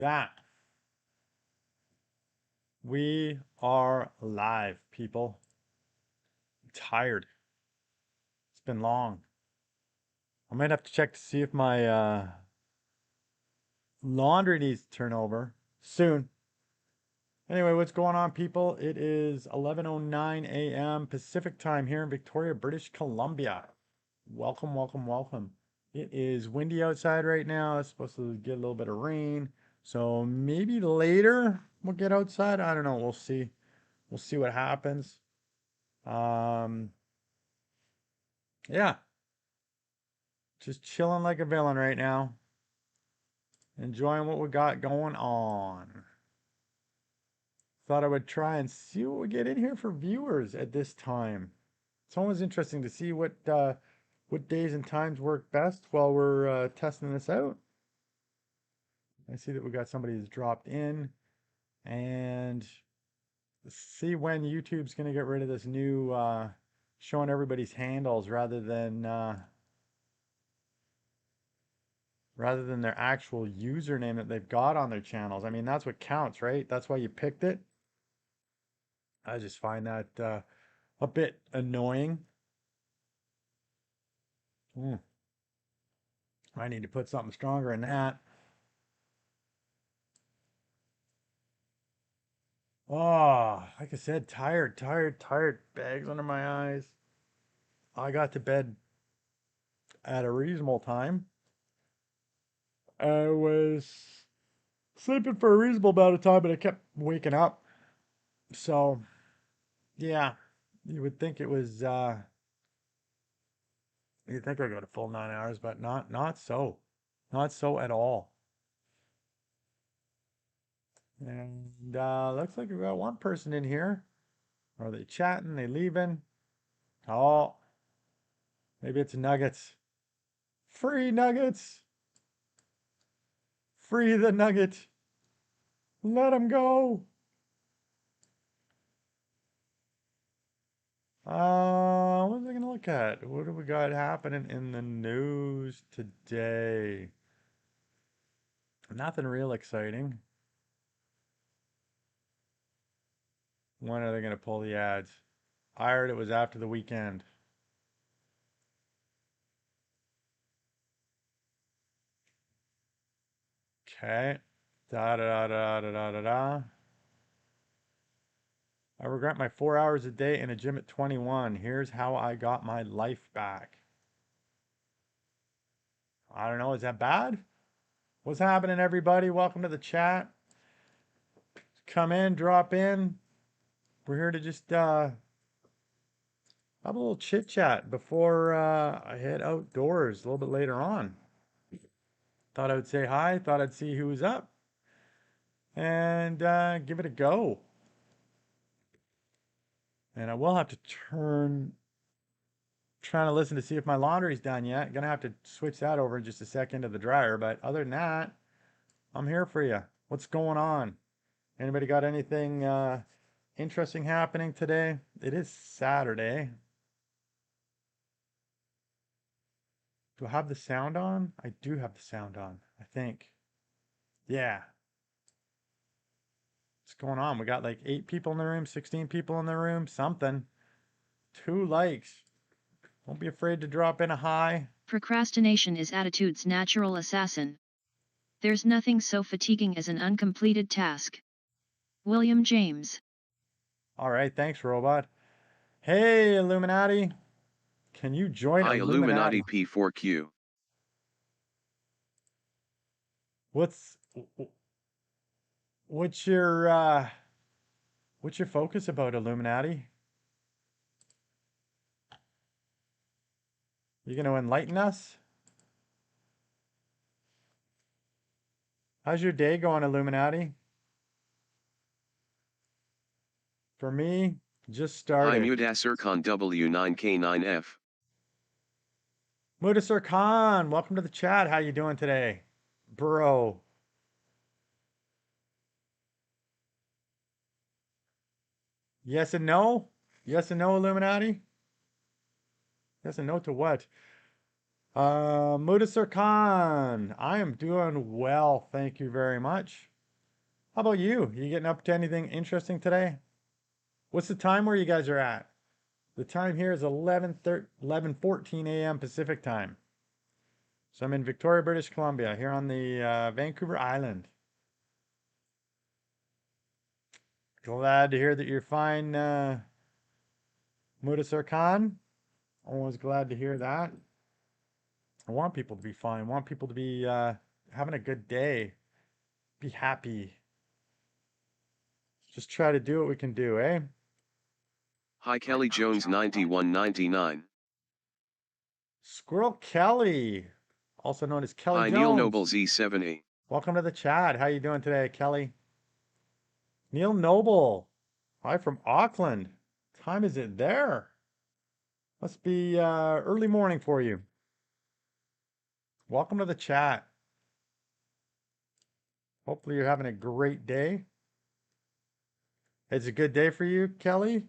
That we are live, people. I'm tired. It's been long. I might have to check to see if my laundry needs to turn over soon. Anyway, what's going on, people? It is 11:09 a.m. Pacific time here in Victoria, British Columbia. Welcome, welcome, welcome. It is windy outside right now. It's supposed to get a little bit of rain. So maybe later we'll get outside. I don't know. We'll see. We'll see what happens. Um, yeah, just chilling like a villain right now. Enjoying what we got going on. Thought I would try and see what we get in here for viewers at this time. It's always interesting to see what days and times work best while we're testing this out. I see that we got somebody who's dropped in, and see when YouTube's going to get rid of this new showing everybody's handles rather than their actual username that they've got on their channels. I mean, that's what counts, right? That's why you picked it. I just find that a bit annoying. I need to put something stronger in that. Oh, like I said, tired, tired, tired. Bags under my eyes. I got to bed at a reasonable time. I was sleeping for a reasonable amount of time, but I kept waking up. So, yeah, you would think it was, you'd think I got a full 9 hours, but not so. Not so at all. And looks like we've got one person in here. Are they chatting? They leaving? Oh, maybe it's nuggets. Free nuggets. Free the nugget. Let him go. What am I gonna look at? What do we got happening in the news today? Nothing real exciting. When are they gonna pull the ads? I heard it was after the weekend. Okay. Da da da da da da da. I regret my 4 hours a day in a gym at 21. Here's how I got my life back. I don't know. Is that bad? What's happening, everybody? Welcome to the chat. Come in, drop in. We're here to just have a little chit chat before I head outdoors a little bit later on. Thought I would say hi. Thought I'd see who was up and give it a go. And I will have to trying to listen to see if my laundry's done yet. Gonna have to switch that over in just a second to the dryer. But other than that, I'm here for you. What's going on? Anybody got anything interesting happening today? It is Saturday. Do I have the sound on? I do have the sound on, I think. Yeah. What's going on? We got like 8 people in the room, 16 people in the room, something. 2 likes. Don't be afraid to drop in a hi. Procrastination is attitude's natural assassin. There's nothing so fatiguing as an uncompleted task. William James. All right, thanks, robot. Hey, Illuminati. Can you join Hi, Illuminati? P4Q. What's what's your what's your focus about, Illuminati? You gonna enlighten us? How's your day going, Illuminati? For me, just Hi, started. Mudassar Khan W9K9F. Mudasar Khan, welcome to the chat. How you doing today? Bro. Yes and no? Yes and no, Illuminati? Yes and no to what? Mudasar Khan, I am doing well, thank you very much. How about you? You getting up to anything interesting today? What's the time where you guys are at? The time here is 11:14 a.m. Pacific time. So I'm in Victoria, British Columbia, here on the Vancouver Island. Glad to hear that you're fine, Mudasar Khan. Always glad to hear that. I want people to be fine. I want people to be having a good day. Be happy. Just try to do what we can do, eh? Hi Kelly Jones 9199. Squirrel Kelly, also known as Kelly Hi Neil Noble Jones. Z70. Welcome to the chat. How you doing today, Kelly? Neil Noble. Hi from Auckland. Time is it there? Must be early morning for you. Welcome to the chat. Hopefully you're having a great day. It's a good day for you, Kelly.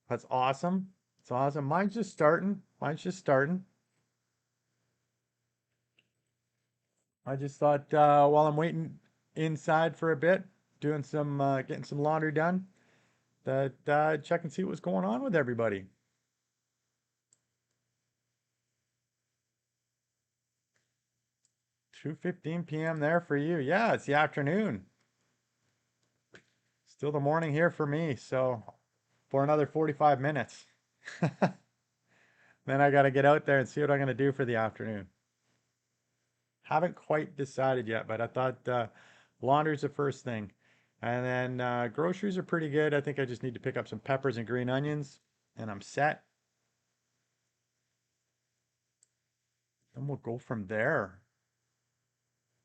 That's awesome. It's awesome. Mine's just starting. Mine's just starting. I just thought while I'm waiting inside for a bit, doing some getting some laundry done, that check and see what's going on with everybody. 2:15 p.m. there for you. Yeah, it's the afternoon. Still the morning here for me, so for another 45 minutes. Then I got to get out there and see what I'm going to do for the afternoon. Haven't quite decided yet, but I thought laundry's the first thing. And then groceries are pretty good. I think I just need to pick up some peppers and green onions, and I'm set. And we'll go from there.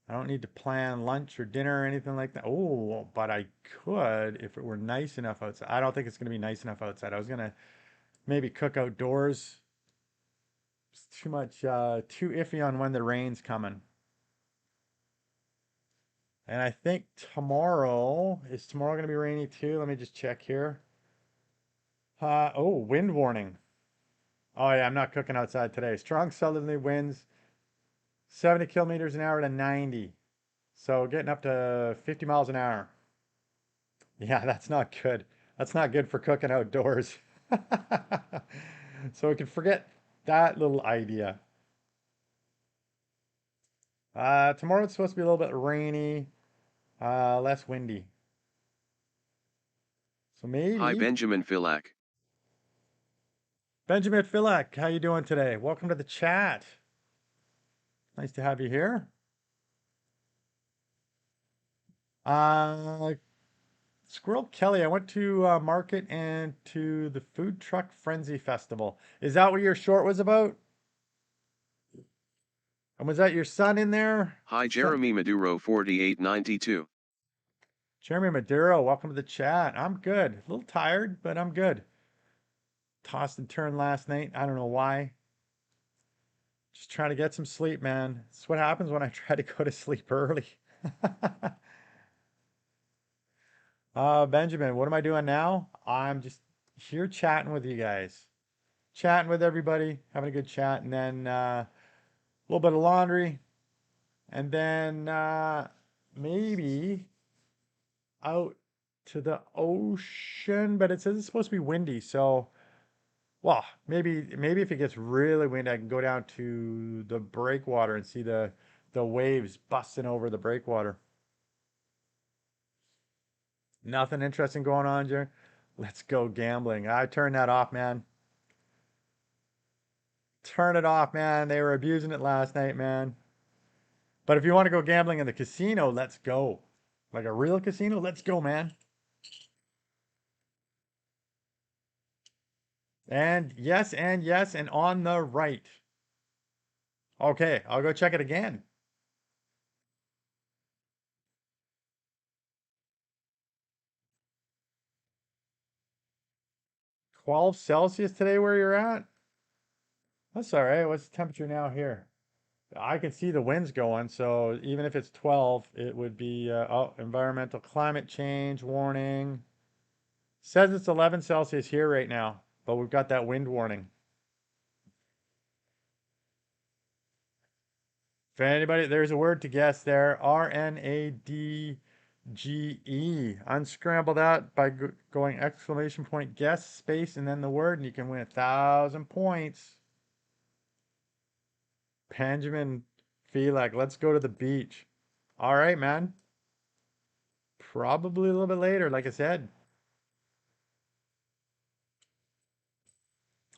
I don't need to plan lunch or dinner or anything like that. Oh, but I could if it were nice enough outside. I don't think it's going to be nice enough outside. I was going to maybe cook outdoors. It's too much, too iffy on when the rain's coming. And I think is tomorrow going to be rainy too? Let me just check here. Oh, wind warning. Oh yeah, I'm not cooking outside today. Strong southerly winds, 70 kilometers an hour to 90. So getting up to 50 miles an hour. Yeah, that's not good. That's not good for cooking outdoors. So we can forget that little idea. Tomorrow it's supposed to be a little bit rainy, less windy. So Hi maybe Benjamin Filak. Benjamin Filak, how you doing today? Welcome to the chat. Nice to have you here. Uh, Squirrel Kelly, I went to market and to the Food Truck Frenzy Festival. Is that what your short was about? And was that your son in there? Hi Jeremy Maduro 4892. Jeremy Maduro, welcome to the chat. I'm good. A little tired, but I'm good. Tossed and turned last night. I don't know why. Just trying to get some sleep, man. That's what happens when I try to go to sleep early. Benjamin, what am I doing now? I'm just here chatting with you guys. Chatting with everybody, having a good chat, and then a little bit of laundry, and then maybe out to the ocean, but it says it's supposed to be windy, so well, maybe if it gets really windy, I can go down to the breakwater and see the waves busting over the breakwater. Nothing interesting going on, Jerry. Let's go gambling. I turned that off, man. Turn it off, man. They were abusing it last night, man. But if you want to go gambling in the casino, let's go. Like a real casino, let's go, man. And yes, and on the right. Okay, I'll go check it again. 12 Celsius today where you're at? That's all right. What's the temperature now here? I can see the winds going, so even if it's 12, it would be, oh, environmental climate change warning. Says it's 11 Celsius here right now, but we've got that wind warning. If anybody, there's a word to guess there. RNADGE. Unscramble that by going exclamation point guess space and then the word, and you can win 1,000 points. Benjamin Felak, let's go to the beach. All right, man. Probably a little bit later, like I said.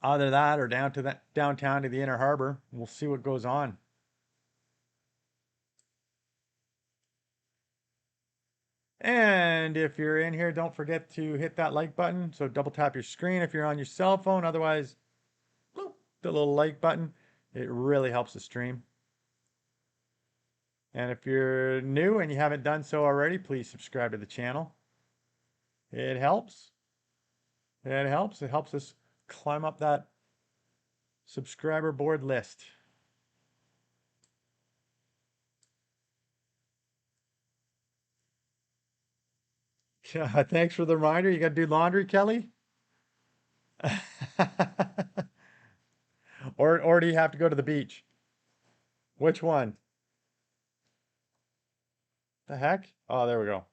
Either that or down to that downtown to the inner harbor. We'll see what goes on. And if you're in here, don't forget to hit that like button. So double tap your screen if you're on your cell phone. Otherwise, bloop, the little like button. It really helps the stream. And if you're new and you haven't done so already, please subscribe to the channel. It helps. It helps. It helps us climb up that subscriber board list. Yeah, thanks for the reminder. You got to do laundry, Kelly? Or do you have to go to the beach? Which one? The heck? Oh, there we go.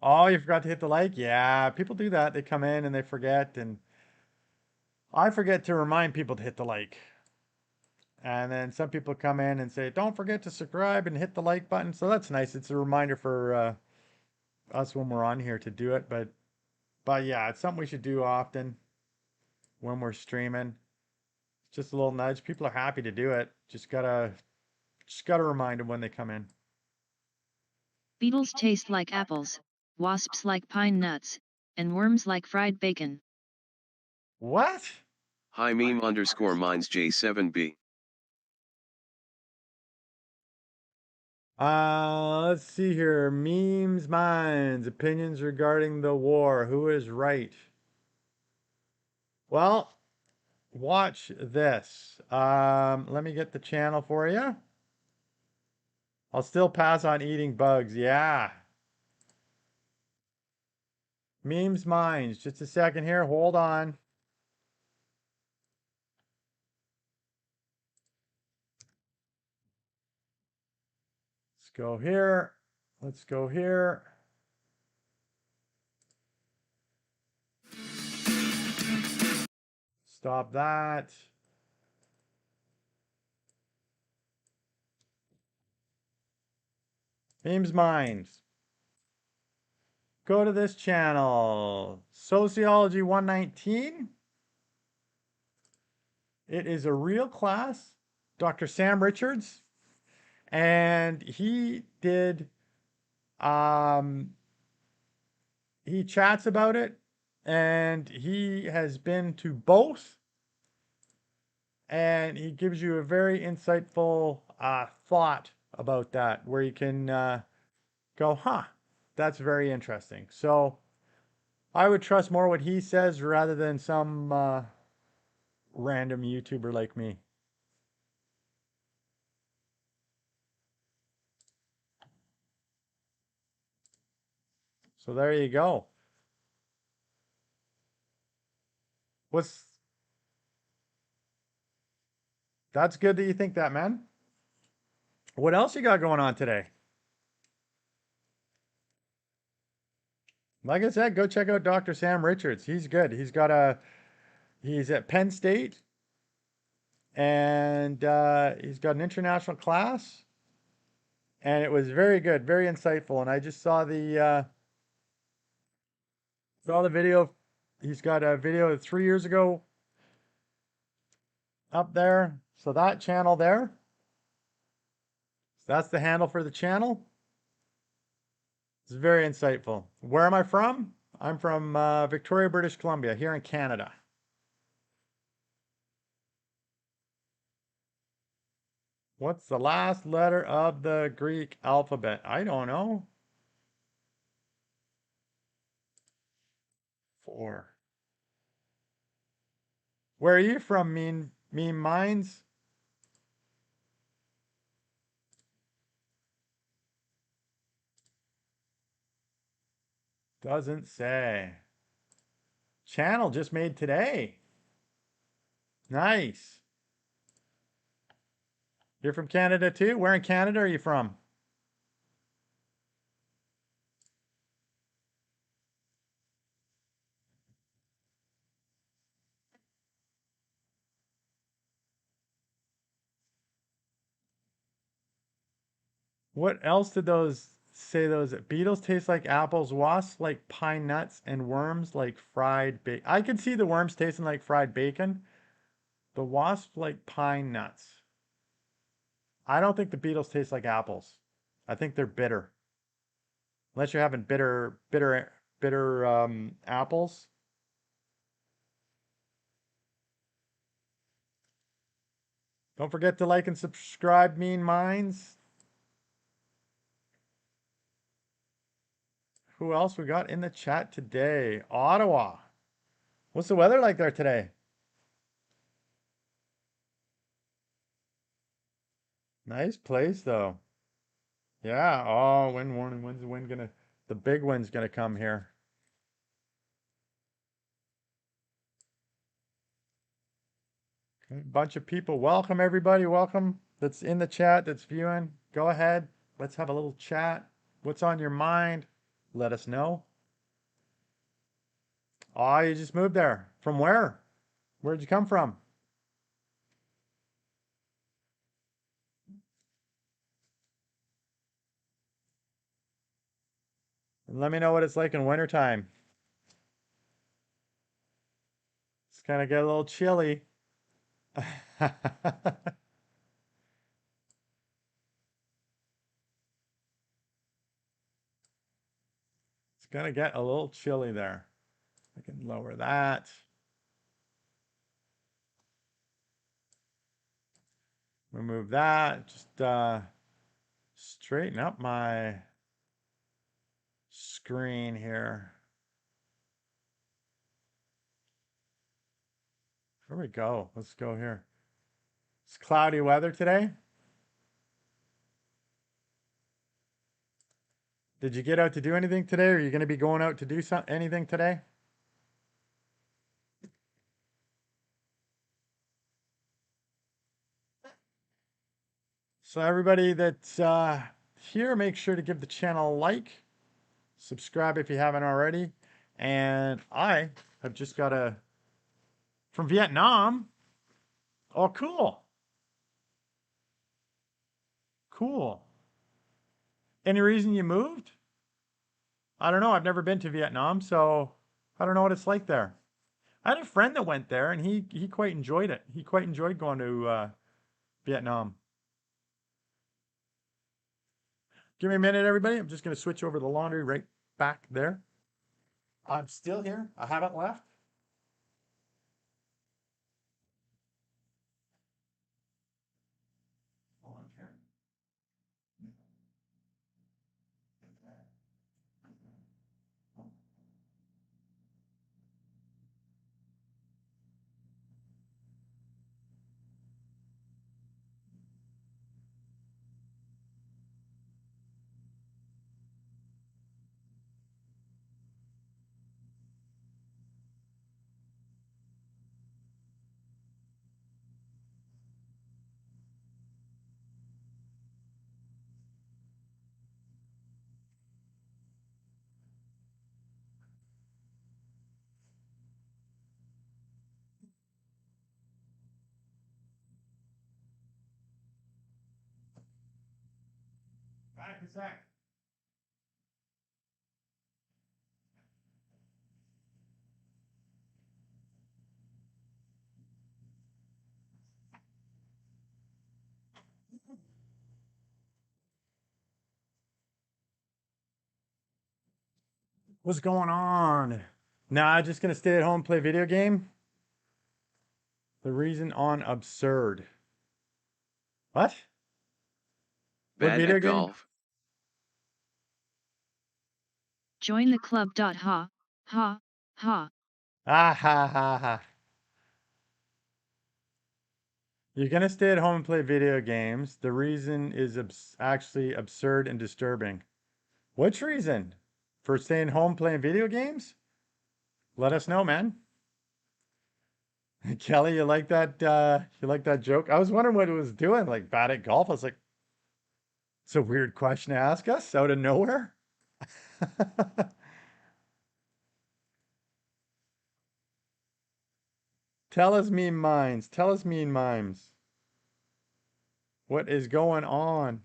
Oh, you forgot to hit the like? Yeah, people do that. They come in and they forget, and I forget to remind people to hit the like. And then some people come in and say, don't forget to subscribe and hit the like button. So that's nice. It's a reminder for us when we're on here to do it. But yeah, it's something we should do often when we're streaming. It's just a little nudge. People are happy to do it. Just gotta remind them when they come in. Beetles taste like apples, wasps like pine nuts, and worms like fried bacon. What? Hi meme underscore mines J7B. Let's see here. Memes, minds, opinions regarding the war. Who is right? Well, watch this. Let me get the channel for you. I'll still pass on eating bugs. Yeah. Memes, minds. Just a second here. Hold on. Let's go here. Let's go here. Stop that. Memes, minds. Go to this channel. Sociology 119. It is a real class. Dr. Sam Richards. And he did he chats about it, and he has been to both, and he gives you a very insightful thought about that, where you can go, huh, that's very interesting. So I would trust more what he says rather than some random YouTuber like me. So there you go. What's That's good that you think that, man. What else you got going on today? Like I said, go check out Dr. Sam Richards. He's good. He's at Penn State, and he's got an international class, and it was very good, very insightful. And I just saw the video. He's got a video 3 years ago up there. So that channel there. So that's the handle for the channel. It's very insightful. Where am I from? I'm from Victoria, British Columbia, here in Canada. What's the last letter of the Greek alphabet? I don't know. 4. Where are you from, Mean Minds? Doesn't say. channel just made today. Nice. You're from Canada too? Where in Canada are you from? What else did those say? Those beetles taste like apples, wasps like pine nuts, and worms like fried bacon. I could see the worms tasting like fried bacon. The wasps like pine nuts. I don't think the beetles taste like apples. I think they're bitter. Unless you're having bitter apples. Don't forget to like and subscribe, Mean Minds. Who else we got in the chat today? Ottawa. What's the weather like there today? Nice place though. Yeah. Oh, wind warning. When's the wind gonna? The big wind's gonna come here. Okay, bunch of people. Welcome everybody. Welcome. That's in the chat. That's viewing. Go ahead. Let's have a little chat. What's on your mind? Let us know. Oh, you just moved there. From where? Where'd you come from? And let me know what it's like in wintertime. It's kind of get a little chilly. It's gonna get a little chilly there. I can lower that. Remove that. Just straighten up my screen here. There we go. Let's go here. It's cloudy weather today. Did you get out to do anything today? Or are you going to be going out to do anything today? So everybody that's here, make sure to give the channel a like. Subscribe if you haven't already. And I have just got from Vietnam. Oh, cool. Cool. Any reason you moved? I don't know. I've never been to Vietnam, so I don't know what it's like there. I had a friend that went there, and he quite enjoyed it. He quite enjoyed going to Vietnam. Give me a minute, everybody. I'm just going to switch over the laundry right back there. I'm still here. I haven't left. Back a sec. What's going on? Nah, just gonna stay at home, play video game. The reason on absurd. What? What Bad video at game? golf. Join the club. Ha, ha, ha. Ah ha ha ha. You're gonna stay at home and play video games. The reason is actually absurd and disturbing. Which reason? For staying home playing video games? Let us know, man. Kelly, you like that joke? I was wondering what it was doing, like bad at golf. I was like, it's a weird question to ask us out of nowhere. Tell us mean minds. Tell us mean mimes. What is going on?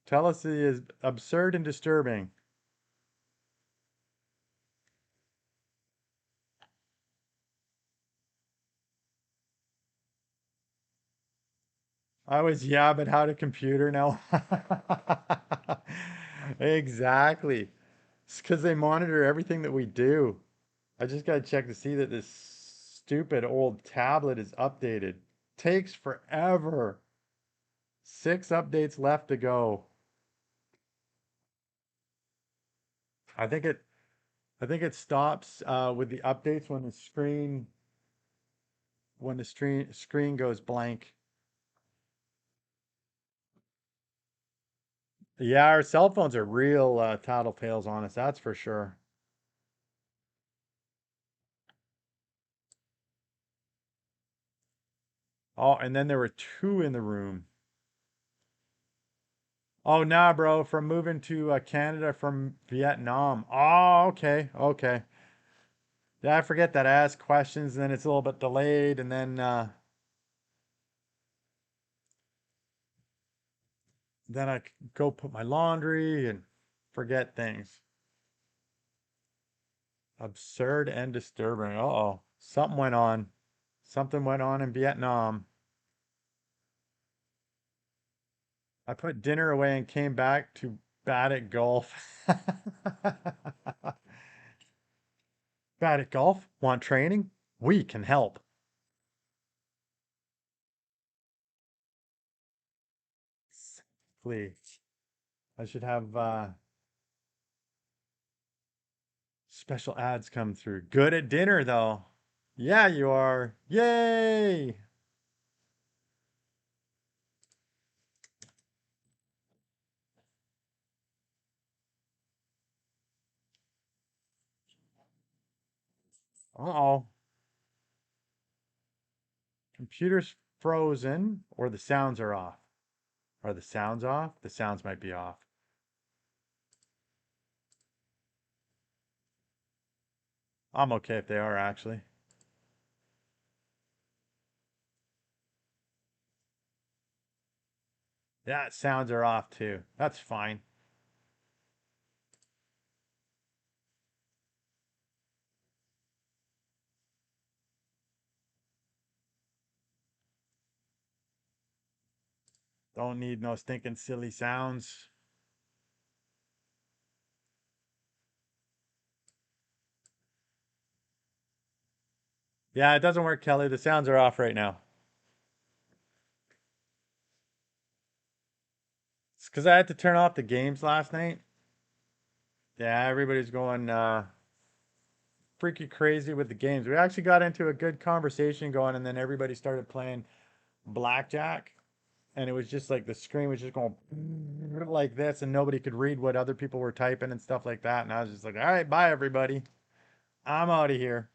Tell us it is absurd and disturbing. I was yabbing how to computer now. Exactly. It's because they monitor everything that we do. I just got to check to see that this stupid old tablet is updated. Takes forever. 6 updates left to go. I think it I think it stops with the updates when the screen goes blank. Yeah, our cell phones are real tattletales on us, that's for sure. Oh, and then there were two in the room. Oh, nah, bro, from moving to Canada from Vietnam. Oh, okay, okay. Yeah, I forget that I ask questions, and then it's a little bit delayed, and then I go put my laundry and forget things. Absurd and disturbing. Uh-oh, something went on. Something went on in Vietnam. I put dinner away and came back to bad at golf. Bad at golf? Want training? We can help. Please. I should have special ads come through. Good at dinner, though. Yeah, you are. Yay! Uh-oh. Computer's frozen, or the sounds are off. Are the sounds off? The sounds might be off. I'm okay if they are, actually. Yeah, sounds are off too. That's fine. Don't need no stinking silly sounds. Yeah, it doesn't work, Kelly. The sounds are off right now. It's because I had to turn off the games last night. Yeah, everybody's going freaky crazy with the games. We actually got into a good conversation going, and then everybody started playing blackjack, and it was just like the screen was just going like this, and nobody could read what other people were typing and stuff like that. And I was just like, all right, bye everybody. I'm out of here.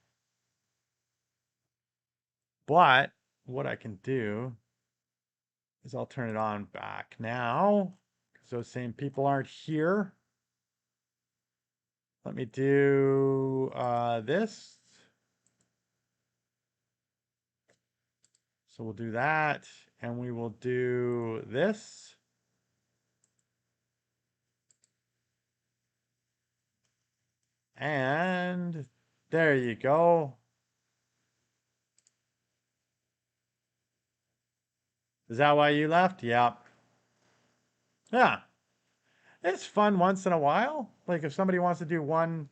But what I can do is I'll turn it on back now because those same people aren't here. Let me do this. So we'll do that, and we will do this. And there you go. Is that why you left? Yep. Yeah. It's fun once in a while. Like if somebody wants to do one,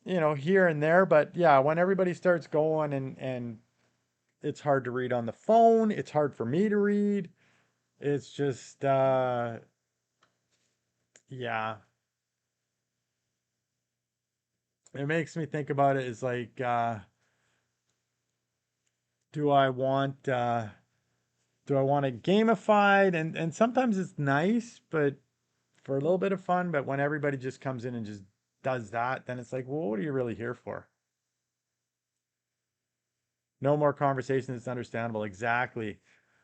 here and there, but yeah, when everybody starts going and it's hard to read on the phone, it's hard for me to read. It's just yeah. It makes me think about it as like do I want do I want it gamified? And sometimes it's nice, but for a little bit of fun, but when everybody just comes in and just does that, then it's like, well, what are you really here for? No more conversation. It's understandable. Exactly.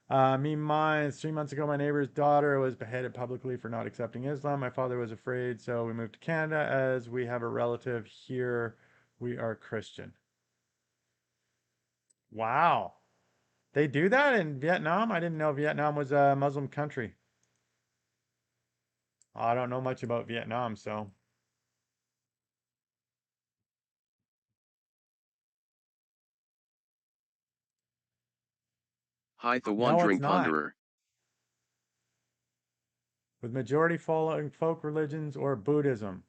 Mine, 3 months ago, my neighbor's daughter was beheaded publicly for not accepting Islam. My father was afraid, so we moved to Canada as we have a relative here. We are Christian. Wow. They do that in Vietnam? I didn't know Vietnam was a Muslim country. I don't know much about Vietnam, so. Hi, the No, it's Wandering not. Ponderer. With majority following folk religions or Buddhism.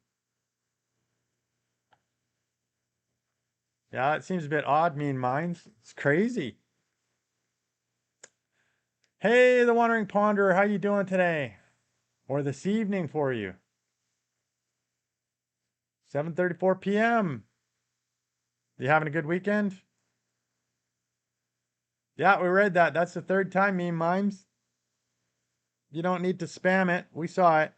Yeah, it seems a bit odd, Mean Minds. It's crazy. Hey, the Wandering Ponderer, how you doing today? Or this evening for you? 7:34 p.m. You having a good weekend? Yeah, we read that. That's the third time, Mean Minds. You don't need to spam it. We saw it.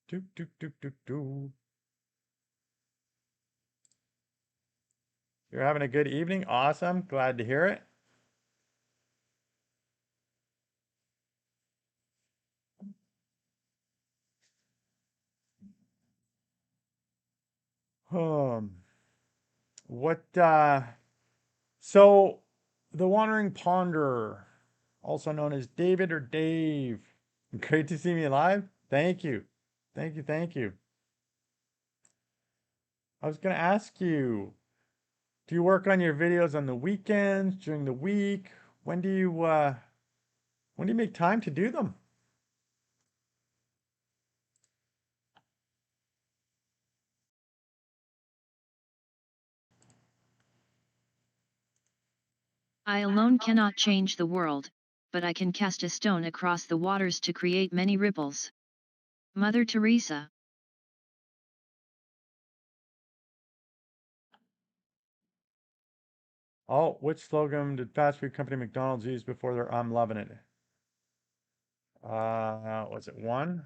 Do, do, do, do, do. You're having a good evening? Awesome. Glad to hear it. Um, what so the Wandering Ponderer, also known as David or Dave. Great to see me live. Thank you. Thank you, thank you. I was gonna ask you, do you work on your videos on the weekends, during the week? When do you when do you make time to do them? I alone cannot change the world, but I can cast a stone across the waters to create many ripples. Mother Teresa. Oh, which slogan did fast food company McDonald's use before their I'm loving it? Was it one?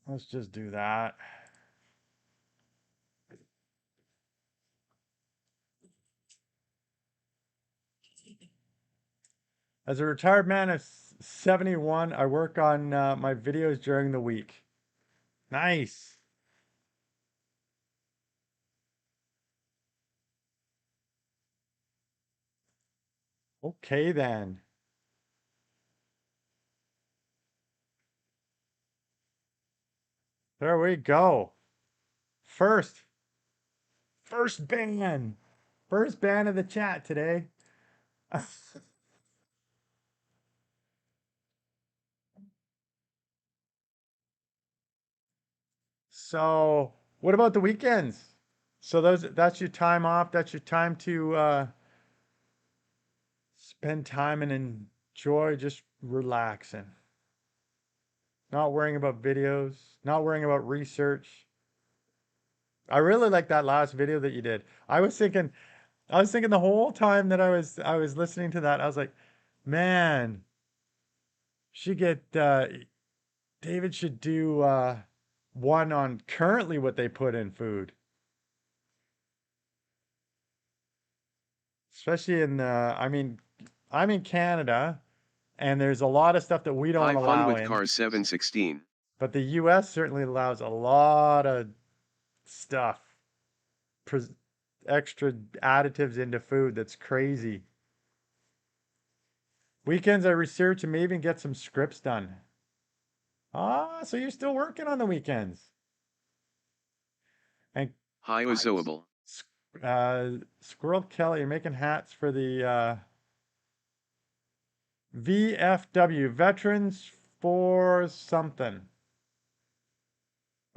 Let's just do that. As a retired man of 71, I work on my videos during the week. Nice. Okay then. There we go. First, first ban. First ban of the chat today. So, what about the weekends? So that's your time off. That's your time to spend time and enjoy just relaxing. Not worrying about videos, not worrying about research. I really like that last video that you did. I was thinking the whole time that I was listening to that, I was like, man, should get David should do one on currently what they put in food. Especially I mean, I'm in Canada and there's a lot of stuff that we don't Hi, Fun allow with in, Car 716. but the US certainly allows a lot of stuff, pres extra additives into food that's crazy. Weekends I research and maybe even get some scripts done. Ah, so you're still working on the weekends. And Hi, Ozoable. Squirrel Kelly, you're making hats for the VFW, Veterans for something.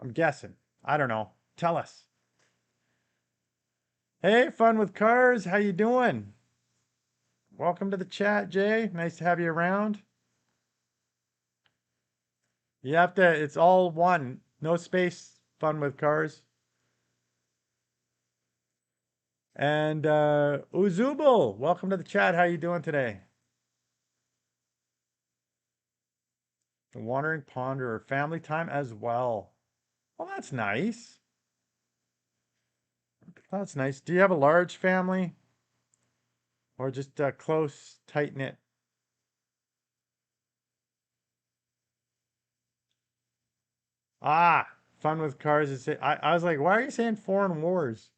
I'm guessing. I don't know. Tell us. Hey, Fun with Cars, how you doing? Welcome to the chat, Jay. Nice to have you around. You have to, it's all one. No space, Fun with Cars. And Uzubal, welcome to the chat. How you doing today? The Wandering Ponderer, family time as well. Well, that's nice. That's nice. Do you have a large family or just close, tight knit? Ah, Fun with Cars is. I was like, why are you saying foreign wars?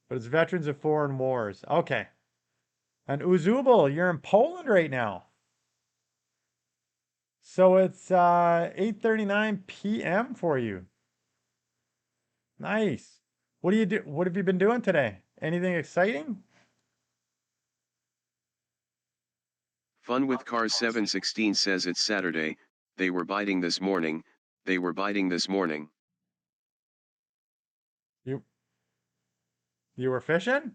But it's veterans of foreign wars. Okay. And Uzubal, you're in Poland right now. So it's 8:39 p.m. for you. Nice. What do you do? What have you been doing today? Anything exciting? Fun with Cars 716 says it's Saturday, they were biting this morning, they were biting this morning. You you were fishing?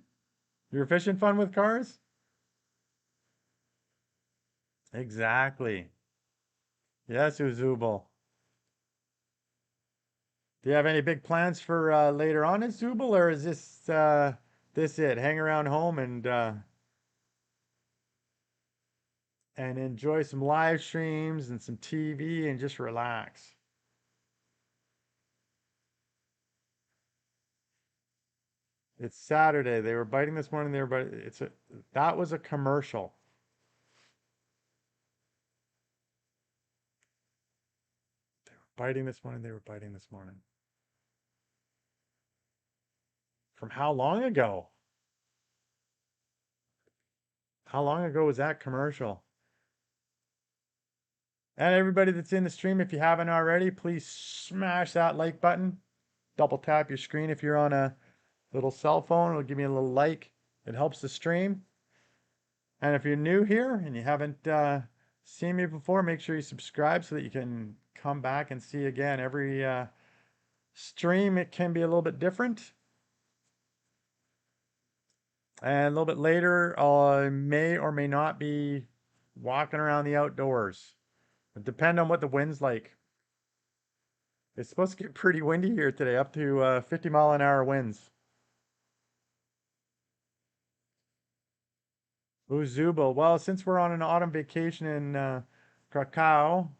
You were fishing Fun with Cars? Exactly. Yes, Uzubal. Do you have any big plans for later on in Zubal, or is this it? Hang around home and enjoy some live streams and some TV and just relax. It's Saturday. They were biting this morning. They were biting. That was a commercial. Biting this morning. They were biting this morning. From how long ago? How long ago was that commercial? And everybody that's in the stream, if you haven't already, please smash that like button. Double tap your screen if you're on a little cell phone. It'll give me a little like. It helps the stream. And if you're new here and you haven't seen me before, make sure you subscribe so that you can come back and see again. Every stream, it can be a little bit different. And a little bit later, I may or may not be walking around the outdoors. It depends on what the wind's like. It's supposed to get pretty windy here today, up to 50-mile-an-hour winds. Ooh, Zubal. Well, since we're on an autumn vacation in Krakow,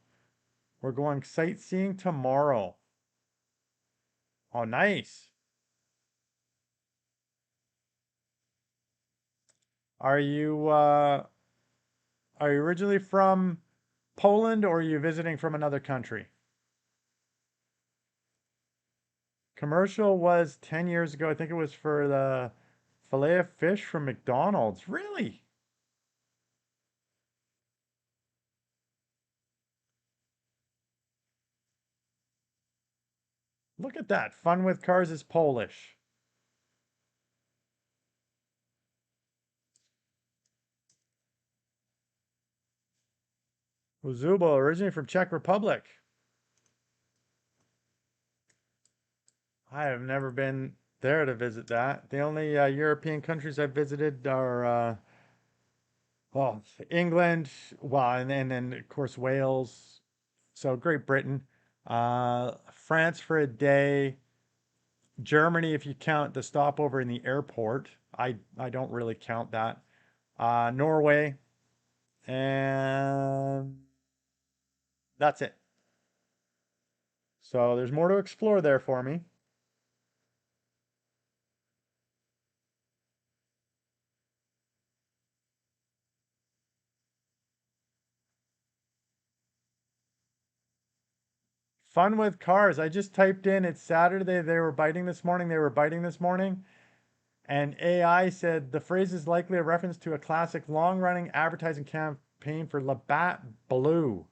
we're going sightseeing tomorrow. Oh, nice. Are you originally from Poland or are you visiting from another country? Commercial was 10 years ago. I think it was for the fillet of fish from McDonald's. Really? Look at that. Fun with Cars is Polish. Uzubo, originally from Czech Republic. I have never been there to visit that. The only European countries I've visited are, well, England, well, and then, of course, Wales. So Great Britain, France for a day, Germany, if you count the stopover in the airport. I don't really count that. Norway, and that's it. So there's more to explore there for me. Fun with Cars. I just typed in it's Saturday. They were biting this morning. They were biting this morning. And AI said the phrase is likely a reference to a classic long running advertising campaign for Labatt Blue.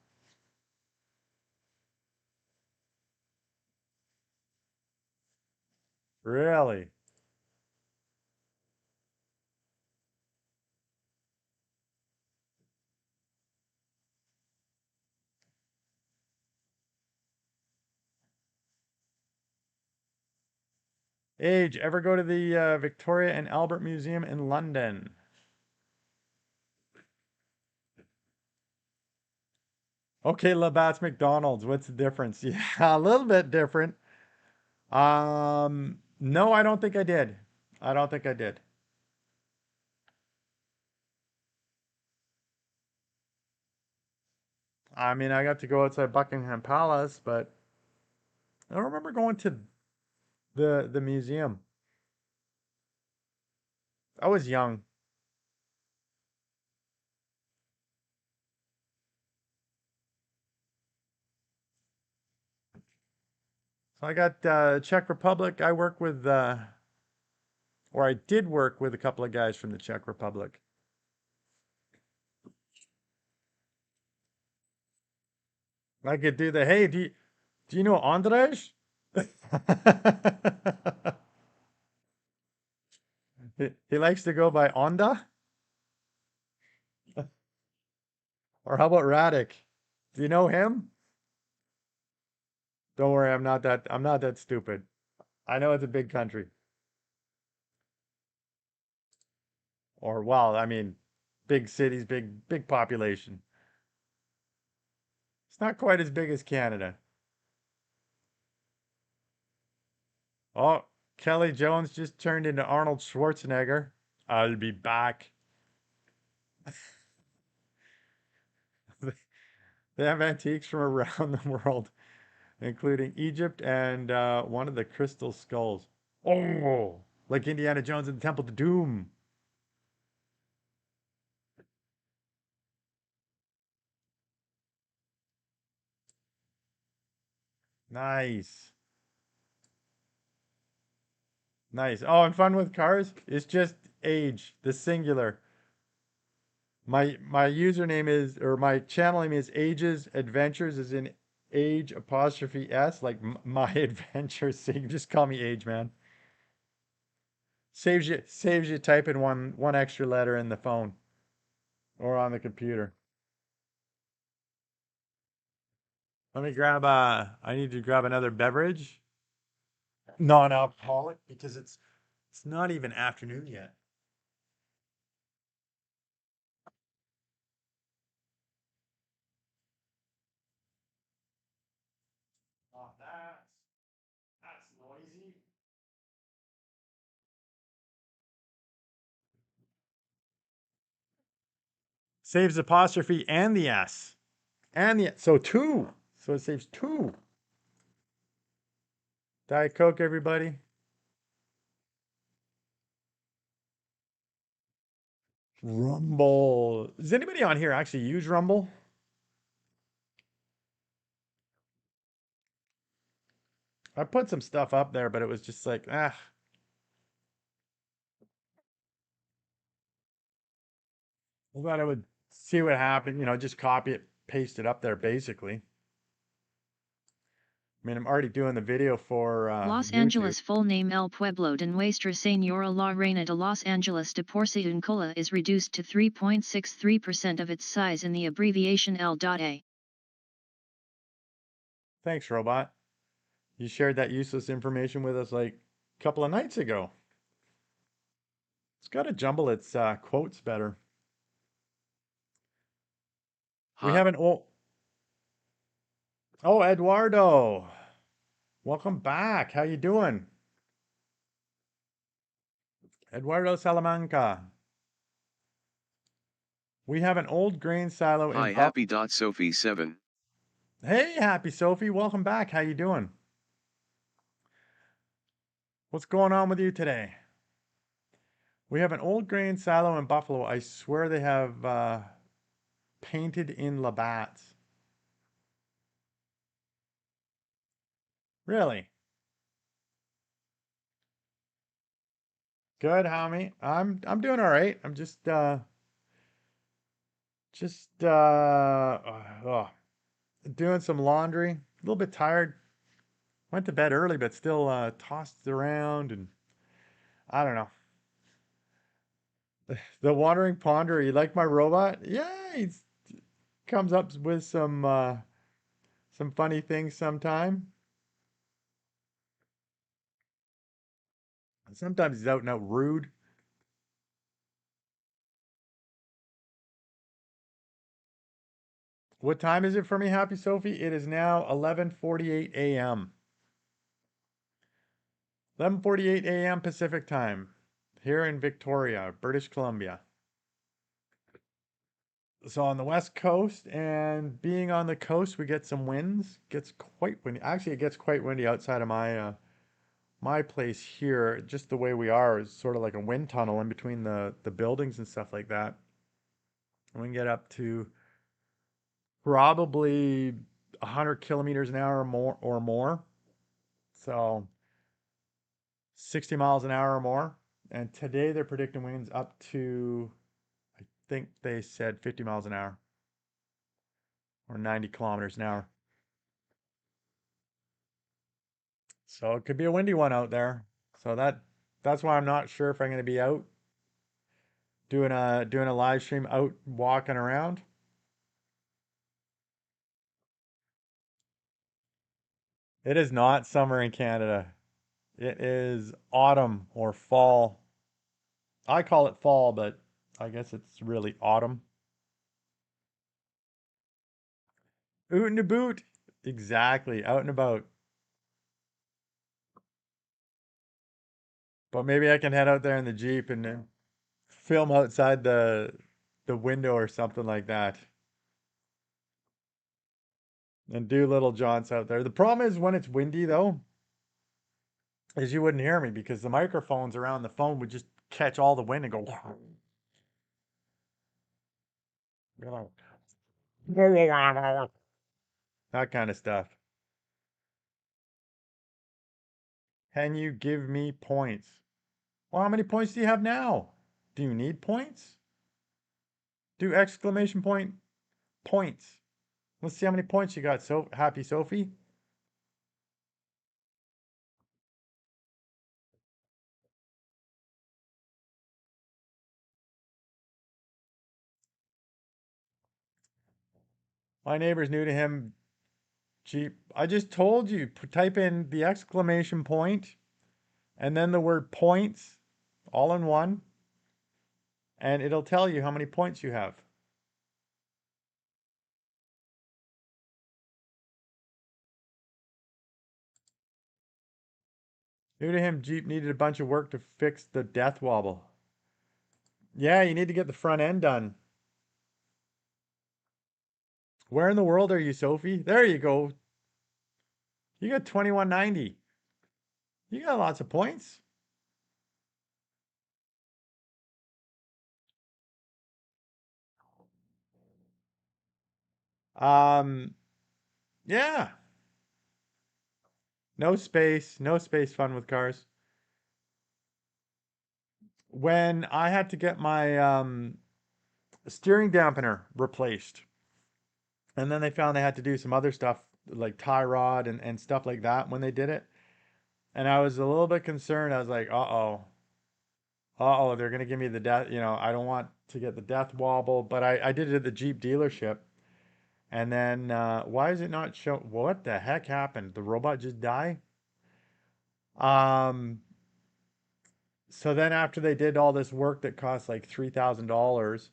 Really? Age, ever go to the Victoria and Albert Museum in London? Okay, Labatt's McDonald's. What's the difference? Yeah, a little bit different. No, I don't think I did. I don't think I did. I mean, I got to go outside Buckingham Palace, but I don't remember going to the museum. I was young. So I got Czech Republic. I work with, or I did work with a couple of guys from the Czech Republic. I could do the, hey, do you know Andrej? He likes to go by Onda. Or how about Radic? Do you know him? Don't worry, I'm not that stupid. I know it's a big country. Or well, I mean, big cities, big population. It's not quite as big as Canada. Oh, Kelly Jones just turned into Arnold Schwarzenegger. I'll be back. They have antiques from around the world, including Egypt and one of the crystal skulls. Oh, like Indiana Jones and the Temple of Doom. Nice. Nice. Oh, and fun with cars? It's just age, the singular. My username is, or my channel name is Ages Adventures, is in age apostrophe S, like my adventures. So you can just call me Age, man. Saves you typing one extra letter in the phone or on the computer. Let me grab I need to grab another beverage. Non-alcoholic because it's not even afternoon yet. Oh, that's noisy. Saves apostrophe and the S. And the so two. So it saves two. Diet Coke, everybody. Rumble. Does anybody on here actually use Rumble? I put some stuff up there, but it was just like, I thought I would see what happened, just copy it, paste it up there basically. I mean, I'm already doing the video for Los YouTube. Angeles full name El Pueblo de Nuestra Señora La Reina de Los Angeles de Porciúncula is reduced to 3.63% of its size in the abbreviation L.A. Thanks, Robot. You shared that useless information with us like a couple of nights ago. It's got to jumble its quotes better. We Ha. haven't. Oh, Eduardo. Welcome back. How you doing? Eduardo Salamanca. We have an old grain silo in Hi Buff. happy. Sophie 7. Hey, happy Sophie. Welcome back. How you doing? What's going on with you today? We have an old grain silo in Buffalo. I swear they have painted in Labatt's. Really? Good, homie. I'm doing all right. I'm just doing some laundry. A little bit tired. Went to bed early, but still tossed around, and I don't know. The wandering ponder. You like my robot? Yeah, he comes up with some funny things sometime. Sometimes he's out and out rude. What time is it for me, Happy Sophie? It is now 11:48 a.m. 11:48 a.m. Pacific time here in Victoria, British Columbia. So on the west coast, and being on the coast, we get some winds. Gets quite windy. Actually, it gets quite windy outside of my place here. Just the way we are is sort of like a wind tunnel in between the buildings and stuff like that. And we can get up to probably 100 kilometers an hour or more. So 60 miles an hour or more. And today they're predicting winds up to, I think they said 50 miles an hour or 90 kilometers an hour. So it could be a windy one out there. So that's why I'm not sure if I'm going to be out doing a live stream out walking around. It is not summer in Canada. It is autumn or fall. I call it fall, but I guess it's really autumn. Oot and a boot. Exactly, out and about. But maybe I can head out there in the Jeep and then film outside the window or something like that. And do little jaunts out there. The problem is when it's windy though, is you wouldn't hear me because the microphones around the phone would just catch all the wind and go that kind of stuff. Can you give me points? Well, how many points do you have now? Do you need points? Do exclamation point points. Let's see how many points you got, so Happy Sophie. My neighbor's new to him. Jeep. I just told you, type in the exclamation point and then the word points all in one, and it'll tell you how many points you have. New to him, Jeep needed a bunch of work to fix the death wobble. Yeah, you need to get the front end done. Where in the world are you, Sophie? There you go. You got 2190. You got lots of points. Um, yeah. No space fun with cars. When I had to get my steering dampener replaced, and then they found they had to do some other stuff like tie rod and stuff like that when they did it. And I was a little bit concerned. I was like, uh-oh. Uh-oh, they're gonna give me the death, I don't want to get the death wobble, but I did it at the Jeep dealership. And then why is it not show what the heck happened? The robot just die? Um so then after they did all this work that cost like $3,000,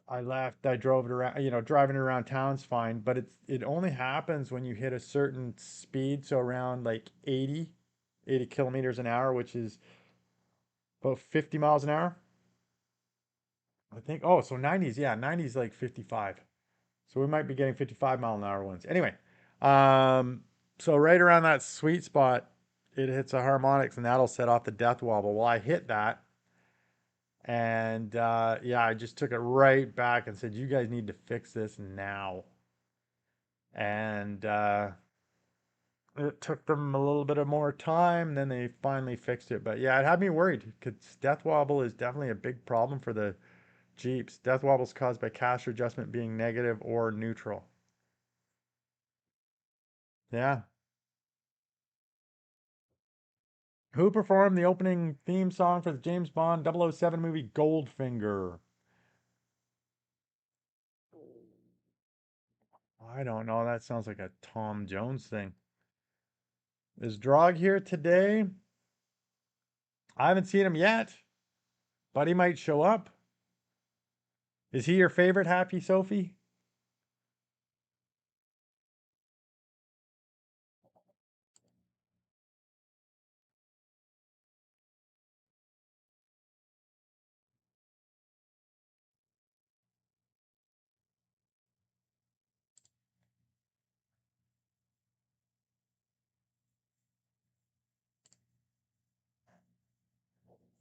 I left. I drove it around, driving it around town's fine, but it only happens when you hit a certain speed, so around like 80 kilometers an hour, which is about 50 miles an hour. I think. Oh, so 90s, yeah, 90s like 55. So we might be getting 55-mile-an-hour ones. Anyway, um, so right around that sweet spot, it hits a harmonics and that'll set off the death wobble. Well, I hit that, and yeah, I just took it right back and said, "You guys need to fix this now." And it took them a little bit of more time. Then they finally fixed it. But yeah, it had me worried because death wobble is definitely a big problem for the Jeeps. Death wobble is caused by caster adjustment being negative or neutral. Yeah. Who performed the opening theme song for the James Bond 007 movie Goldfinger? I don't know. That sounds like a Tom Jones thing. Is Drog here today? I haven't seen him yet, but he might show up. Is he your favorite, Happy Sophie?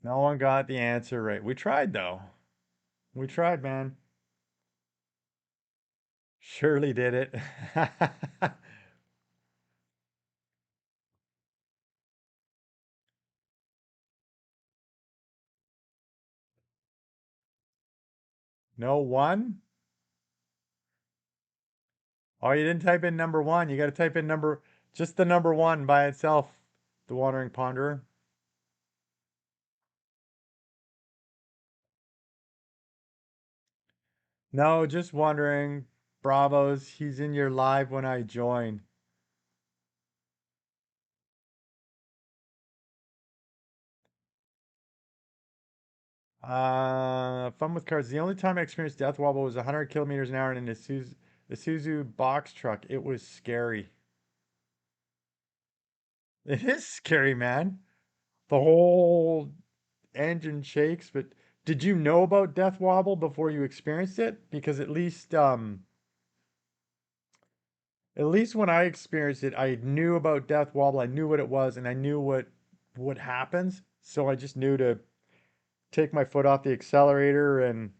No one got the answer right. We tried though. We tried, man. Surely did it. No one? Oh, you didn't type in number one. You got to type in just the number one by itself. The Wandering Ponderer. No, just wondering. Bravos. He's in your live when I join. Fun with cars. The only time I experienced death wobble was 100 kilometers an hour in a Isuzu box truck. It was scary. It is scary, man. The whole engine shakes. But did you know about death wobble before you experienced it? Because at least when I experienced it, I knew about death wobble. I knew what it was, and I knew what happens. So I just knew to take my foot off the accelerator and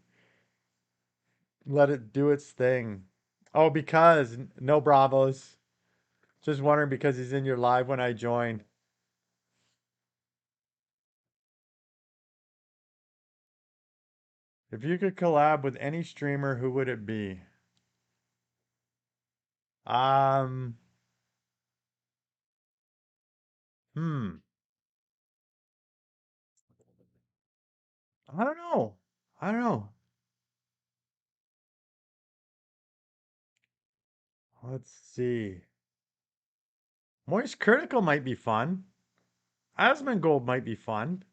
let it do its thing. Oh, because no bravos. Just wondering because he's in your live when I joined. If you could collab with any streamer, who would it be? Um, hmm. I don't know. I don't know. Let's see. Moist Critical might be fun. Asmongold might be fun.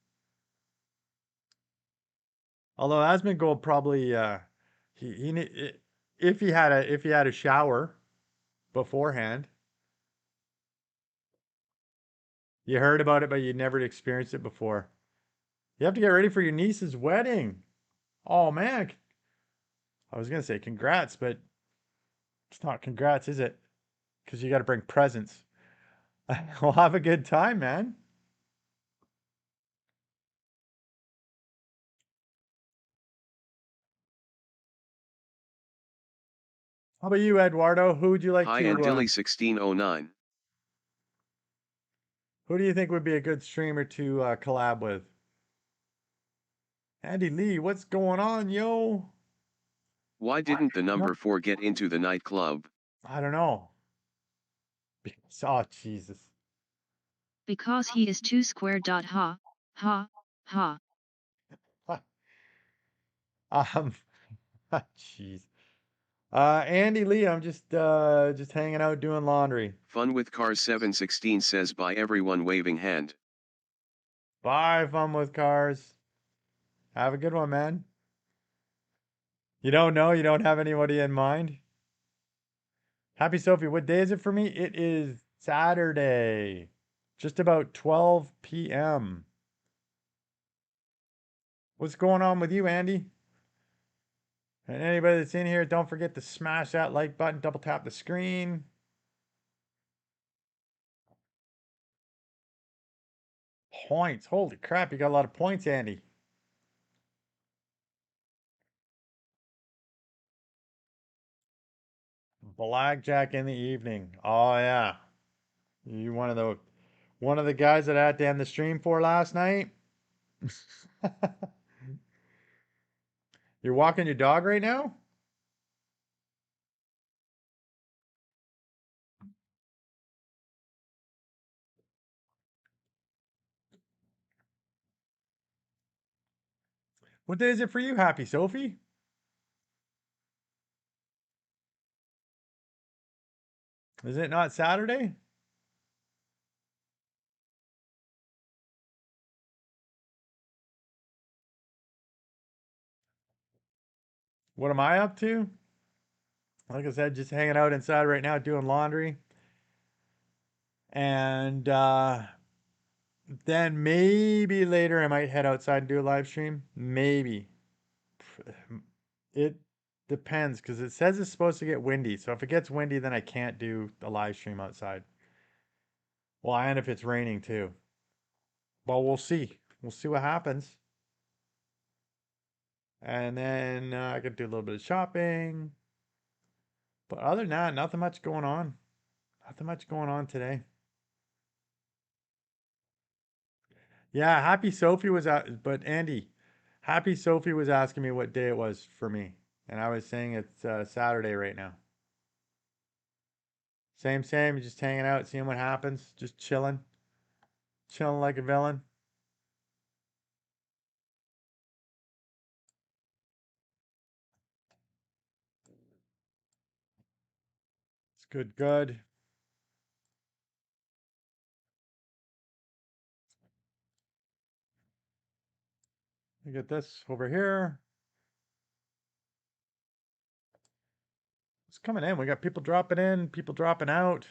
Although Asmongold probably if he had a shower beforehand. You heard about it, but you never experienced it before. You have to get ready for your niece's wedding. Oh man, I was gonna say congrats, but it's not congrats, is it? Because you got to bring presents. We'll have a good time, man. How about you, Eduardo? Who would you like Hi and to? Dilly 1609. Who do you think would be a good streamer to collab with? Andy Lee, what's going on, yo? Why I didn't the don't know. number 4 get into the nightclub? I don't know. Oh, Jesus. Because he is 2 square. Dot ha, ha, ha. Um, jeez. Andy Lee, I'm just hanging out doing laundry. Fun with Cars 716 says by everyone waving hand. Bye, fun with cars. Have a good one, man. You don't know? You don't have anybody in mind? Happy Sophie, what day is it for me? It is Saturday. Just about 12 p.m. What's going on with you, Andy? And anybody that's in here, don't forget to smash that like button, double tap the screen. Points. Holy crap, you got a lot of points, Andy. Blackjack in the evening. Oh yeah. You one of the guys that I had to end the stream for last night? You're walking your dog right now? What day is it for you, Happy Sophie? Is it not Saturday? What am I up to? Like I said, just hanging out inside right now doing laundry. And then maybe later I might head outside and do a live stream. Maybe. It depends because it says it's supposed to get windy. So if it gets windy, then I can't do a live stream outside. Well, and if it's raining too. Well, we'll see. We'll see what happens. And then I could do a little bit of shopping. But other than that, nothing much going on. Nothing much going on today. Yeah, Happy Sophie was at, but Andy, Happy Sophie was asking me what day it was for me. And I was saying it's Saturday right now. Same, just hanging out, seeing what happens, just chilling, chilling like a villain. It's good, good. We get this over here. It's coming in. We got people dropping in, people dropping out.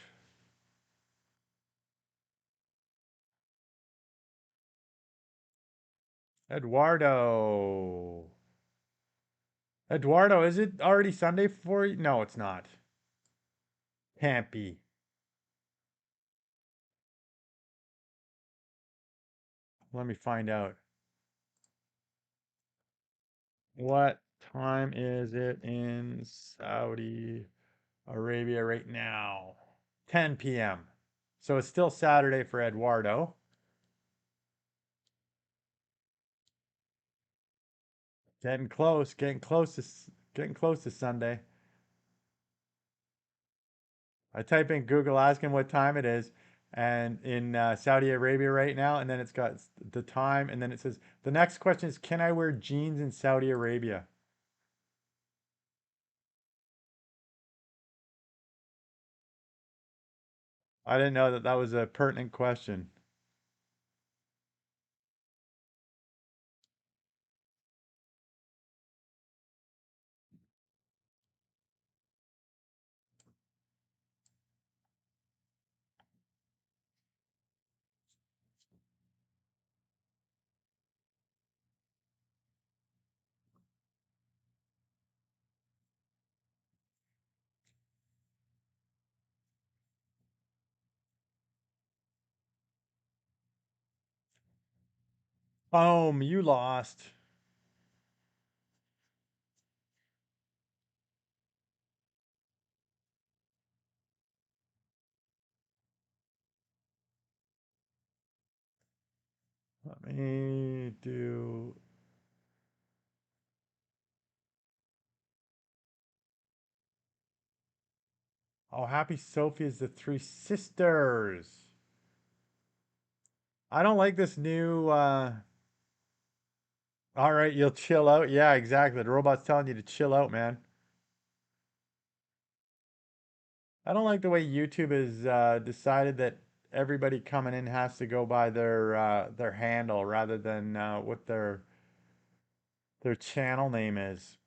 Eduardo. Eduardo, is it already Sunday for you? No, it's not. Can't be. Let me find out. What time is it in Saudi Arabia right now? 10 p.m. So it's still Saturday for Eduardo. Getting close to Sunday. I type in Google asking what time it is, and in Saudi Arabia right now, and then it's got the time, and then it says the next question is, can I wear jeans in Saudi Arabia? I didn't know that that was a pertinent question. Boom, you lost. Let me do. Oh, Happy Sophie is the three sisters. I don't like this new. All right, you'll chill out. Yeah, exactly. The robot's telling you to chill out, man. I don't like the way YouTube has decided that everybody coming in has to go by their handle rather than what their channel name is.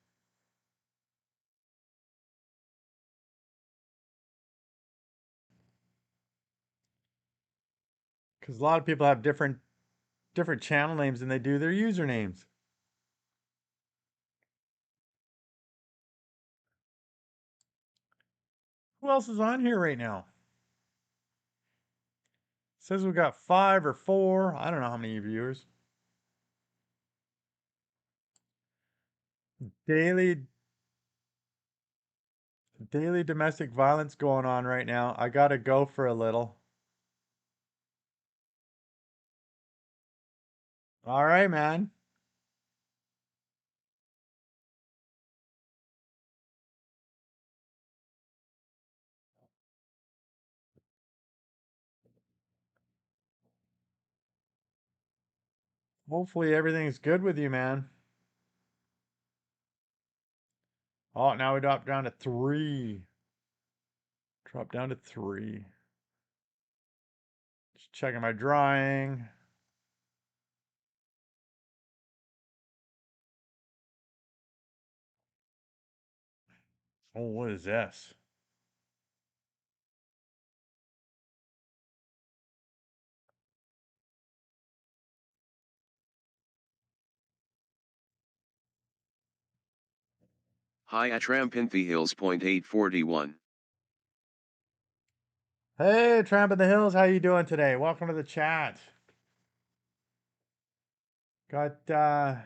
Because a lot of people have different channel names than they do their usernames. Who else is on here right now? Says we got 5 or 4. I don't know how many viewers. Daily daily domestic violence going on right now. I gotta go for a little. All right, man. Hopefully everything's good with you, man. Oh, now we drop down to 3. Drop down to 3. Just checking my drawing. Oh, what is this? Hi at Trampinthe Hills. Point 841. Hey, Tramp in the Hills, how you doing today? Welcome to the chat. Got a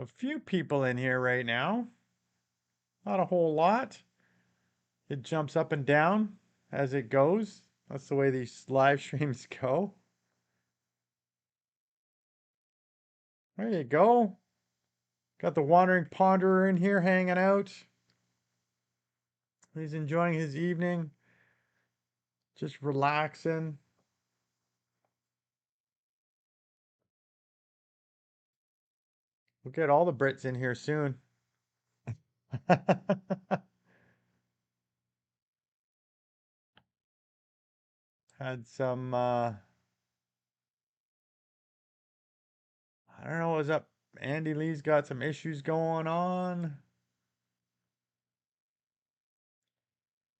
few people in here right now. Not a whole lot. It jumps up and down as it goes. That's the way these live streams go. There you go. Got the Wandering Ponderer in here hanging out. He's enjoying his evening, just relaxing. We'll get all the Brits in here soon. Had some, I don't know what's up. Andy Lee's got some issues going on.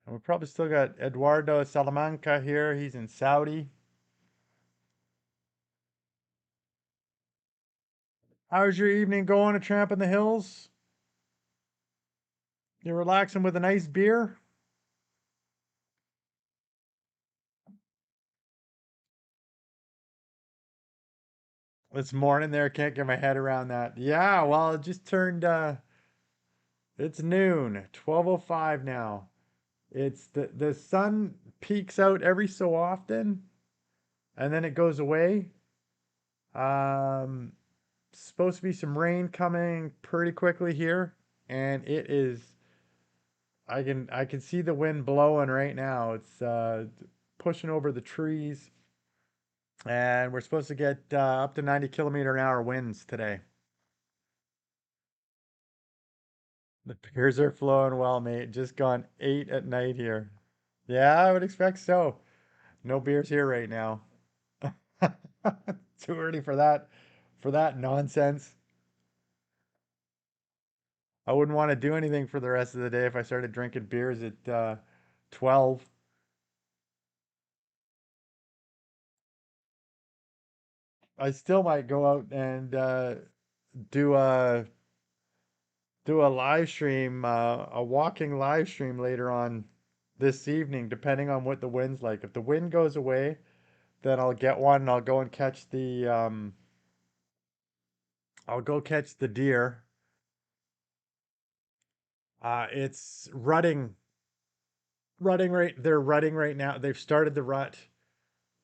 And we probably still got Eduardo Salamanca here. He's in Saudi. How's your evening going, a tramp in the hills? You're relaxing with a nice beer? It's morning there. Can't get my head around that. Yeah, well, it just turned, it's noon, 12:05 now. It's the sun peeks out every so often and then it goes away. Um, Supposed to be some rain coming pretty quickly here, and it is. I can see the wind blowing right now. It's pushing over the trees, and we're supposed to get up to 90 km/h winds today. The beers are flowing well, mate. Just gone 8 at night here. Yeah, I would expect so. No beers here right now. Too early for that nonsense. I wouldn't want to do anything for the rest of the day if I started drinking beers at 12. I still might go out and do a do a live stream, a walking live stream later on this evening, depending on what the wind's like. If the wind goes away, then I'll get one and I'll go and catch the I'll go catch the deer. It's rutting right. They're rutting right now. They've started the rut.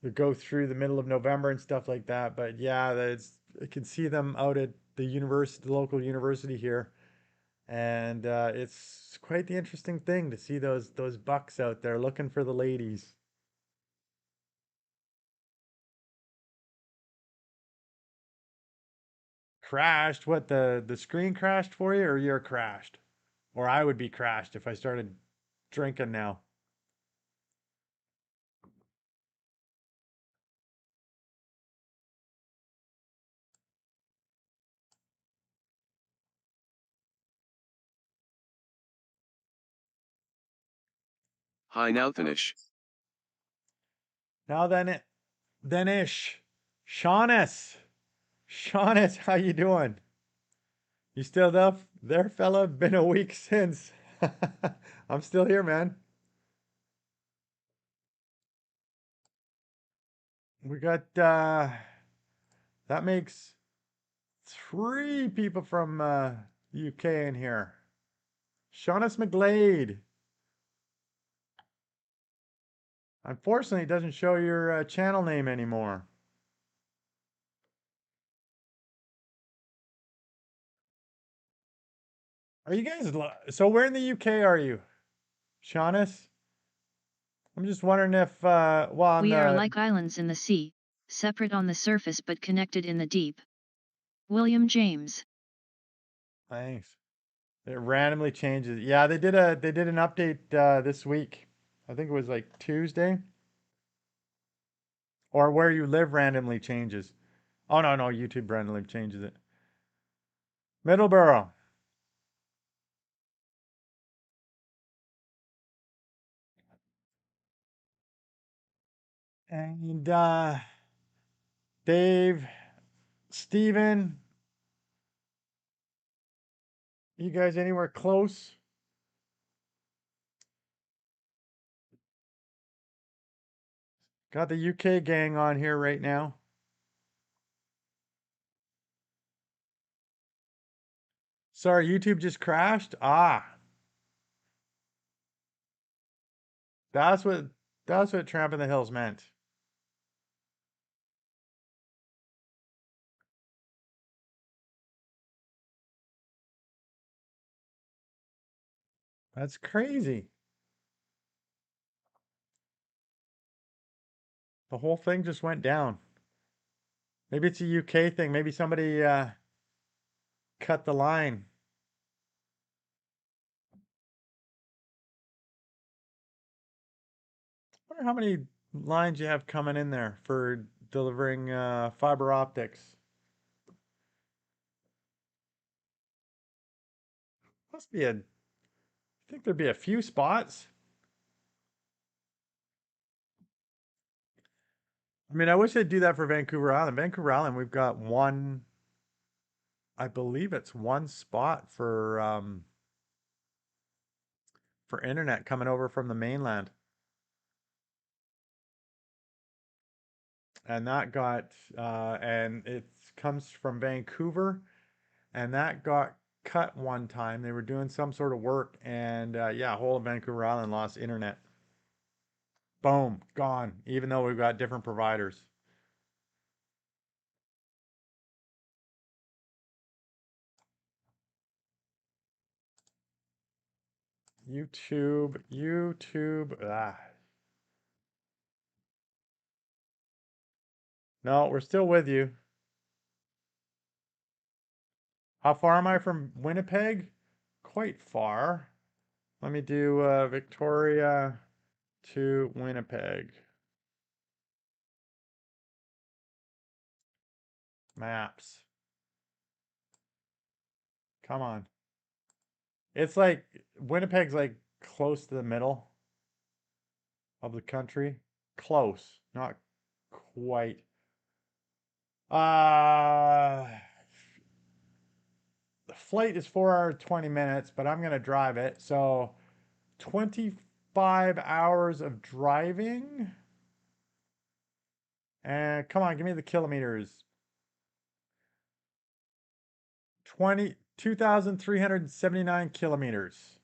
They go through the middle of November and stuff like that. But yeah, that's I can see them out at the university, the local university here, and it's quite the interesting thing to see those bucks out there looking for the ladies. Crashed? What the screen crashed for you, or you're crashed, or I would be crashed if I started drinking now. Hi now finish. Now then ish, Shaunus, Shaunus, how you doing? You still there, fella? Been a week since. I'm still here, man. We got that makes three people from UK in here. Shaunus McGlade. Unfortunately, it doesn't show your channel name anymore. Are you guys so where in the UK are you? Shaunus? I'm just wondering if well on We are the like islands in the sea, separate on the surface but connected in the deep. William James. thanks. It randomly changes. Yeah, they did an update this week. I think it was like Tuesday. Or where you live randomly changes. Oh no, YouTube randomly changes it. Middleborough. And Dave, Steven, you guys anywhere close? Got the UK gang on here right now. Sorry, YouTube just crashed. Ah, that's what that's what Tramp in the Hills meant. That's crazy. The whole thing just went down. Maybe it's a UK thing. Maybe somebody cut the line. I wonder how many lines you have coming in there for delivering fiber optics. Must be I think there'd be a few spots. I mean, I wish they'd do that for Vancouver Island. Vancouver Island, we've got one, I believe it's one spot for internet coming over from the mainland. And that got and it comes from Vancouver, and that got cut one time. They were doing some sort of work, and yeah, whole of Vancouver Island lost internet. Boom, gone. Even though we've got different providers. YouTube. Ah. No, we're still with you. How far am I from Winnipeg? Quite far. Let me do Victoria to Winnipeg. Maps. Come on. It's like Winnipeg's like close to the middle of the country. Close, not quite. Uh the flight is 4 hours 20 minutes, but I'm gonna drive it. So 25 hours of driving. And come on, give me the kilometers. 2,379 kilometers.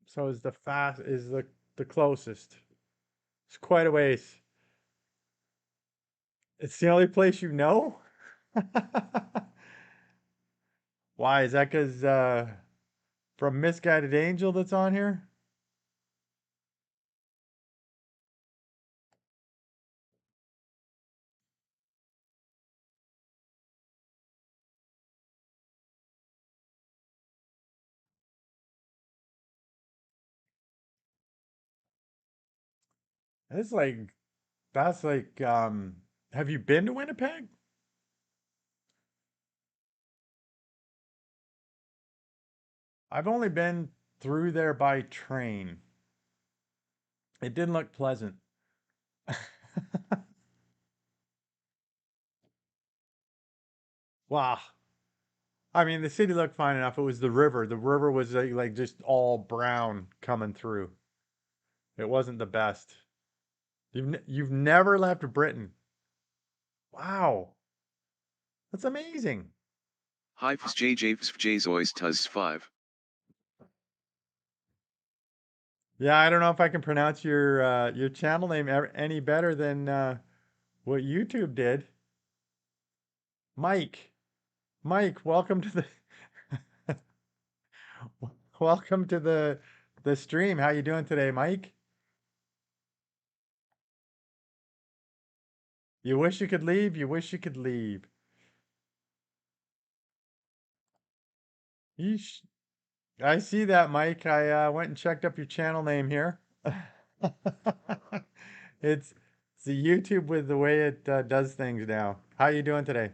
So is the closest. It's quite a ways. It's the only place you know? Why? Is that because from Misguided Angel that's on here? It's like that's like have you been to Winnipeg? I've only been through there by train. It didn't look pleasant. Wow. I mean, the city looked fine enough. It was the river. The river was like just all brown coming through. It wasn't the best. You've never left Britain. Wow. That's amazing. Hyphs JJs Tuz 5. Yeah, I don't know if I can pronounce your channel name any better than what YouTube did. Mike. Mike, welcome to the welcome to the stream. How you doing today, Mike? You wish you could leave, you wish you could leave. Yeesh. I see that, Mike. I went and checked up your channel name here. It's it's the YouTube with the way it does things now. How you doing today?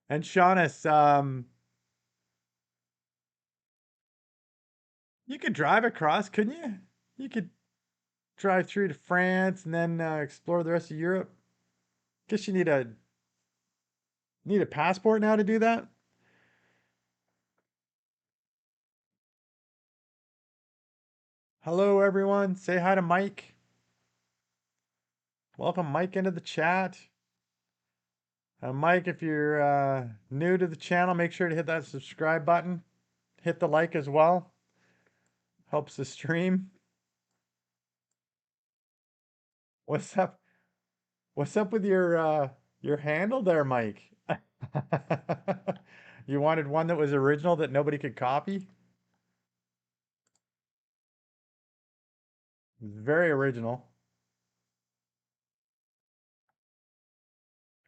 And Shaunus, You could drive across, couldn't you? You could drive through to France and then explore the rest of Europe. Guess you need a passport now to do that. Hello, everyone. Say hi to Mike. Welcome Mike into the chat. Mike, if you're new to the channel, make sure to hit that subscribe button. Hit the like as well. Helps the stream. What's up? What's up with your handle there, Mike? You wanted one that was original that nobody could copy? Very original.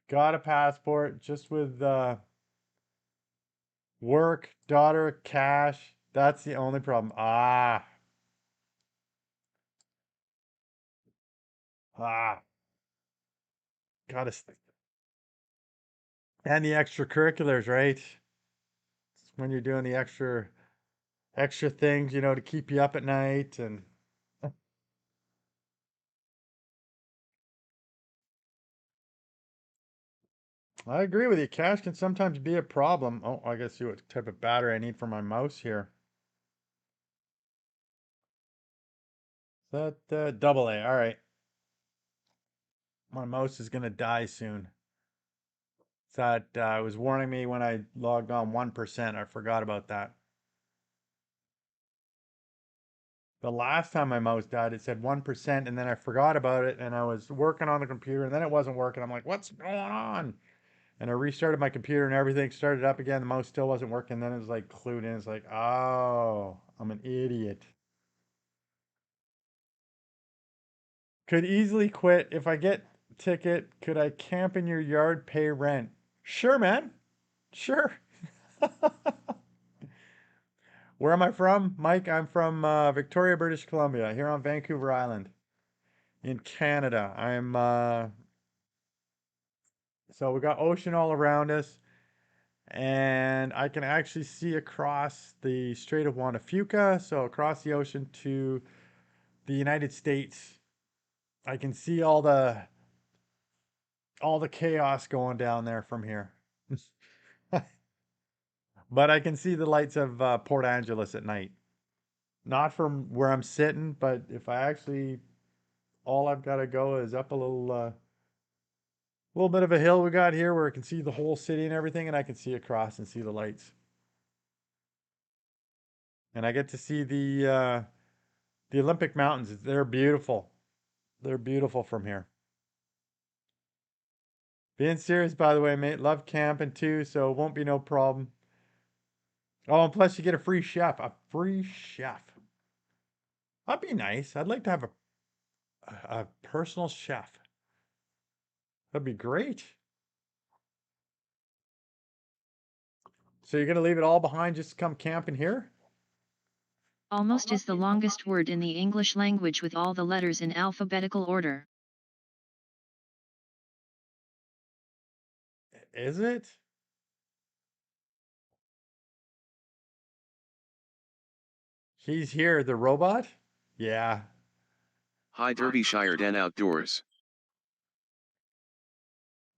Got a passport just with work, daughter, cash. That's the only problem. Ah, gotta, and the extracurriculars, right? When you're doing the extra things, to keep you up at night and I agree with you. Cash can sometimes be a problem. Oh, I gotta see what type of battery I need for my mouse here. Is that double A? All right. My mouse is gonna die soon. That was warning me when I logged on 1%. I forgot about that. The last time my mouse died, it said 1%, and then I forgot about it, and I was working on the computer, and then it wasn't working. I'm like, what's going on? And I restarted my computer, and everything started up again. The mouse still wasn't working. Then it was like clued in. It's like, oh, I'm an idiot. Could easily quit. If I get ticket, could I camp in your yard, pay rent? Sure, man. Sure. Where am I from? Mike, I'm from Victoria, British Columbia, here on Vancouver Island in Canada. So we got ocean all around us, and I can actually see across the Strait of Juan de Fuca, so across the ocean to the United States. I can see all the chaos going down there from here. But I can see the lights of Port Angeles at night. Not from where I'm sitting, but if I actually, all I've got to go is up a little bit of a hill we got here where I can see the whole city and everything, and I can see across and see the lights. And I get to see the Olympic Mountains. They're beautiful. They're beautiful from here. Being serious, by the way, mate. Love camping too, so it won't be no problem. Oh, and plus you get a free chef. A free chef. That'd be nice. I'd like to have a personal chef. That'd be great. So you're gonna leave it all behind just to come camping here? Almost is the longest word in the English language with all the letters in alphabetical order. Is it? He's here, the robot? Yeah. Hi Derbyshire Dan Outdoors.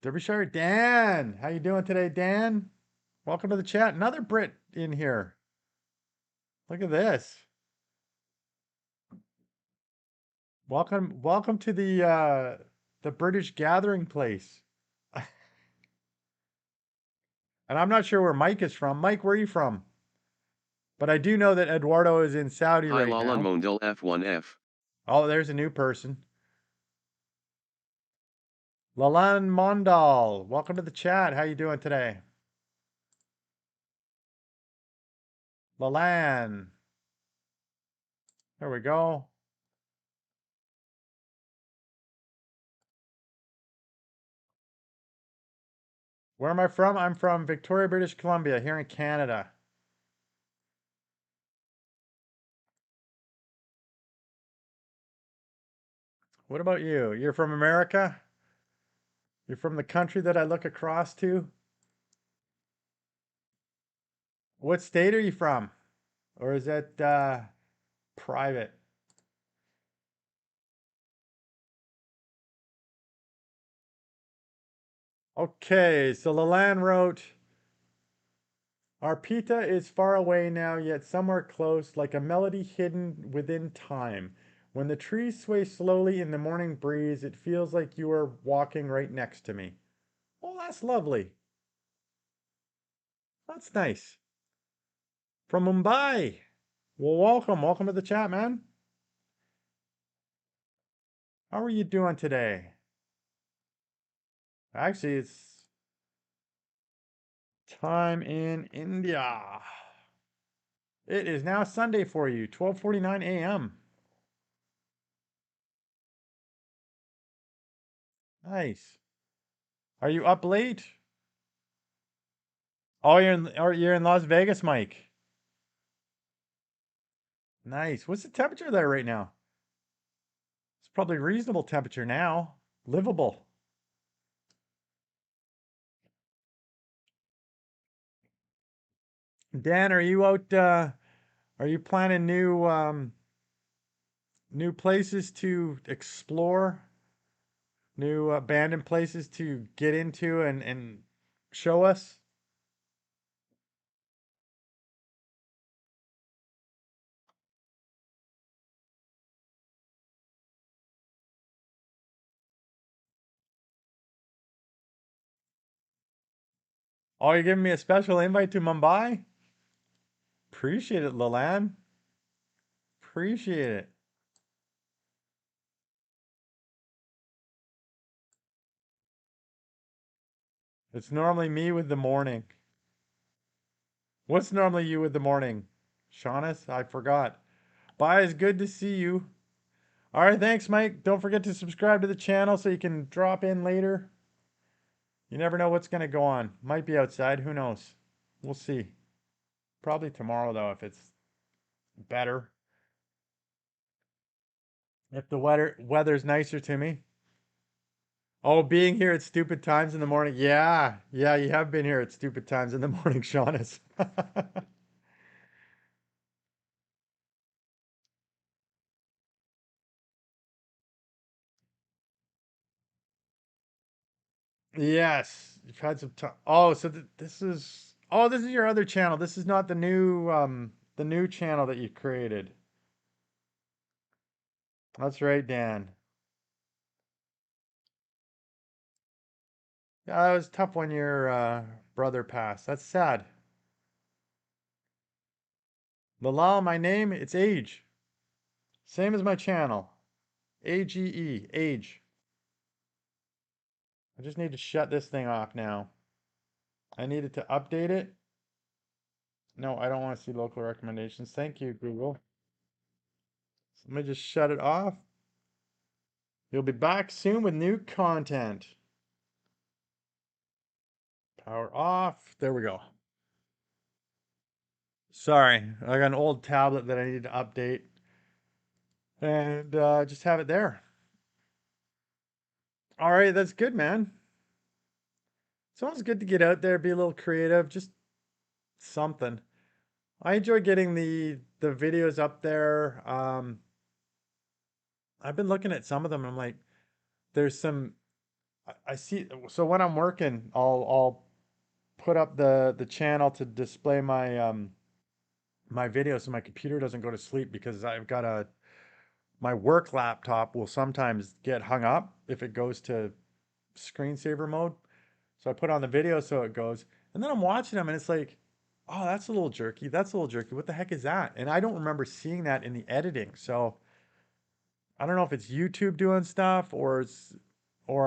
Derbyshire Dan. How you doing today, Dan? Welcome to the chat. Another Brit in here. Look at this. Welcome to the British gathering place. And I'm not sure where Mike is from. Mike, where are you from? But I do know that Eduardo is in Saudi Hi right Lala now. Mondel F1F. Oh, there's a new person. Lalan Mondal, welcome to the chat. How you doing today? Lalan. There we go. Where am I from? I'm from Victoria, British Columbia, here in Canada. What about you? You're from America? You're from the country that I look across to? What state are you from? Or is that private. Okay, so Leland wrote, our pita is far away now, yet somewhere close, like a melody hidden within time. When the trees sway slowly in the morning breeze, it feels like you are walking right next to me. Oh, that's lovely. That's nice. From Mumbai. Well, welcome. Welcome to the chat, man. How are you doing today? Actually, it's time in India. It is now Sunday for you, 12:49 a.m. Nice. Are you up late? Oh, you're in Las Vegas, Mike. Nice. What's the temperature there right now? It's probably reasonable temperature now. Livable. Dan, are you out are you planning new places to explore? New abandoned places to get into and show us? Oh, you're giving me a special invite to Mumbai? Appreciate it, Lalan. Appreciate it. It's normally me with the morning. What's normally you with the morning? Shaunus? I forgot. Bye, it's good to see you. All right, thanks, Mike. Don't forget to subscribe to the channel so you can drop in later. You never know what's going to go on. Might be outside. Who knows? We'll see. Probably tomorrow, though, if it's better. If the weather's nicer to me. Oh, being here at stupid times in the morning. Yeah, yeah, you have been here at stupid times in the morning, Shaunus. Yes, you've had some time. Oh, so this is. Oh, this is your other channel. This is not the new channel that you created. That's right, Dan. Yeah, it was tough when your brother passed. That's sad. Malal, my name, it's Age. Same as my channel. AGE, Age. I just need to shut this thing off now. I needed to update it. No, I don't want to see local recommendations. Thank you, Google. So let me just shut it off. You'll be back soon with new content. Power off. There we go. Sorry, I got an old tablet that I need to update. And just have it there. All right, that's good, man. It's always good to get out there, be a little creative, just something. I enjoy getting the videos up there. I've been looking at some of them. And I'm like, there's some. I see. So when I'm working, I'll put up the channel to display my video so my computer doesn't go to sleep because I've got my work laptop will sometimes get hung up if it goes to screensaver mode. So I put on the video so it goes, and then I'm watching them and it's like, oh, that's a little jerky. That's a little jerky. What the heck is that? And I don't remember seeing that in the editing. So I don't know if it's YouTube doing stuff or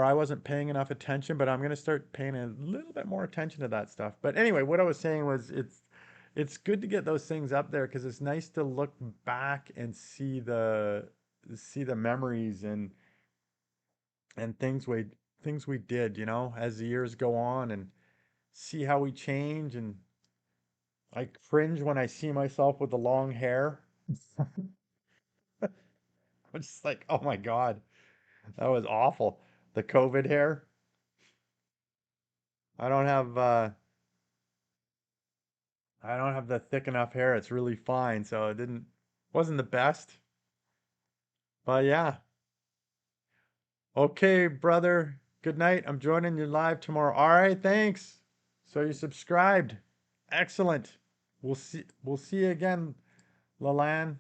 I wasn't paying enough attention, but I'm gonna start paying a little bit more attention to that stuff. But anyway, what I was saying was it's good to get those things up there because it's nice to look back and see the memories and things we did, you know, as the years go on and see how we change and I cringe when I see myself with the long hair. I'm just like, oh my God, that was awful. The COVID hair. I don't have I don't have the thick enough hair. It's really fine, so it didn't. Wasn't the best, but yeah. Okay, brother. Good night. I'm joining you live tomorrow. All right, thanks. So you subscribed. Excellent. We'll see you again, Lalan.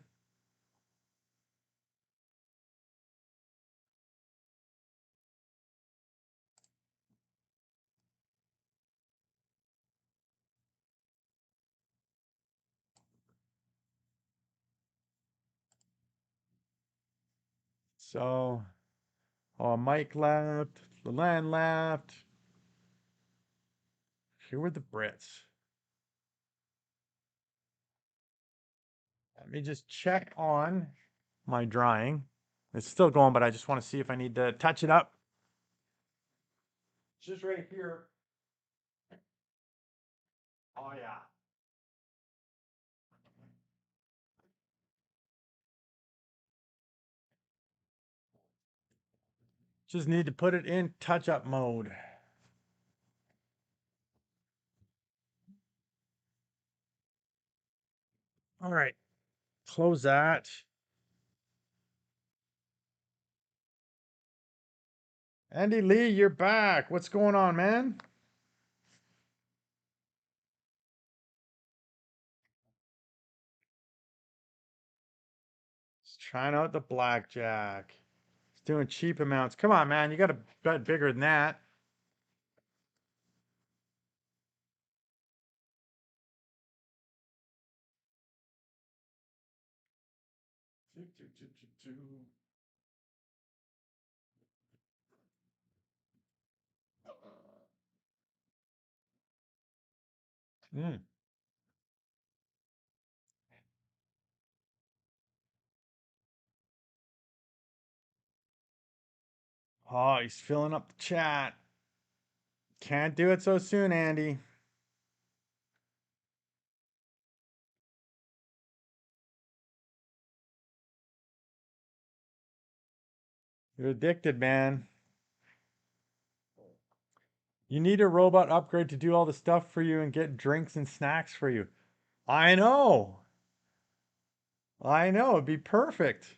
So, oh, Mike left. Lalan left. Here were the Brits. Let me just check on my drawing. It's still going, but I just want to see if I need to touch it up. It's just right here. Oh, yeah. Just need to put it in touch up mode. All right. Close that. Andy Lee, you're back. What's going on, man? Just trying out the blackjack. It's doing cheap amounts. Come on, man. You got to bet bigger than that. Mm. Oh, he's filling up the chat. Can't do it so soon, Andy. You're addicted, man. You need a robot upgrade to do all the stuff for you and get drinks and snacks for you. I know. I know. It'd be perfect.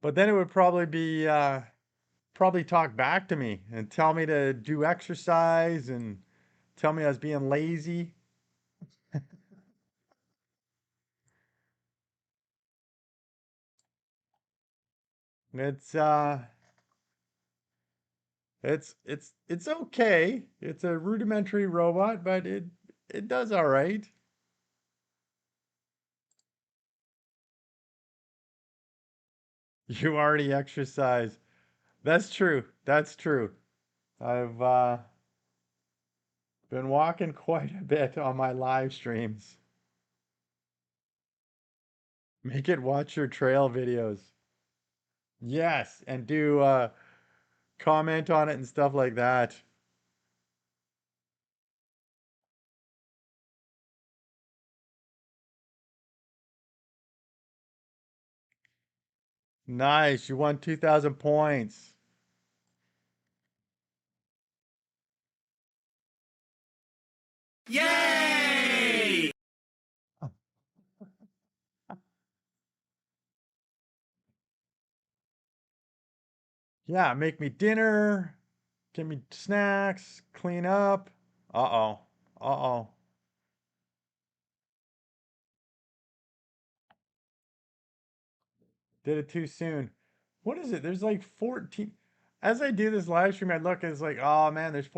But then it would probably be probably talk back to me and tell me to do exercise and tell me I was being lazy. It's it's okay. It's a rudimentary robot, but it does all right. You already exercise. That's true. That's true. I've been walking quite a bit on my live streams. Make it watch your trail videos. Yes, and do comment on it and stuff like that. Nice. You won 2,000 points. Yay! Yeah, make me dinner, give me snacks, clean up. Uh-oh. Uh-oh. Did it too soon. What is it? There's like 14. As I do this live stream, I look, it's like, oh man, there's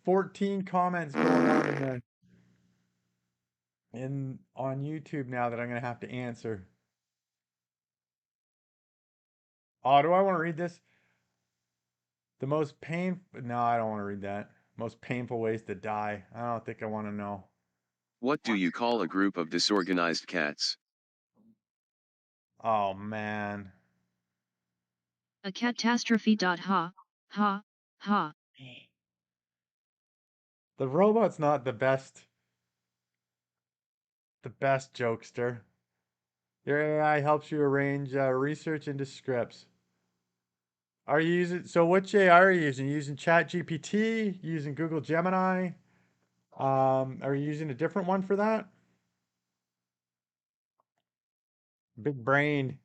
14 comments going on in on YouTube now that I'm gonna have to answer. Oh, do I want to read this? The most pain. No, I don't want to read that. Most painful ways to die. I don't think I want to know. What do you call a group of disorganized cats? Oh man. A catastrophe. Ha, ha, ha. The robot's not the best jokester. Your AI helps you arrange research into scripts. Are you using, so which AI are you using? Using ChatGPT? Using Google Gemini? Are you using a different one for that? Big brain.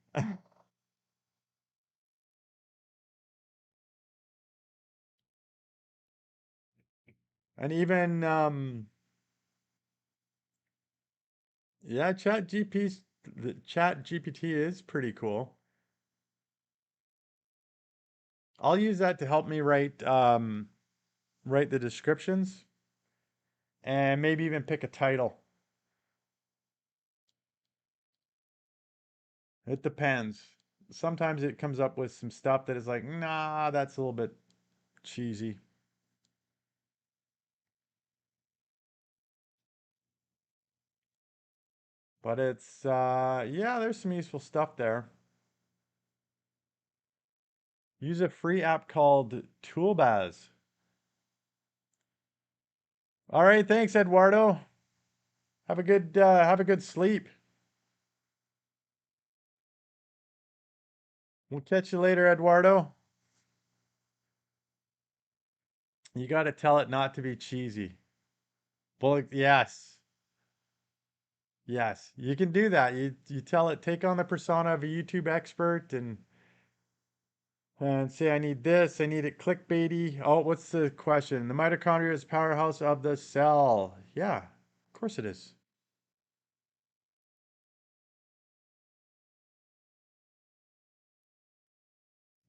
And even yeah, the Chat GPT is pretty cool. I'll use that to help me write the descriptions and maybe even pick a title. It depends. Sometimes it comes up with some stuff that is like, nah, that's a little bit cheesy. But it's yeah, there's some useful stuff there. Use a free app called Toolbaz. All right, thanks, Eduardo. Have a good sleep. We'll catch you later, Eduardo. You got to tell it not to be cheesy. Well, yes. Yes, you can do that. You tell it take on the persona of a YouTube expert and say I need this, I need it clickbaity. Oh, what's the question? The mitochondria is powerhouse of the cell. Yeah, of course it is.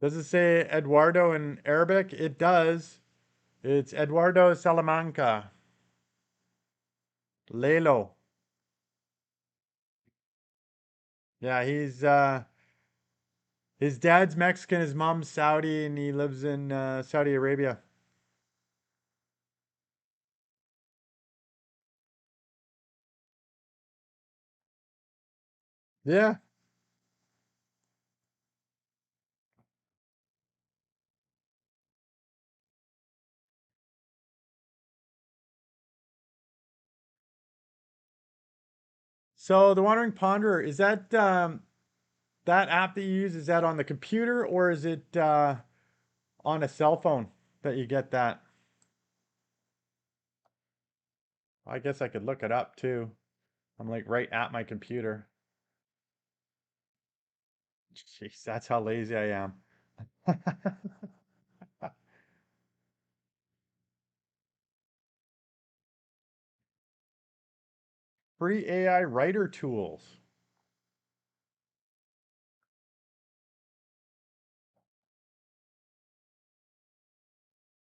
Does it say Eduardo in Arabic? It does. It's Eduardo Salamanca. Lelo. Yeah, he's his dad's Mexican, his mom's Saudi, and he lives in Saudi Arabia. Yeah. So the Wandering Ponderer, is that that app that you use, is that on the computer or is it on a cell phone that you get that? I guess I could look it up too. I'm like right at my computer. Jeez, that's how lazy I am. Free AI writer tools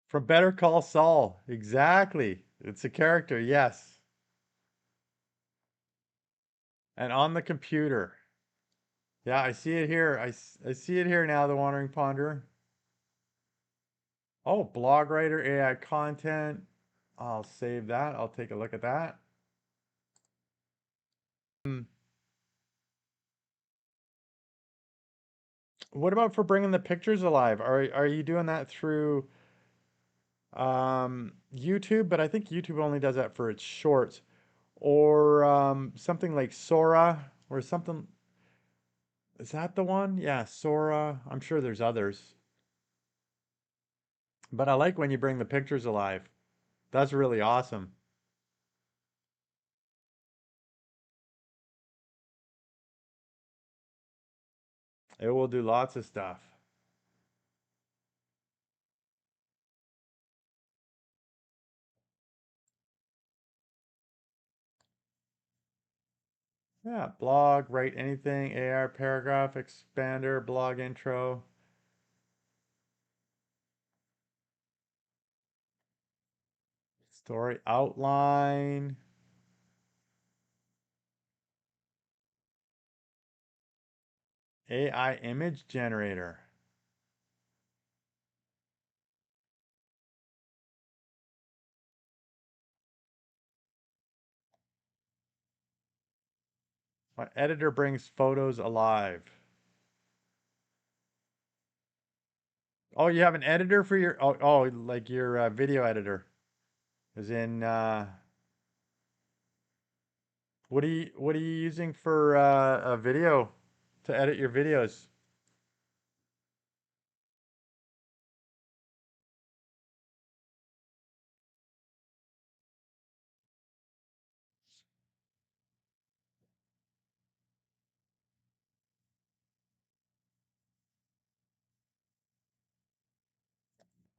from Better Call Saul. Exactly. It's a character, yes. And on the computer. Yeah, I see it here. I see it here now, the Wandering Ponderer. Oh, blog writer, AI content. I'll save that. I'll take a look at that. Hmm. What about for bringing the pictures alive? Are you doing that through YouTube? But I think YouTube only does that for its shorts, or something like Sora or something. Is that the one? Yeah, Sora. I'm sure there's others, but I like when you bring the pictures alive. That's really awesome. It will do lots of stuff. Yeah, blog, write anything, AR paragraph, expander, blog intro, story outline, AI image generator. My editor brings photos alive. Oh, you have an editor for your like your video editor. As in what are you using for a video to edit your videos?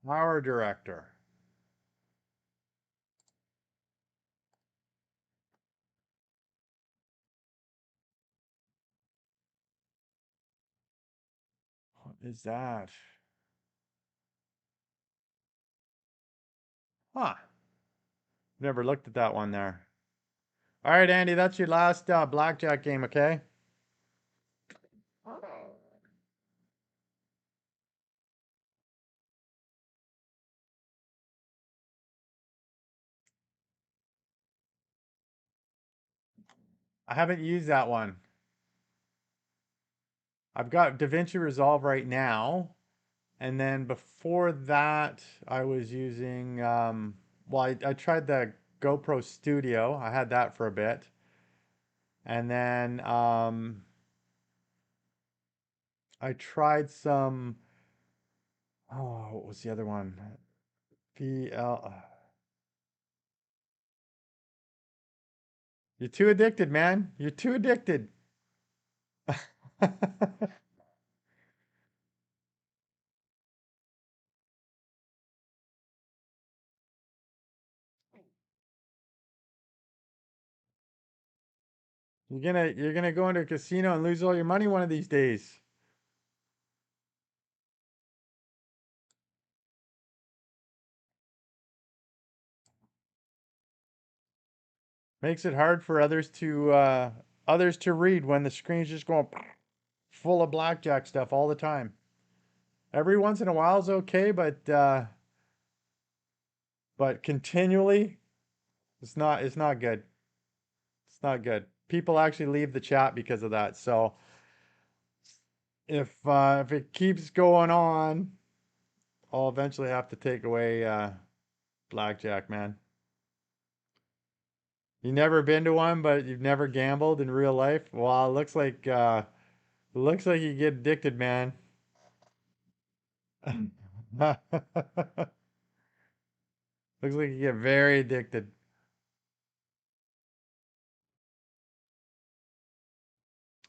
Power director. What is that? Huh. Never looked at that one there. All right, Andy, that's your last blackjack game, okay? I haven't used that one. I've got DaVinci Resolve right now. And then before that, I was using, well, I tried the GoPro Studio. I had that for a bit. And then I tried some, oh, what was the other one? PL. You're too addicted, man. You're too addicted. You're gonna go into a casino and lose all your money one of these days. Makes it hard for others to read when the screen's just going full of blackjack stuff all the time. Every once in a while is okay, but continually it's not good. It's not good. People actually leave the chat because of that. So if it keeps going on, I'll eventually have to take away blackjack, man. You never been to one, but you've never gambled in real life? Well, it looks like you get addicted, man. Looks like you get very addicted.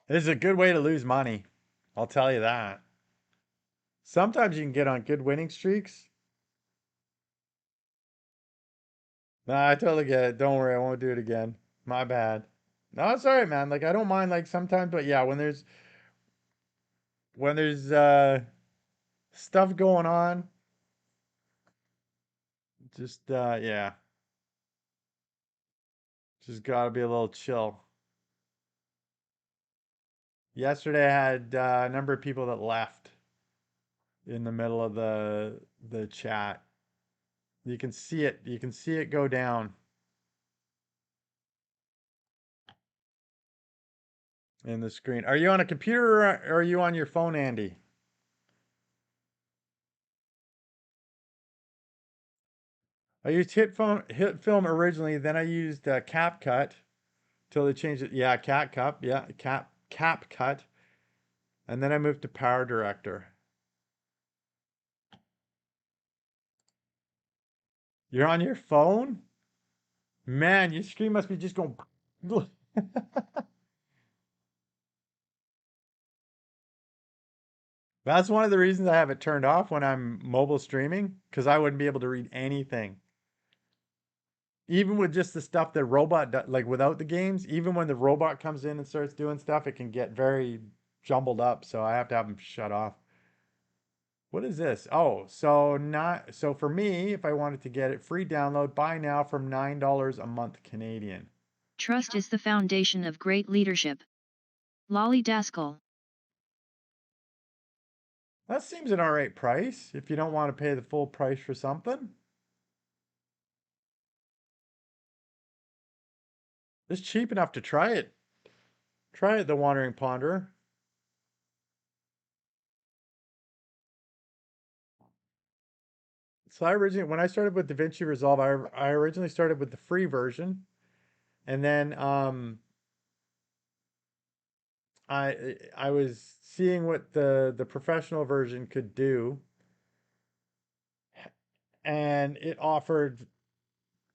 This is a good way to lose money. I'll tell you that. Sometimes you can get on good winning streaks. Nah, I totally get it. Don't worry, I won't do it again. My bad. No, it's all right, man. Like I don't mind like sometimes, but yeah, when there's stuff going on, just yeah, just gotta be a little chill. Yesterday I had a number of people that left in the middle of the chat. You can see it. You can see it go down in the screen. Are you on a computer or are you on your phone, Andy? I used Hit Film originally, then I used CapCut till they changed it. Yeah, CapCut. Yeah, CapCut, and then I moved to Power Director. You're on your phone? Man, your screen must be just going. That's one of the reasons I have it turned off when I'm mobile streaming, because I wouldn't be able to read anything. Even with just the stuff that robot like without the games, even when the robot comes in and starts doing stuff, it can get very jumbled up. So I have to have them shut off. What is this? Oh, so for me, if I wanted to get it free download, buy now from $9 a month Canadian. Trust is the foundation of great leadership. Lolly Daskal. That seems an all right price if you don't want to pay the full price for something. It's cheap enough to try it. Try it, the Wandering Ponderer. So when I started with DaVinci Resolve, I originally started with the free version, and then I was seeing what the professional version could do, and it offered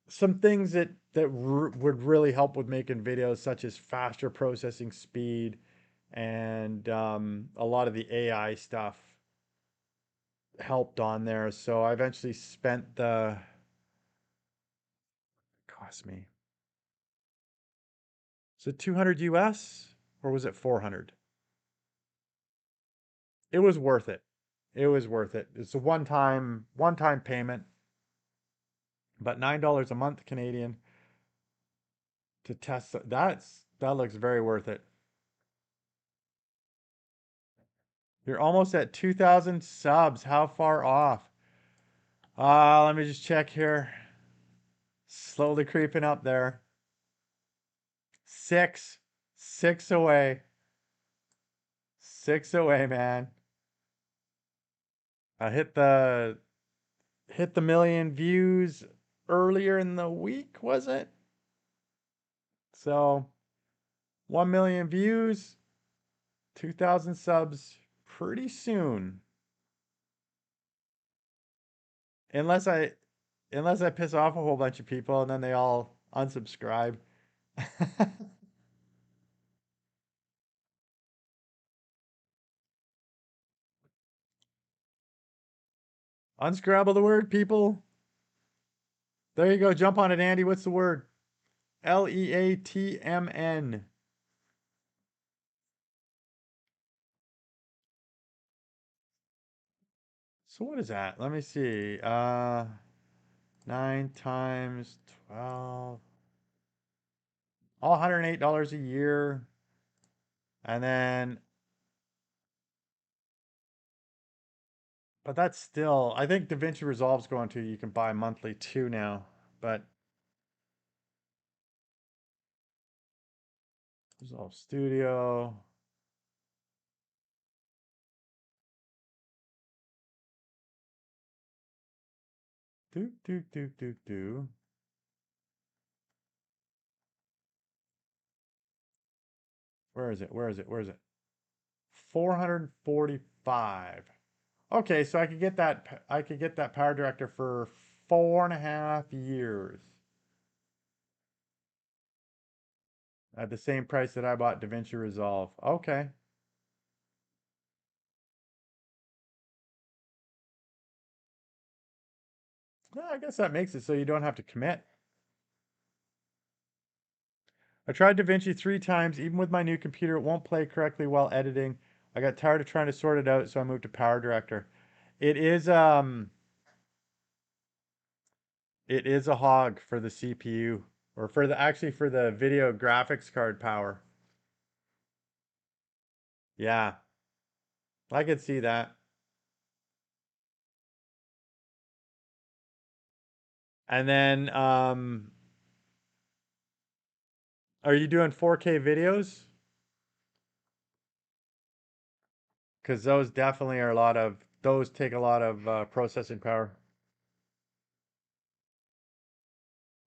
some things that would really help with making videos, such as faster processing speed and a lot of the AI stuff. helped on there. So I eventually spent the, cost me, is it 200 US or was it 400? It was worth it. It was worth it. It's a one time payment, but $9 a month Canadian to test. That looks very worth it. You're almost at 2,000 subs. How far off? Let me just check here. Slowly creeping up there. Six. Six away. Six away, man. I hit the million views earlier in the week, was it? So 1 million views, 2,000 subs pretty soon. Unless I unless I piss off a whole bunch of people and then they all unsubscribe. Unscrabble the word, people. There you go. Jump on it, Andy. What's the word? Leatmn. So what is that? Let me see. 9 times 12. All $108 a year. And then, but that's still, I think DaVinci Resolve's going to, you can buy monthly too now. But Resolve Studio. Do, do, do, do, do. Where is it? Where is it? Where is it? 445. Okay, so I could get that Power Director for 4.5 years at the same price that I bought DaVinci Resolve. Okay. Yeah, I guess that makes it so you don't have to commit. I tried DaVinci 3 times. Even with my new computer, it won't play correctly while editing. I got tired of trying to sort it out, so I moved to Power Director. It is it is a hog for the CPU, or for the actually for the video graphics card power. Yeah, I could see that. And then are you doing 4K videos? Because those definitely are a lot of, those take a lot of processing power.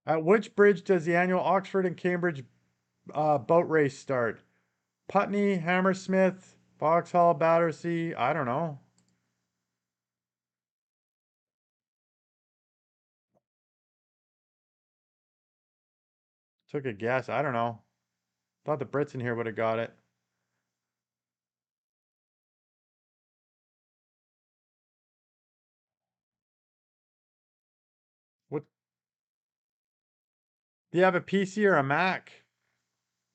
At which bridge does the annual Oxford and Cambridge boat race start? Putney, Hammersmith, Vauxhall, Battersea. I don't know. Took a guess. I don't know. Thought the Brits in here would have got it. What? Do you have a PC or a Mac?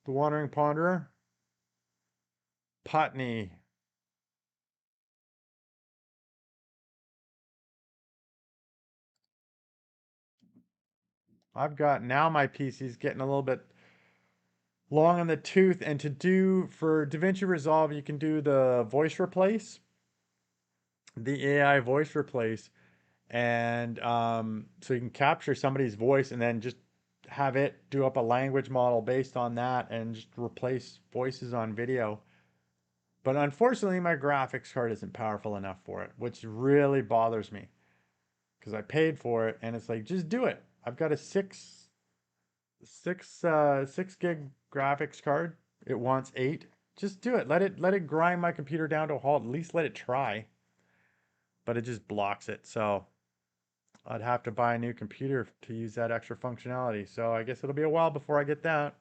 The Wandering Ponderer? Putney. I've got now my PC's getting a little bit long on the tooth, and to do for DaVinci Resolve, you can do the voice replace, the AI voice replace, and so you can capture somebody's voice and then just have it do up a language model based on that and just replace voices on video. But unfortunately, my graphics card isn't powerful enough for it, which really bothers me because I paid for it and it's like, just do it. I've got a 6 gig graphics card. It wants 8. Just do it. Let it grind my computer down to a halt. At least let it try. But it just blocks it. So I'd have to buy a new computer to use that extra functionality. So I guess it'll be a while before I get that.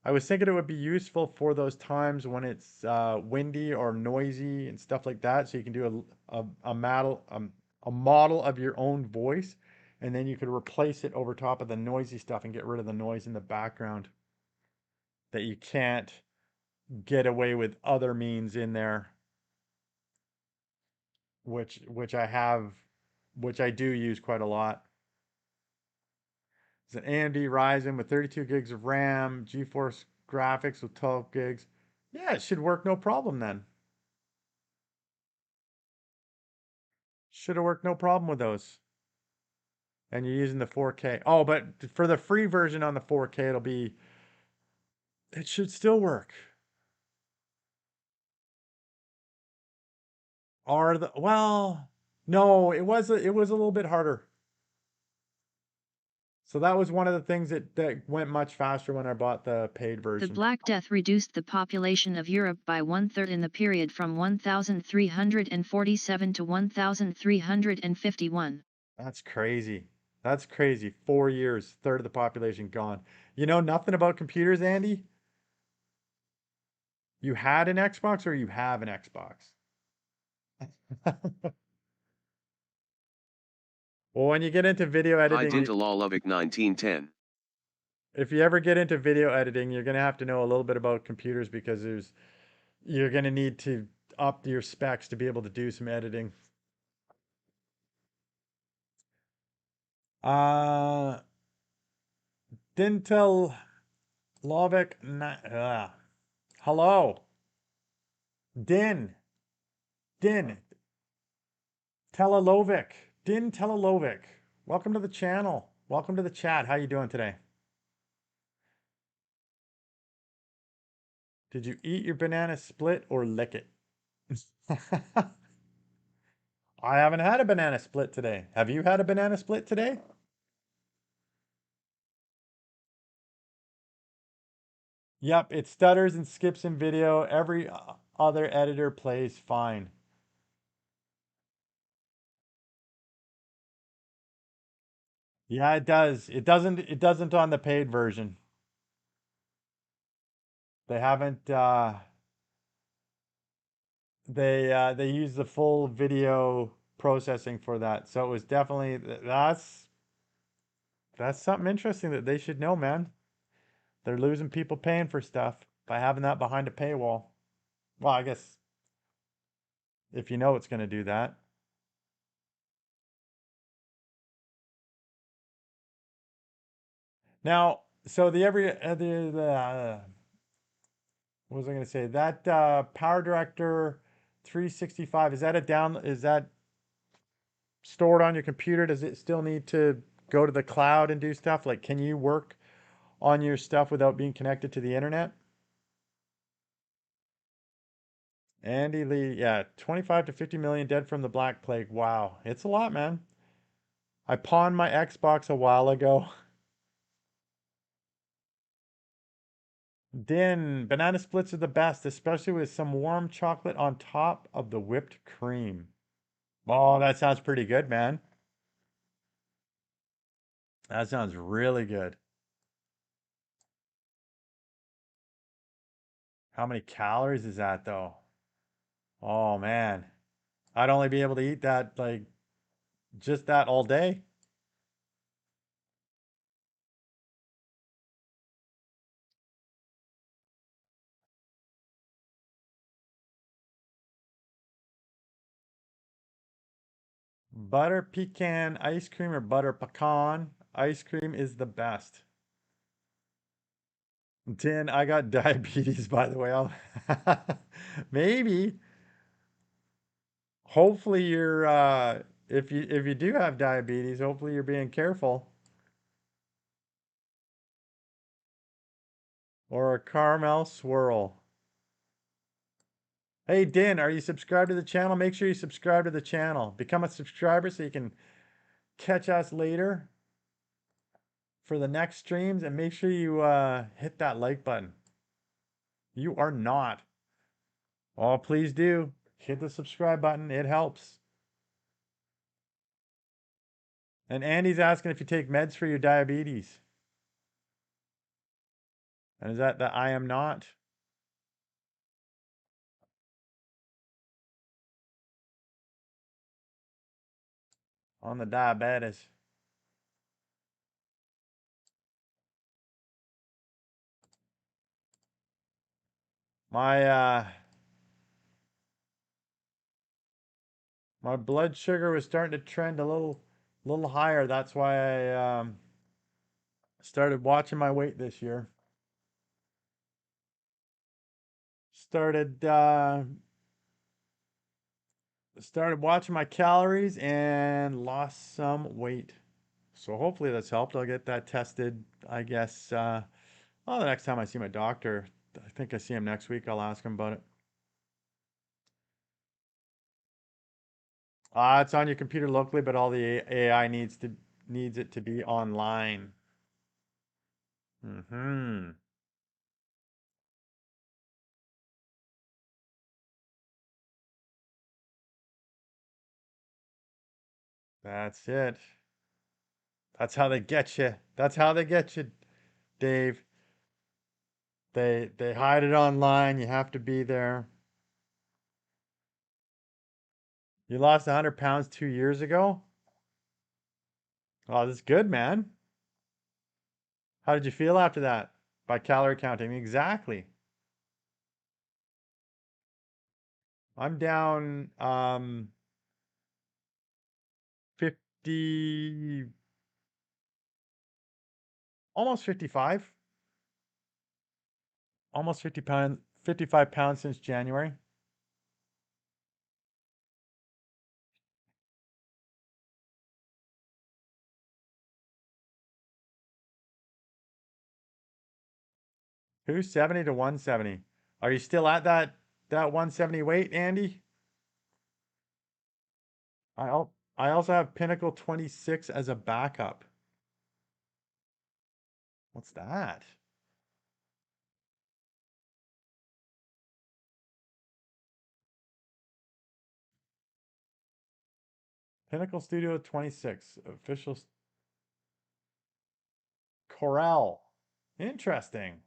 I was thinking it would be useful for those times when it's windy or noisy and stuff like that. So you can do a model of your own voice, and then you could replace it over top of the noisy stuff and get rid of the noise in the background that you can't get away with other means in there, which I have, which I do use quite a lot. It's an AMD Ryzen with 32 gigs of RAM, GeForce graphics with 12 gigs. Yeah, it should work no problem then. Should have worked no problem with those. And you're using the 4K. Oh, but for the free version on the 4K, it should still work. Well, no, it was a little bit harder. So that was one of the things that went much faster when I bought the paid The version. Black Death reduced the population of Europe by 1/3 in the period from 1347 to 1351. That's crazy. That's crazy. 4 years, third of the population gone. You know nothing about computers, Andy? You had an Xbox or you have an Xbox? Well, when you get into video Hi editing, Dintalalovic 1910. if you ever get into video editing, you're going to have to know a little bit about computers because you're going to need to up your specs to be able to do some editing. Uh, Dintel Lovic, hello, Din, Din Telalovic, Din Telalovic. Welcome to the channel. Welcome to the chat. How you doing today? Did you eat your banana split or lick it? I haven't had a banana split today. Have you had a banana split today? Yep, it stutters and skips in video. Every other editor plays fine. Yeah, it does. It doesn't on the paid version. They haven't they use the full video processing for that. So it was definitely that's something interesting that they should know, man. They're losing people paying for stuff by having that behind a paywall. Well, I guess if you know it's going to do that. Now, so what was I going to say? That Power Director 365, is that stored on your computer? Does it still need to go to the cloud and do stuff? Like, can you work on your stuff without being connected to the internet? Andy Lee, yeah, 25 to 50 million dead from the Black Plague. Wow, it's a lot, man. I pawned my Xbox a while ago. Din, banana splits are the best, especially with some warm chocolate on top of the whipped cream. Oh, that sounds pretty good, man. That sounds really good. How many calories is that, though? Oh, man. I'd only be able to eat that, like, just that all day. Butter pecan ice cream or butter pecan ice cream is the best. Tin, I got diabetes, by the way. Maybe. Hopefully you're if you do have diabetes, hopefully you're being careful. Or a caramel swirl. Hey Din, are you subscribed to the channel? Make sure you subscribe to the channel. Become a subscriber so you can catch us later for the next streams, and make sure you hit that like button. You are not. Oh, please do. Hit the subscribe button. It helps. And Andy's asking if you take meds for your diabetes. And is that the I am not on the diabetes? My my blood sugar was starting to trend a little higher. That's why I started watching my weight this year. Started started watching my calories and lost some weight. So hopefully that's helped. I'll get that tested, I guess. Well, the next time I see my doctor, I think I see him next week. I'll ask him about it. It's on your computer locally, but all the AI needs it to be online. Hmm. That's it. That's how they get you. That's how they get you, Dave. They hide it online. You have to be there. You lost 100 pounds 2 years ago. Oh, that's good, man. How did you feel after that? By calorie counting, exactly. I'm down 50, almost 55, almost 50 pounds, 55 pounds since January. Who's 70 to 170? Are you still at that 170 weight, Andy? I also have Pinnacle 26 as a backup. What's that? Pinnacle Studio 26, official Corel. Interesting.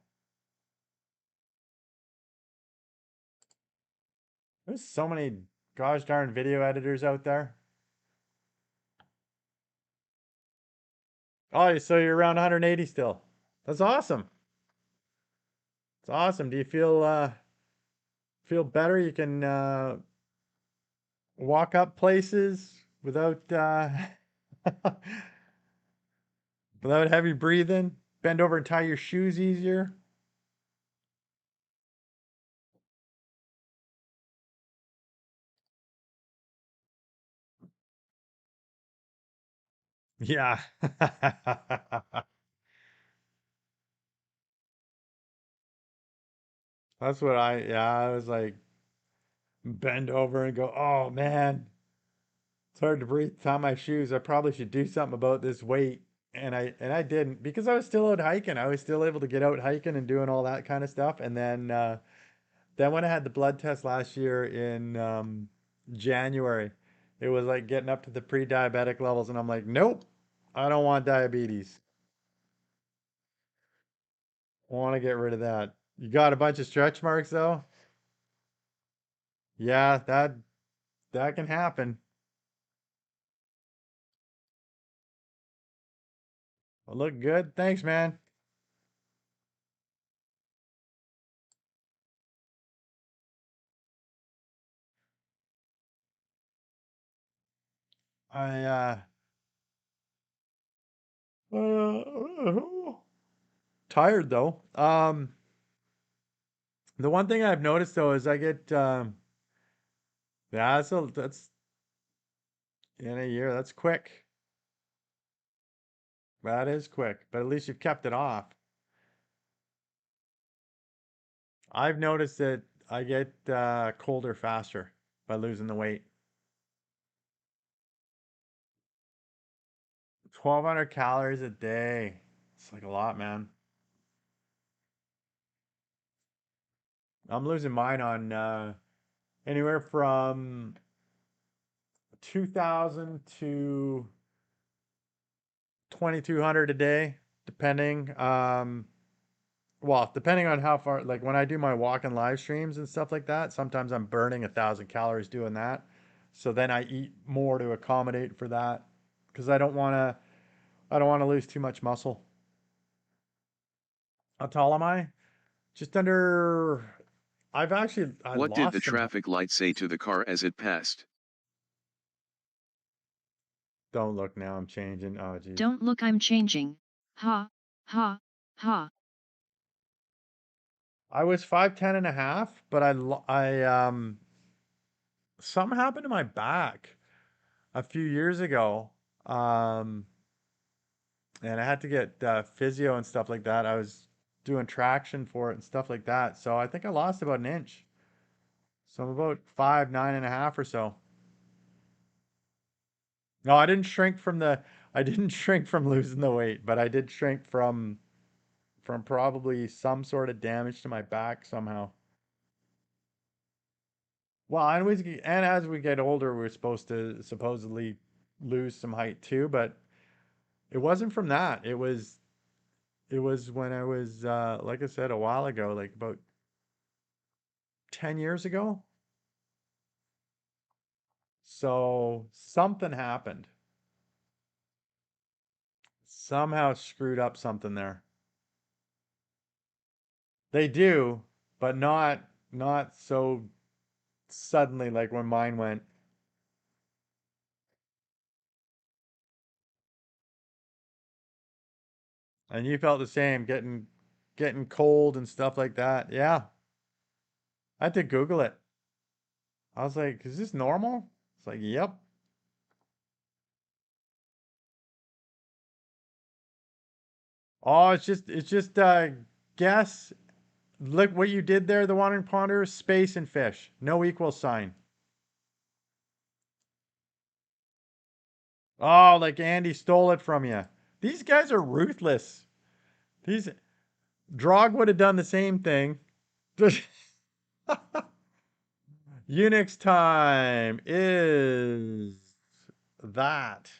There's so many gosh darn video editors out there. Oh, so you're around 180 still. That's awesome. It's awesome. Do you feel better? You can walk up places without without heavy breathing. Bend over and tie your shoes easier. Yeah. That's what I was like bend over and go, "Oh man, it's hard to breathe, tie my shoes. I probably should do something about this weight." And I didn't because I was still out hiking. I was still able to get out hiking and doing all that kind of stuff. And then when I had the blood test last year in January, it was like getting up to the pre-diabetic levels, and I'm like, nope, I don't want diabetes. I want to get rid of that. You got a bunch of stretch marks though? Yeah, that can happen. Well, look good. Thanks, man. I tired though. The one thing I've noticed though is I get yeah, that's in a year. That's quick. That is quick, but at least you've kept it off. I've noticed that I get colder faster by losing the weight. 1,200 calories a day. It's like a lot, man. I'm losing mine on anywhere from 2,000 to 2,200 a day, depending. Well, depending on how far, like when I do my walk and live streams and stuff like that, sometimes I'm burning 1,000 calories doing that. So then I eat more to accommodate for that because I don't want to lose too much muscle. How tall am I? Just under, I What did the lost some, traffic light say to the car as it passed? don't look now, I'm changing. Oh, geez. Don't look, I'm changing. Ha, ha, ha. I was 5'10" and a half, but something happened to my back a few years ago. Um, and I had to get physio and stuff like that. I was doing traction for it and stuff like that. So I think I lost about an inch. So I'm about 5'9" and a half or so. No, I didn't shrink from losing the weight, but I did shrink from probably some sort of damage to my back somehow. Well, and as we get older, we're supposed to supposedly lose some height too, but it wasn't from that. It was when I was like I said a while ago, like about 10 years ago. So something happened. Somehow screwed up something there. They do, but not so suddenly like when mine went. And you felt the same, getting cold and stuff like that. Yeah. I had to Google it. I was like, is this normal? It's like, yep. Oh, it's just guess. Look what you did there, the wandering ponder, space and fish. No equal sign. Oh, like Andy stole it from you. These guys are ruthless. These Drog would have done the same thing. Unix time is that.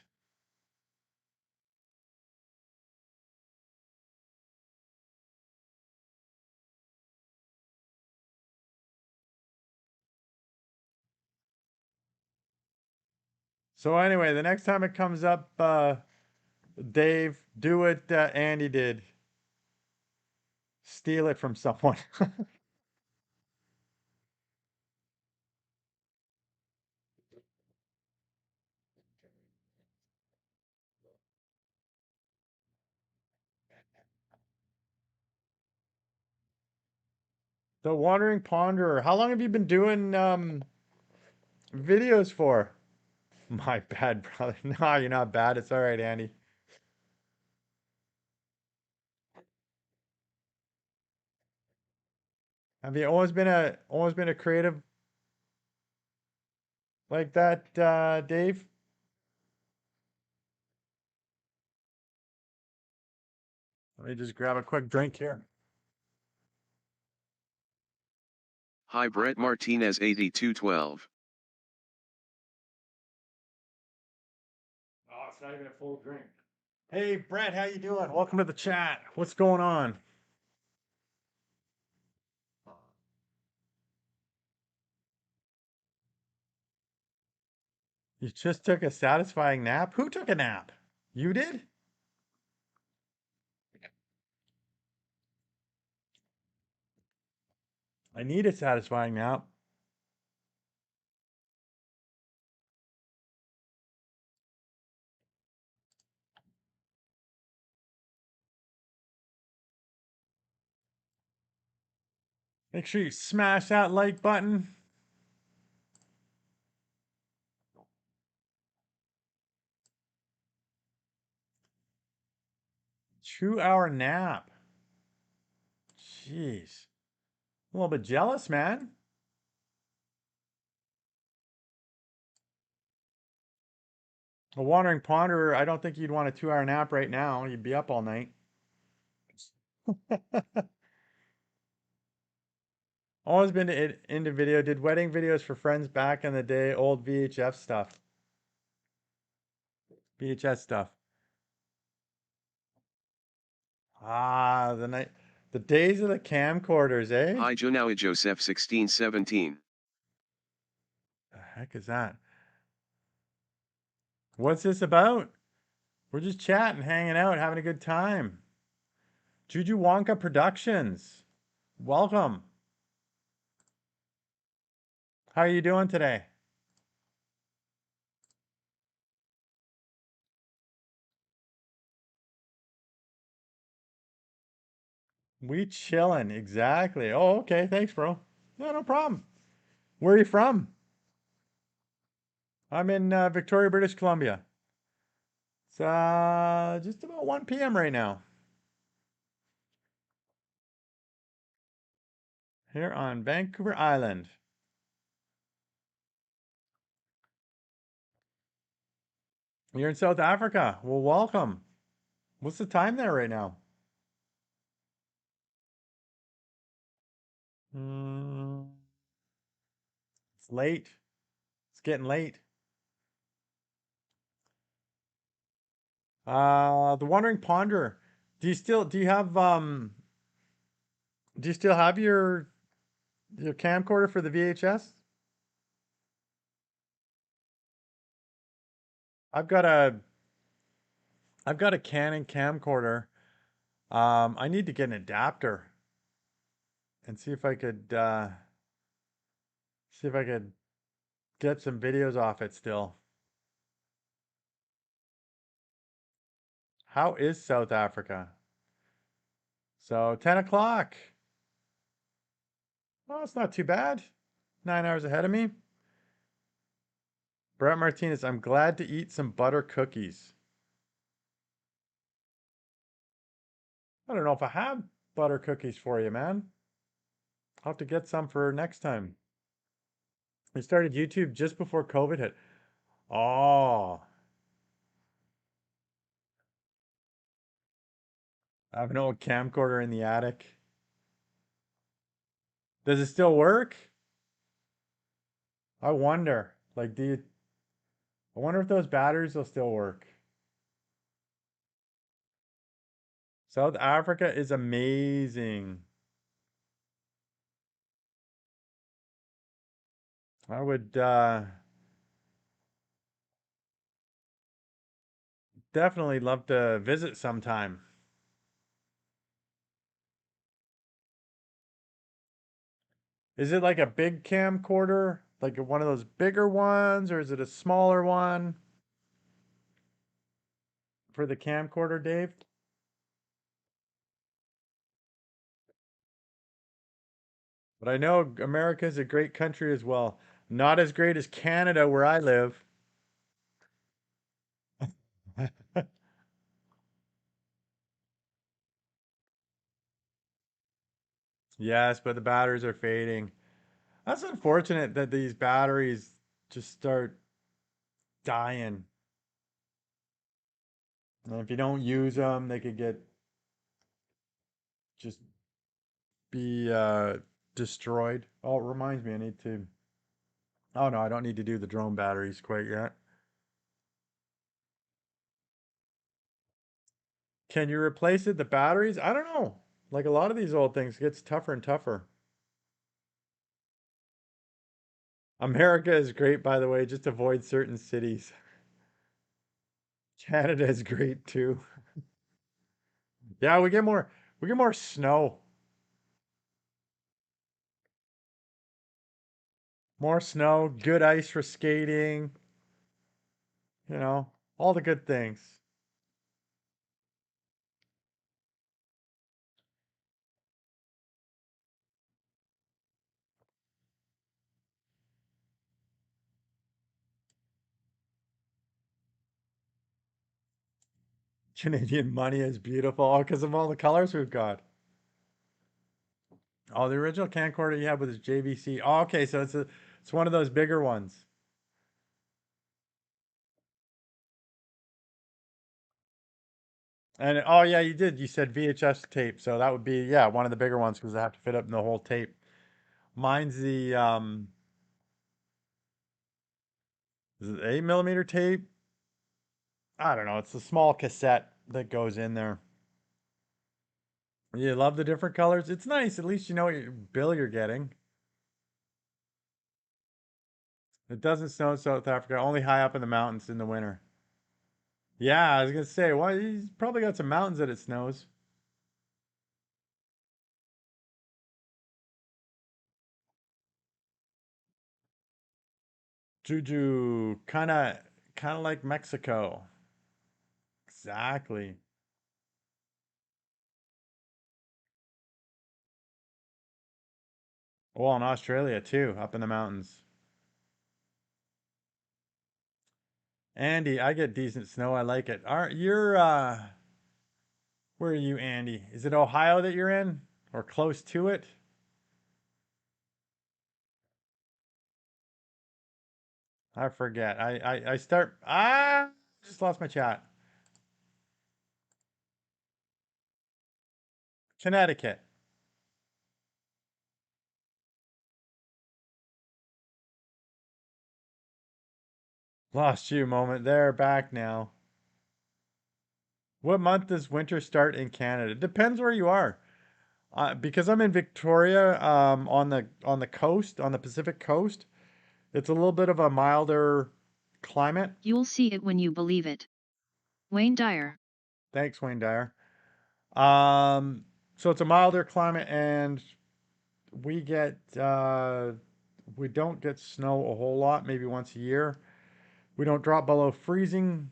So anyway, the next time it comes up, Dave, do what Andy did. Steal it from someone. The Wandering Ponderer. How long have you been doing videos for? My bad, brother. No, you're not bad. It's all right, Andy. Have you always been a creative like that, Dave? Let me just grab a quick drink here. Hi Brett Martinez 8212. Oh, it's not even a full drink. Hey, Brett, how you doing? Welcome to the chat. What's going on? You just took a satisfying nap? Who took a nap? You did? I need a satisfying nap. Make sure you smash that like button. 2 hour nap. Jeez. A little bit jealous, man. A wandering ponderer, I don't think you'd want a 2 hour nap right now. You'd be up all night. Always been into video. Did wedding videos for friends back in the day. Old VHF stuff. VHS stuff. Ah, The days of the camcorders, eh? Hi Jonawi Joseph 1617. The heck is that? What's this about? We're just chatting, hanging out, having a good time. Juju Wonka Productions. Welcome. How are you doing today? We chilling, exactly. Oh, okay. Thanks, bro. Yeah, no problem. Where are you from? I'm in Victoria, British Columbia. It's just about 1 p.m. right now here on Vancouver Island. You're in South Africa. Well, welcome. What's the time there right now? Mm, it's late. It's getting late. The Wandering Ponder. Do you still have your camcorder for the VHS? I've got a I've got a Canon camcorder. I need to get an adapter and see if I could get some videos off it still. How is South Africa? So 10 o'clock. Oh, it's not too bad. 9 hours ahead of me. Brett Martinez, I'm glad to eat some butter cookies. I don't know if I have butter cookies for you, man. I'll have to get some for next time. I started YouTube just before COVID hit. Oh, I have an old camcorder in the attic. Does it still work? I wonder. I wonder if those batteries will still work. South Africa is amazing. I would definitely love to visit sometime. Is it like a big camcorder? Like one of those bigger ones, or is it a smaller one for the camcorder, Dave? But I know America is a great country as well. Not as great as Canada, where I live. Yes, but the batteries are fading. That's unfortunate that these batteries just start dying. And if you don't use them, they could get just be destroyed. Oh, it reminds me, I need to. Oh no, I don't need to do the drone batteries quite yet. Can you replace it? The batteries? I don't know. Like a lot of these old things, it gets tougher and tougher. America is great, by the way. Just avoid certain cities. Canada is great too. Yeah, we get more snow. More snow, good ice for skating, you know, all the good things. Canadian money is beautiful. Oh, because of all the colors we've got. Oh, the original camcorder you had was JVC. Oh, okay, so it's one of those bigger ones. And oh yeah, you did. You said VHS tape, so that would be yeah one of the bigger ones because they have to fit up in the whole tape. Mine's the is it 8 millimeter tape? I don't know. It's a small cassette that goes in there. You love the different colors? It's nice. At least you know what bill you're getting. It doesn't snow in South Africa, only high up in the mountains in the winter. Yeah, I was gonna say, well, he's probably got some mountains that it snows. Juju, kind of like Mexico. Exactly. Well, in Australia too, up in the mountains. Andy, I get decent snow. I like it. Are you're where are you, Andy? Is it Ohio that you're in or close to it? I forget. I start just lost my chat. Connecticut. Lost you a moment there, back now. What month does winter start in Canada? Depends where you are. Because I'm in Victoria, on the coast, on the Pacific coast, it's a little bit of a milder climate. You'll see it when you believe it. Wayne Dyer. Thanks, Wayne Dyer. Um, so it's a milder climate, and we get we don't get snow a whole lot, maybe once a year. We don't drop below freezing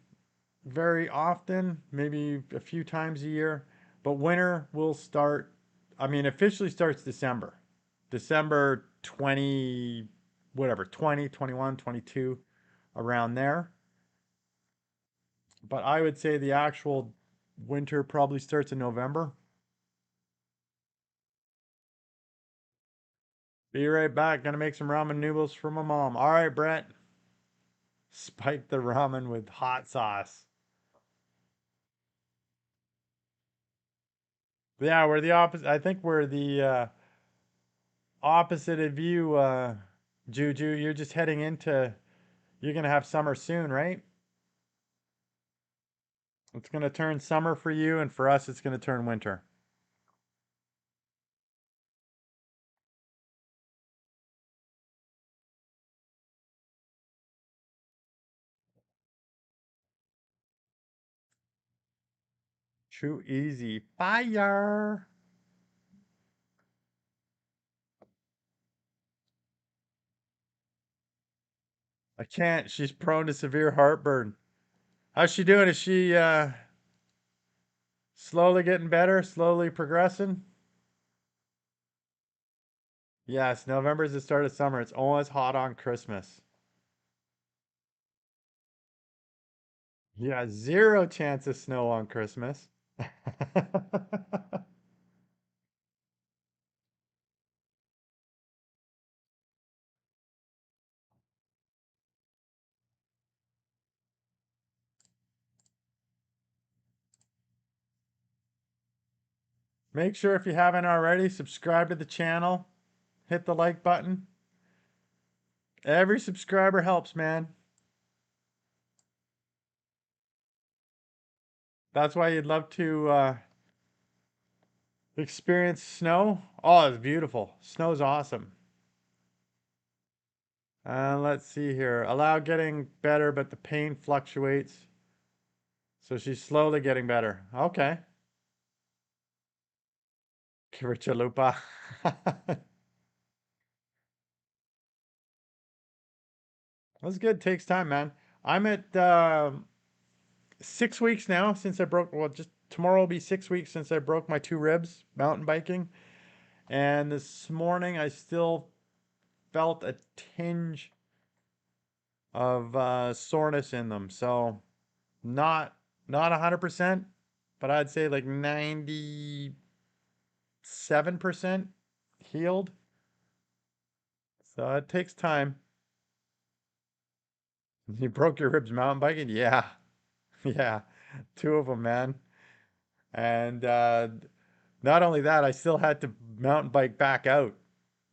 very often, maybe a few times a year. But winter will start, I mean, officially starts December. December 20, whatever, 20, 21, 22, around there. But I would say the actual winter probably starts in November. Be right back. Gonna make some ramen noodles for my mom. All right, Brett. Spike the ramen with hot sauce. Yeah, we're the opposite. I think we're the opposite of you, Juju. You're just heading into, you're gonna have summer soon, right? It's gonna turn summer for you, and for us, it's gonna turn winter. Too easy. Fire. I can't. She's prone to severe heartburn. How's she doing? Is she slowly getting better? Slowly progressing? Yes, November is the start of summer. It's almost hot on Christmas. Yeah, zero chance of snow on Christmas. Make sure if you haven't already, subscribe to the channel. Hit the like button. Every subscriber helps, man. That's why you'd love to experience snow. Oh, it's beautiful. Snow's awesome. Let's see here. Allow getting better, but the pain fluctuates. So she's slowly getting better. Okay. Give her chalupa. That's good. Takes time, man. I'm at 6 weeks now since I broke. Well, just tomorrow will be 6 weeks since I broke my two ribs mountain biking. And this morning I still felt a tinge of soreness in them. So not 100%, but I'd say like 97% healed. So it takes time. You broke your ribs mountain biking? Yeah. Yeah. Two of them, man. And not only that, I still had to mountain bike back out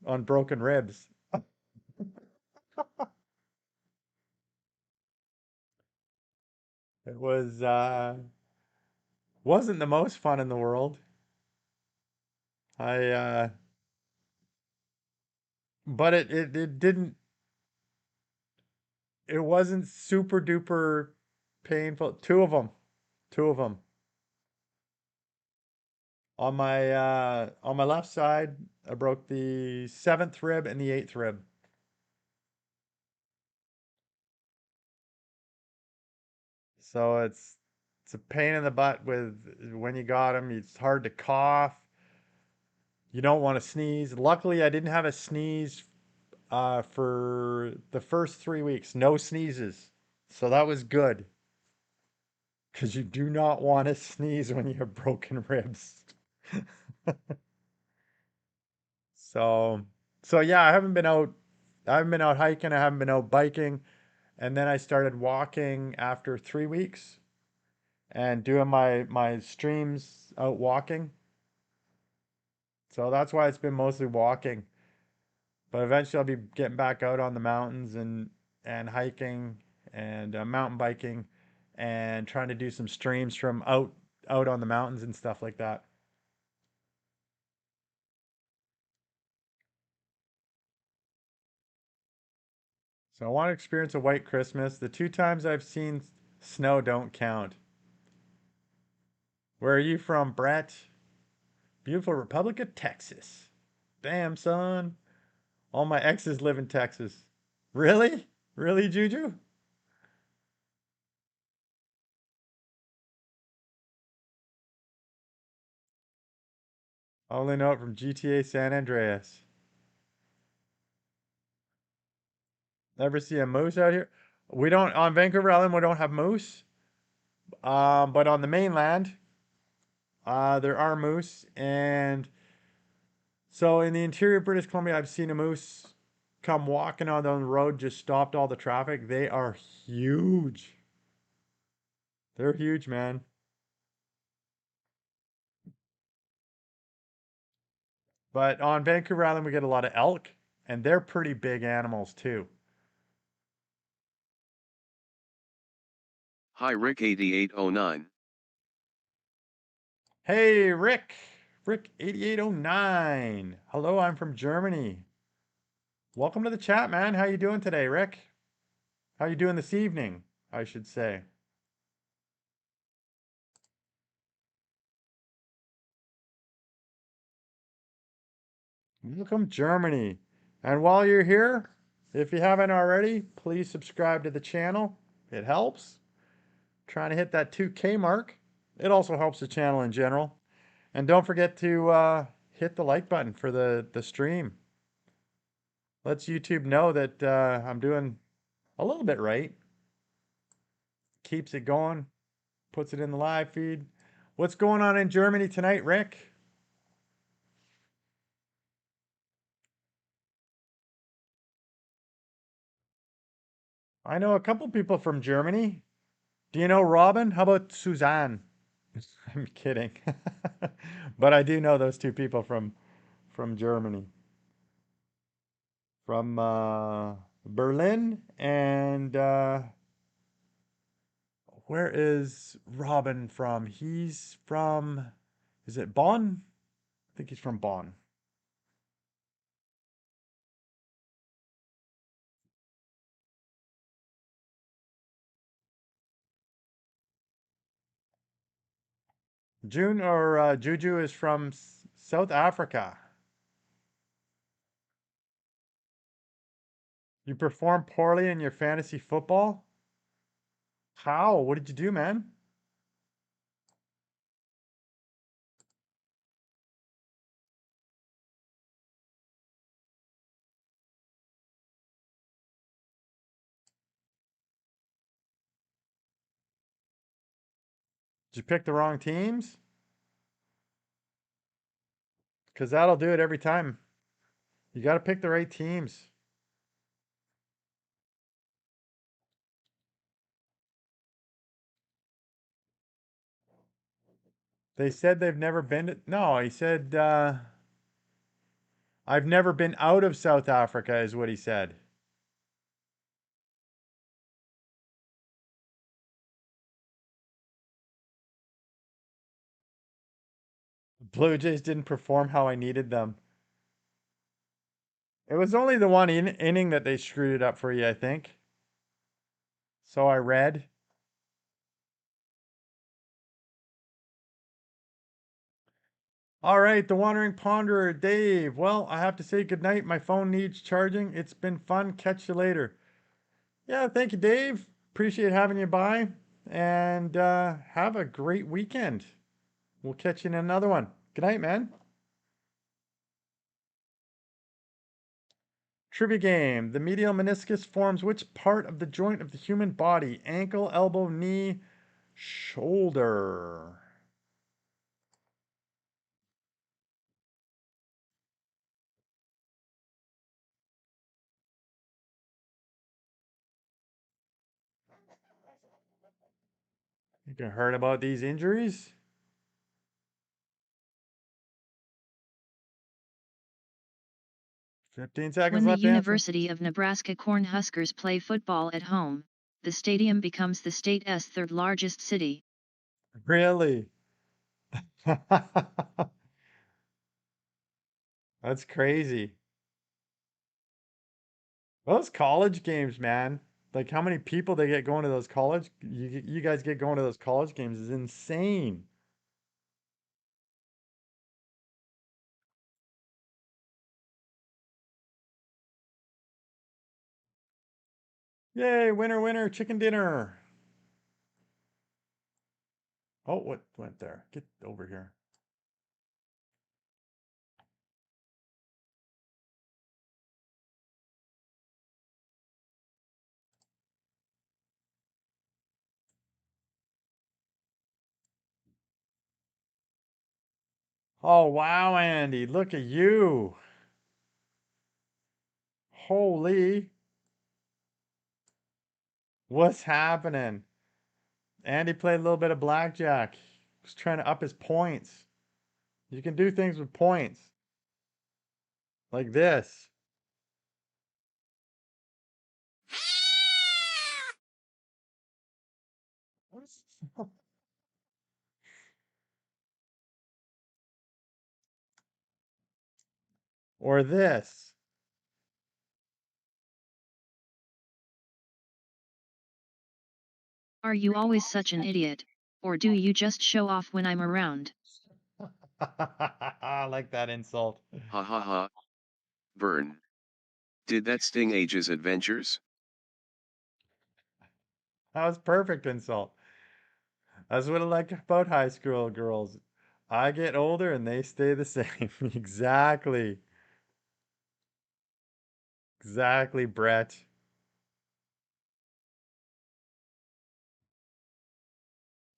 on broken ribs. It wasn't the most fun in the world. I but it didn't it wasn't super duper painful. Two of them on my left side. I broke the seventh rib and the eighth rib. So it's a pain in the butt with when you got them. It's hard to cough. You don't want to sneeze. Luckily, I didn't have a sneeze for the first 3 weeks. No sneezes. So that was good because you do not want to sneeze when you have broken ribs. So so yeah, I haven't been out hiking, I haven't been out biking, and then I started walking after 3 weeks and doing my streams out walking. So that's why it's been mostly walking. But eventually I'll be getting back out on the mountains and hiking and mountain biking and trying to do some streams from out on the mountains and stuff like that. So I want to experience a white Christmas. The two times I've seen snow don't count. Where are you from, Brett? Beautiful Republic of Texas. Damn, son. All my exes live in Texas. Really? Really, Juju? I only know it from GTA San Andreas. Never see a moose out here. We don't on Vancouver Island. We don't have moose. But on the mainland, there are moose, and so in the interior of British Columbia, I've seen a moose come walking on the road, just stopped all the traffic. They are huge. They're huge, man. But on Vancouver Island, we get a lot of elk, and they're pretty big animals too. Hi Rick 8809. Hey, Rick. Rick 8809. Hello, I'm from Germany. Welcome to the chat, man. How you doing today, Rick? How you doing this evening, I should say. Welcome, Germany. And while you're here, if you haven't already, please subscribe to the channel. It helps. Trying to hit that 2K mark. It also helps the channel in general. And don't forget to hit the like button for the stream. Lets YouTube know that I'm doing a little bit right. Keeps it going. Puts it in the live feed. What's going on in Germany tonight, Rick? I know a couple people from Germany. Do you know Robin? How about Suzanne? I'm kidding. But I do know those two people from Germany. From Berlin and where is Robin from? He's from, is it Bonn? I think he's from Bonn. June or Juju is from South Africa. You performed poorly in your fantasy football? How? What did you do, man? Did you pick the wrong teams? Because that'll do it every time. You got to pick the right teams. They said they've never been to, no, he said, I've never been out of South Africa, is what he said. Blue Jays didn't perform how I needed them. It was only the one inning that they screwed it up for you, I think. So I read. All right, the Wandering Ponderer, Dave. Well, I have to say goodnight. My phone needs charging. It's been fun. Catch you later. Yeah, thank you, Dave. Appreciate having you by. And have a great weekend. We'll catch you in another one. Good night, man. Trivia game. The medial meniscus forms which part of the joint of the human body? Ankle, elbow, knee, shoulder. You heard about these injuries? 15 seconds When the left to answer. University of Nebraska Cornhuskers play football at home, the stadium becomes the state's third largest city. Really? That's crazy. Those college games, man. Like how many people they get going to those college you guys get going to those college games is insane. Yay, winner, winner, chicken dinner. Oh, what went there? Get over here. Oh, wow, Andy, look at you. Holy, what's happening? Andy played a little bit of blackjack. Was trying to up his points. You can do things with points like this. Or this. Are you always such an idiot, or do you just show off when I'm around? I like that insult. Ha ha ha. Burn. Did that sting Age's adventures? That was perfect insult. That's what I like about high school girls. I get older and they stay the same. Exactly. Exactly, Brett.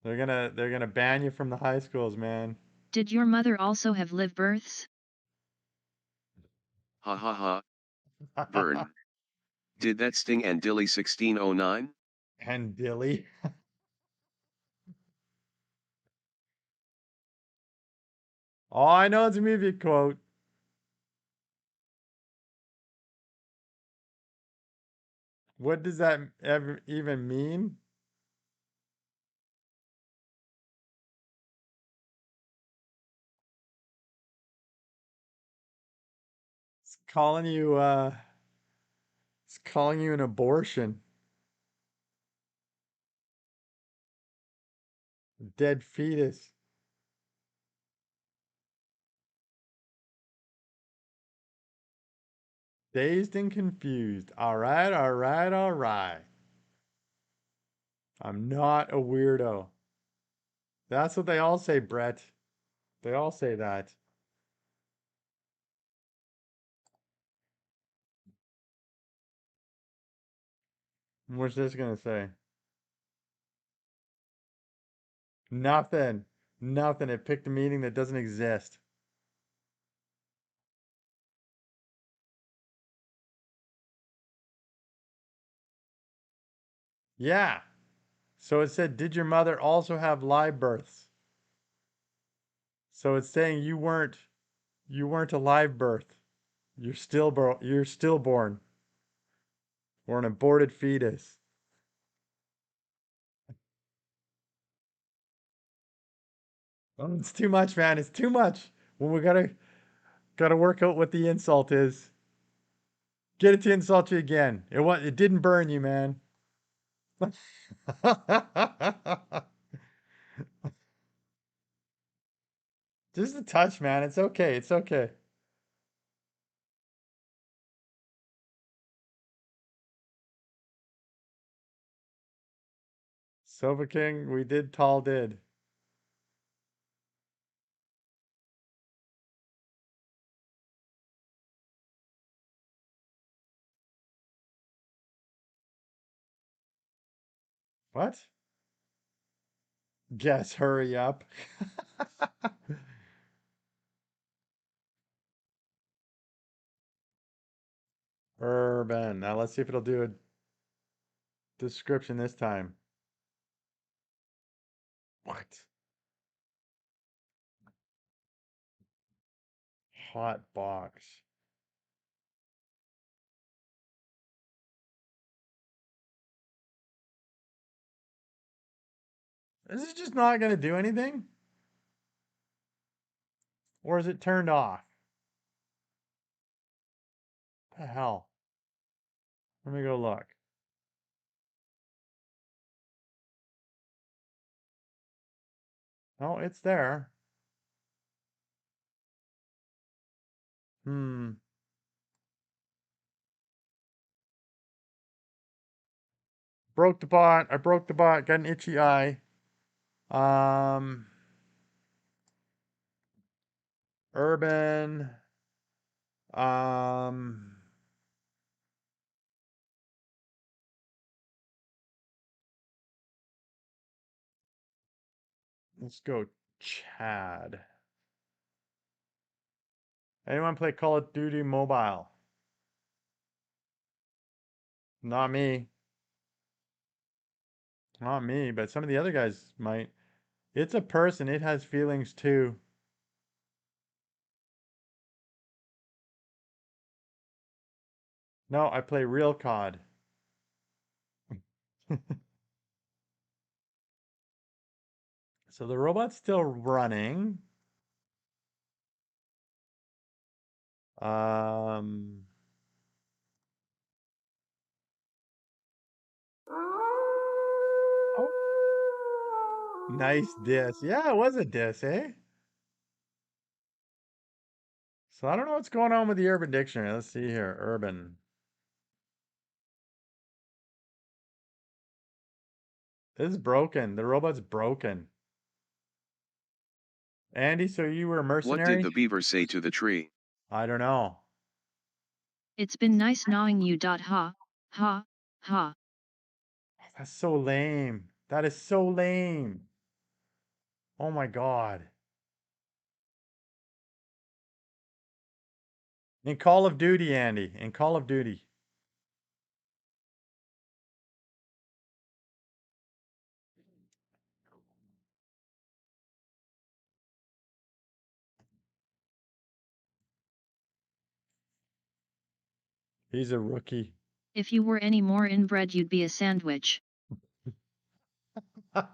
They're gonna ban you from the high schools, man. Did your mother also have live births? Ha ha ha. Burn. Did that sting and Dilly 1609? And Dilly. Oh, I know it's a movie quote. What does that ever even mean? It's calling you an abortion. Dead fetus. Dazed and confused. All right, all right, all right. I'm not a weirdo. That's what they all say, Brett. They all say that. What's this gonna say? Nothing. Nothing. It picked a meaning that doesn't exist. Yeah. So it said, did your mother also have live births? So it's saying you weren't a live birth. You're stillborn or an aborted fetus. Oh, it's too much, man. It's too much. When we gotta work out what the insult is. Get it to insult you again. It didn't burn you, man. Just a touch, man. It's okay. It's okay. Sofa King, we did tall did. What? Guess, hurry up. Urban. Now let's see if it'll do a description this time. What? Hot box. Is it just not gonna do anything? Or is it turned off? The hell? Let me go look. Oh, it's there. Hmm. Broke the bot. I broke the bot. Got an itchy eye. Um, Urban. Um, let's go Chad. Anyone play Call of Duty Mobile? Not me. Not me, but some of the other guys might. It's a person. It has feelings too. No, I play real COD. So the robot's still running. Um, oh, nice diss. Yeah, it was a diss, eh? So I don't know what's going on with the Urban Dictionary. Let's see here. Urban. This is broken. The robot's broken. Andy, so you were a What did mercenary? the beaver say to the tree? I don't know. It's been nice knowing you. Ha, ha, ha. That's so lame. That is so lame. Oh my God. In Call of Duty, Andy. In Call of Duty. He's a rookie. If you were any more inbred, you'd be a sandwich. Ha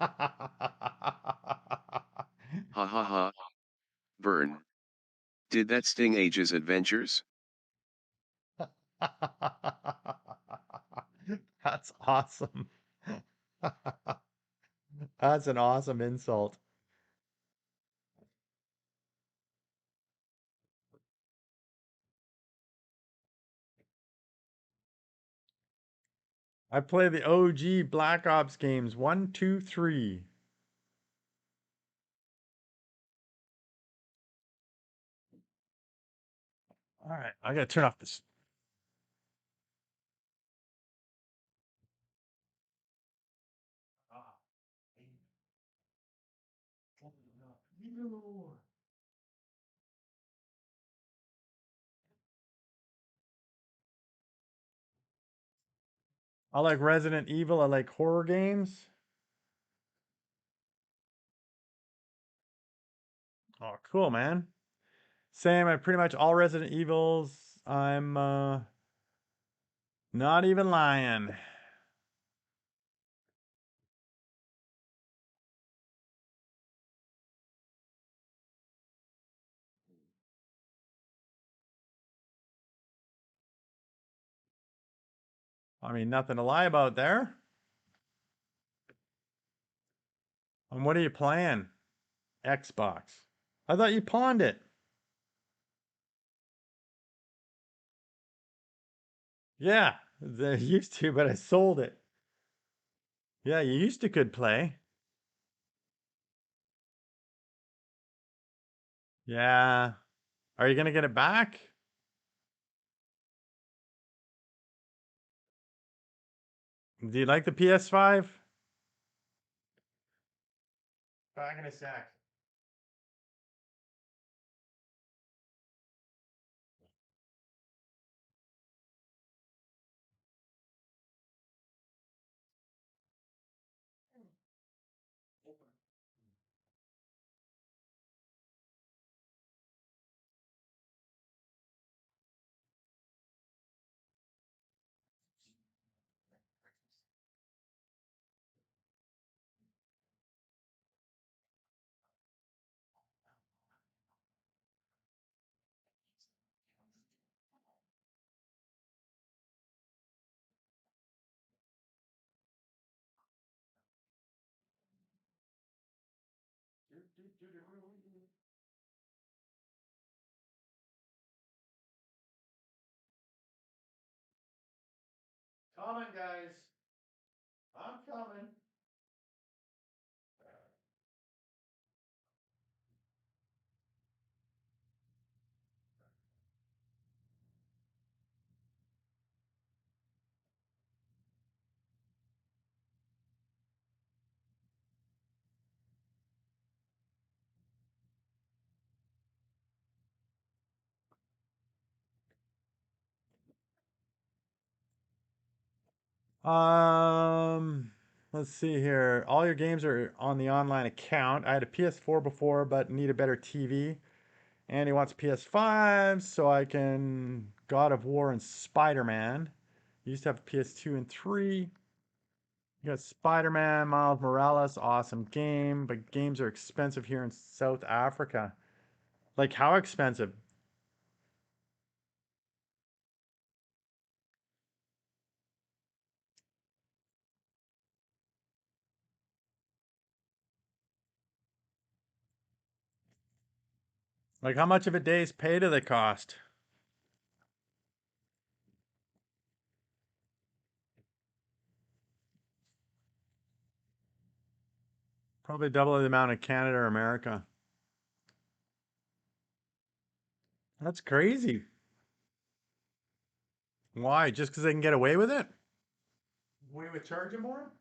ha ha. Burn. Did that sting Age's adventures? That's awesome. That's an awesome insult. I play the OG Black Ops games 1, 2, 3. All right, I gotta turn off this. I like Resident Evil. I like horror games. Oh, cool, man. Same. I pretty much all Resident Evils. I'm not even lying. I mean, nothing to lie about there. And what are you playing? Xbox. I thought you pawned it. Yeah, they used to, but I sold it. Yeah, you used to could play. Yeah. Are you gonna get it back? Do you like the PS5? Back in a sec. Coming, guys. I'm coming. Um, let's see here. All your games are on the online account. I had a PS4 before, but need a better TV. And he wants PS5, so I can God of War and Spider-Man. Used to have PS2 and 3. You got Spider-Man, Miles Morales, awesome game, but games are expensive here in South Africa. Like how expensive? Like how much of a day's pay do they cost? Probably double the amount in Canada or America. That's crazy. Why? Just because they can get away with it? We would charge you more?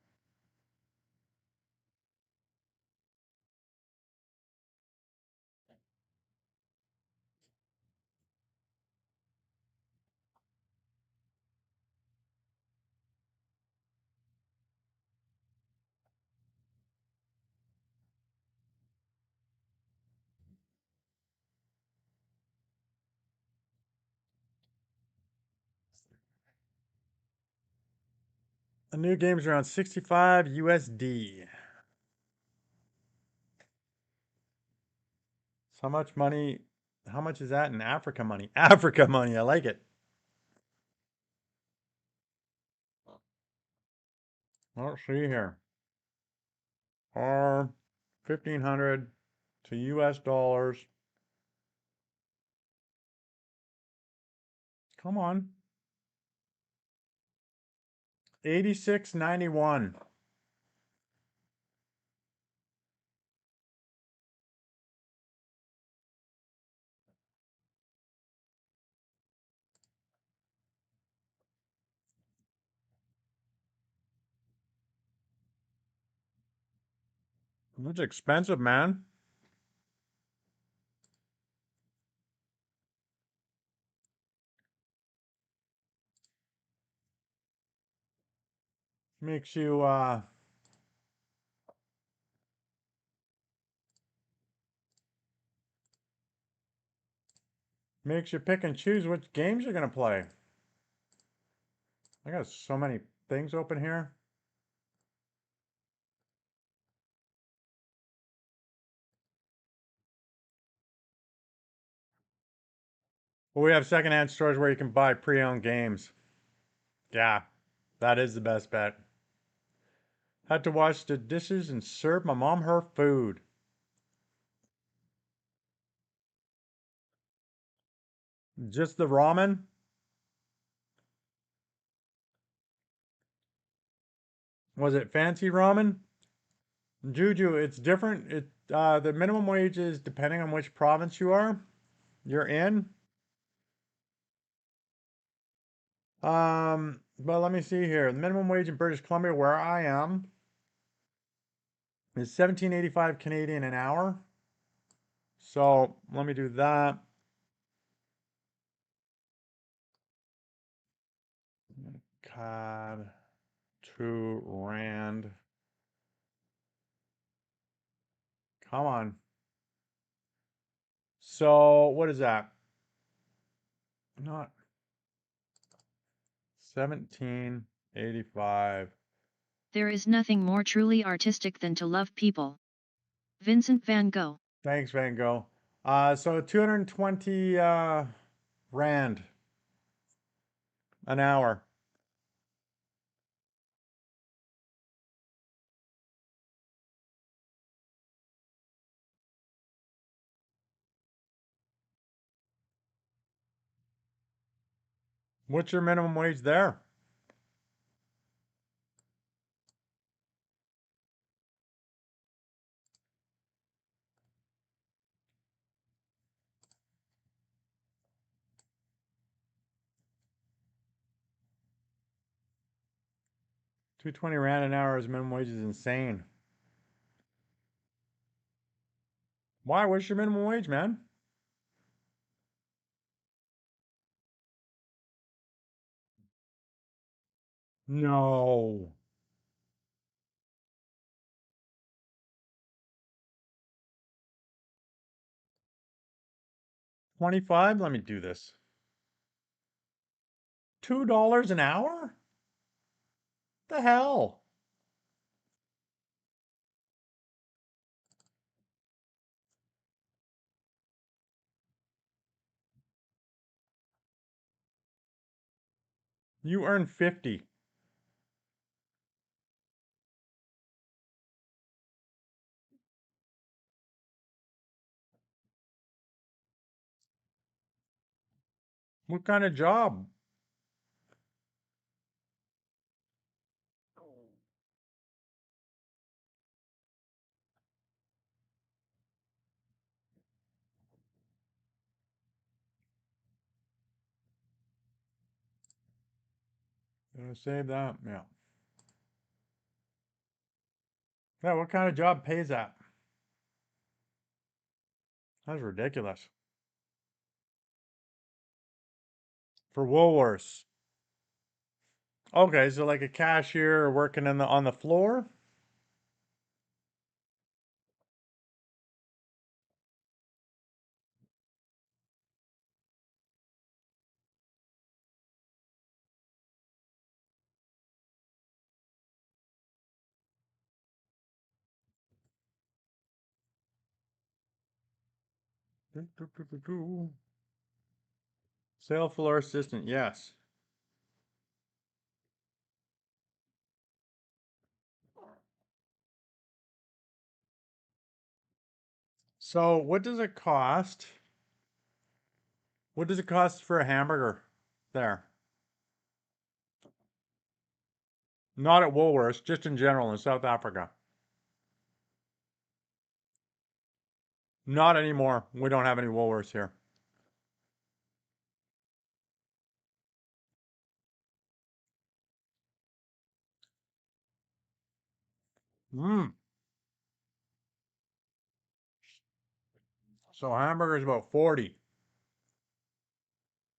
The new game's around 65 USD. So how much money? How much is that in Africa money? Africa money. I like it. Let's see here. Or 1,500 to US dollars. Come on. 86.91. That's expensive, man. Makes you makes you pick and choose which games you're gonna play. I got so many things open here. Well, we have secondhand stores where you can buy pre-owned games. Yeah. That is the best bet. Had to wash the dishes and serve my mom her food. Just the ramen? Was it fancy ramen? Juju, it's different. The minimum wage is depending on which province you're in. But let me see here. The minimum wage in British Columbia, where I am, is 17.85 Canadian an hour. So let me do that. CAD to Rand. Come on. So what is that? Not 17.85. There is nothing more truly artistic than to love people. Vincent van Gogh. Thanks, Van Gogh. So 220 Rand an hour. What's your minimum wage there? 220 Rand an hour as minimum wage is insane. Why? What's your minimum wage, man? No. 25? Let me do this. $2 an hour? The hell? You earn 50. What kind of job? Gonna save that. Yeah. Yeah, what kind of job pays that? That's ridiculous. For Woolworths. Okay, so like a cashier working on the floor? Sale floor assistant, yes. So what does it cost? What does it cost for a hamburger there? Not at Woolworths, just in general in South Africa. Not anymore. We don't have any Woolworths here. Mm. So hamburger is about 40.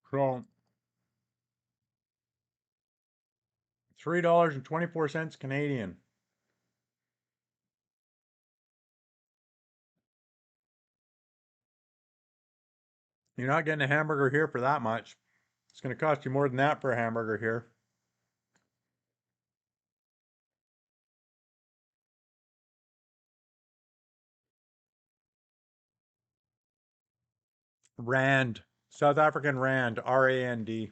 So $3.24 Canadian. You're not getting a hamburger here for that much. It's going to cost you more than that for a hamburger here. Rand. South African Rand. RAND.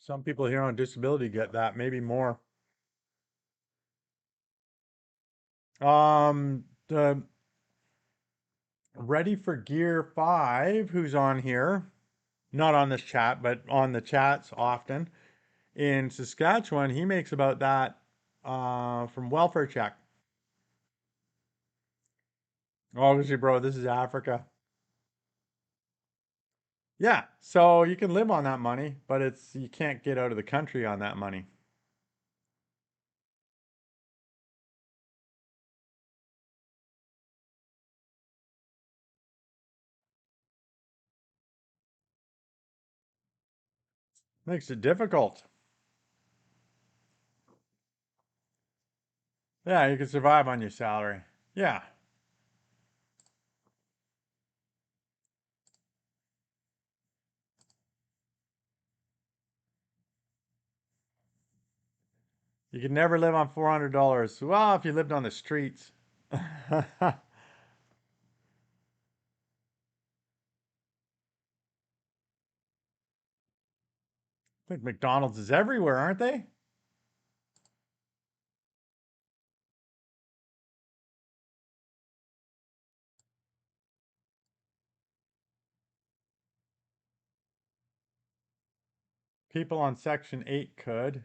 Some people here on disability get that, maybe more. The Ready for Gear 5, who's on here, not on this chat, but on the chats often, in Saskatchewan, he makes about that from welfare check. Obviously, bro, this is Africa. Yeah, so you can live on that money, but it's you can't get out of the country on that money. Makes it difficult. Yeah, you can survive on your salary. Yeah, you can never live on $400. Well, if you lived on the streets. I think McDonald's is everywhere, aren't they? People on Section 8 could.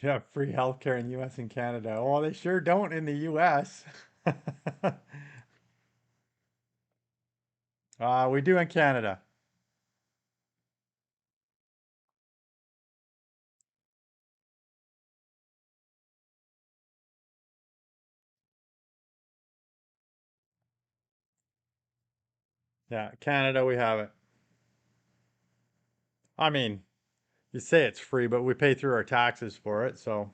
You have free healthcare in the US and Canada. Well, they sure don't in the US. We do in Canada. Yeah, Canada, we have it. I mean, you say it's free, but we pay through our taxes for it, so.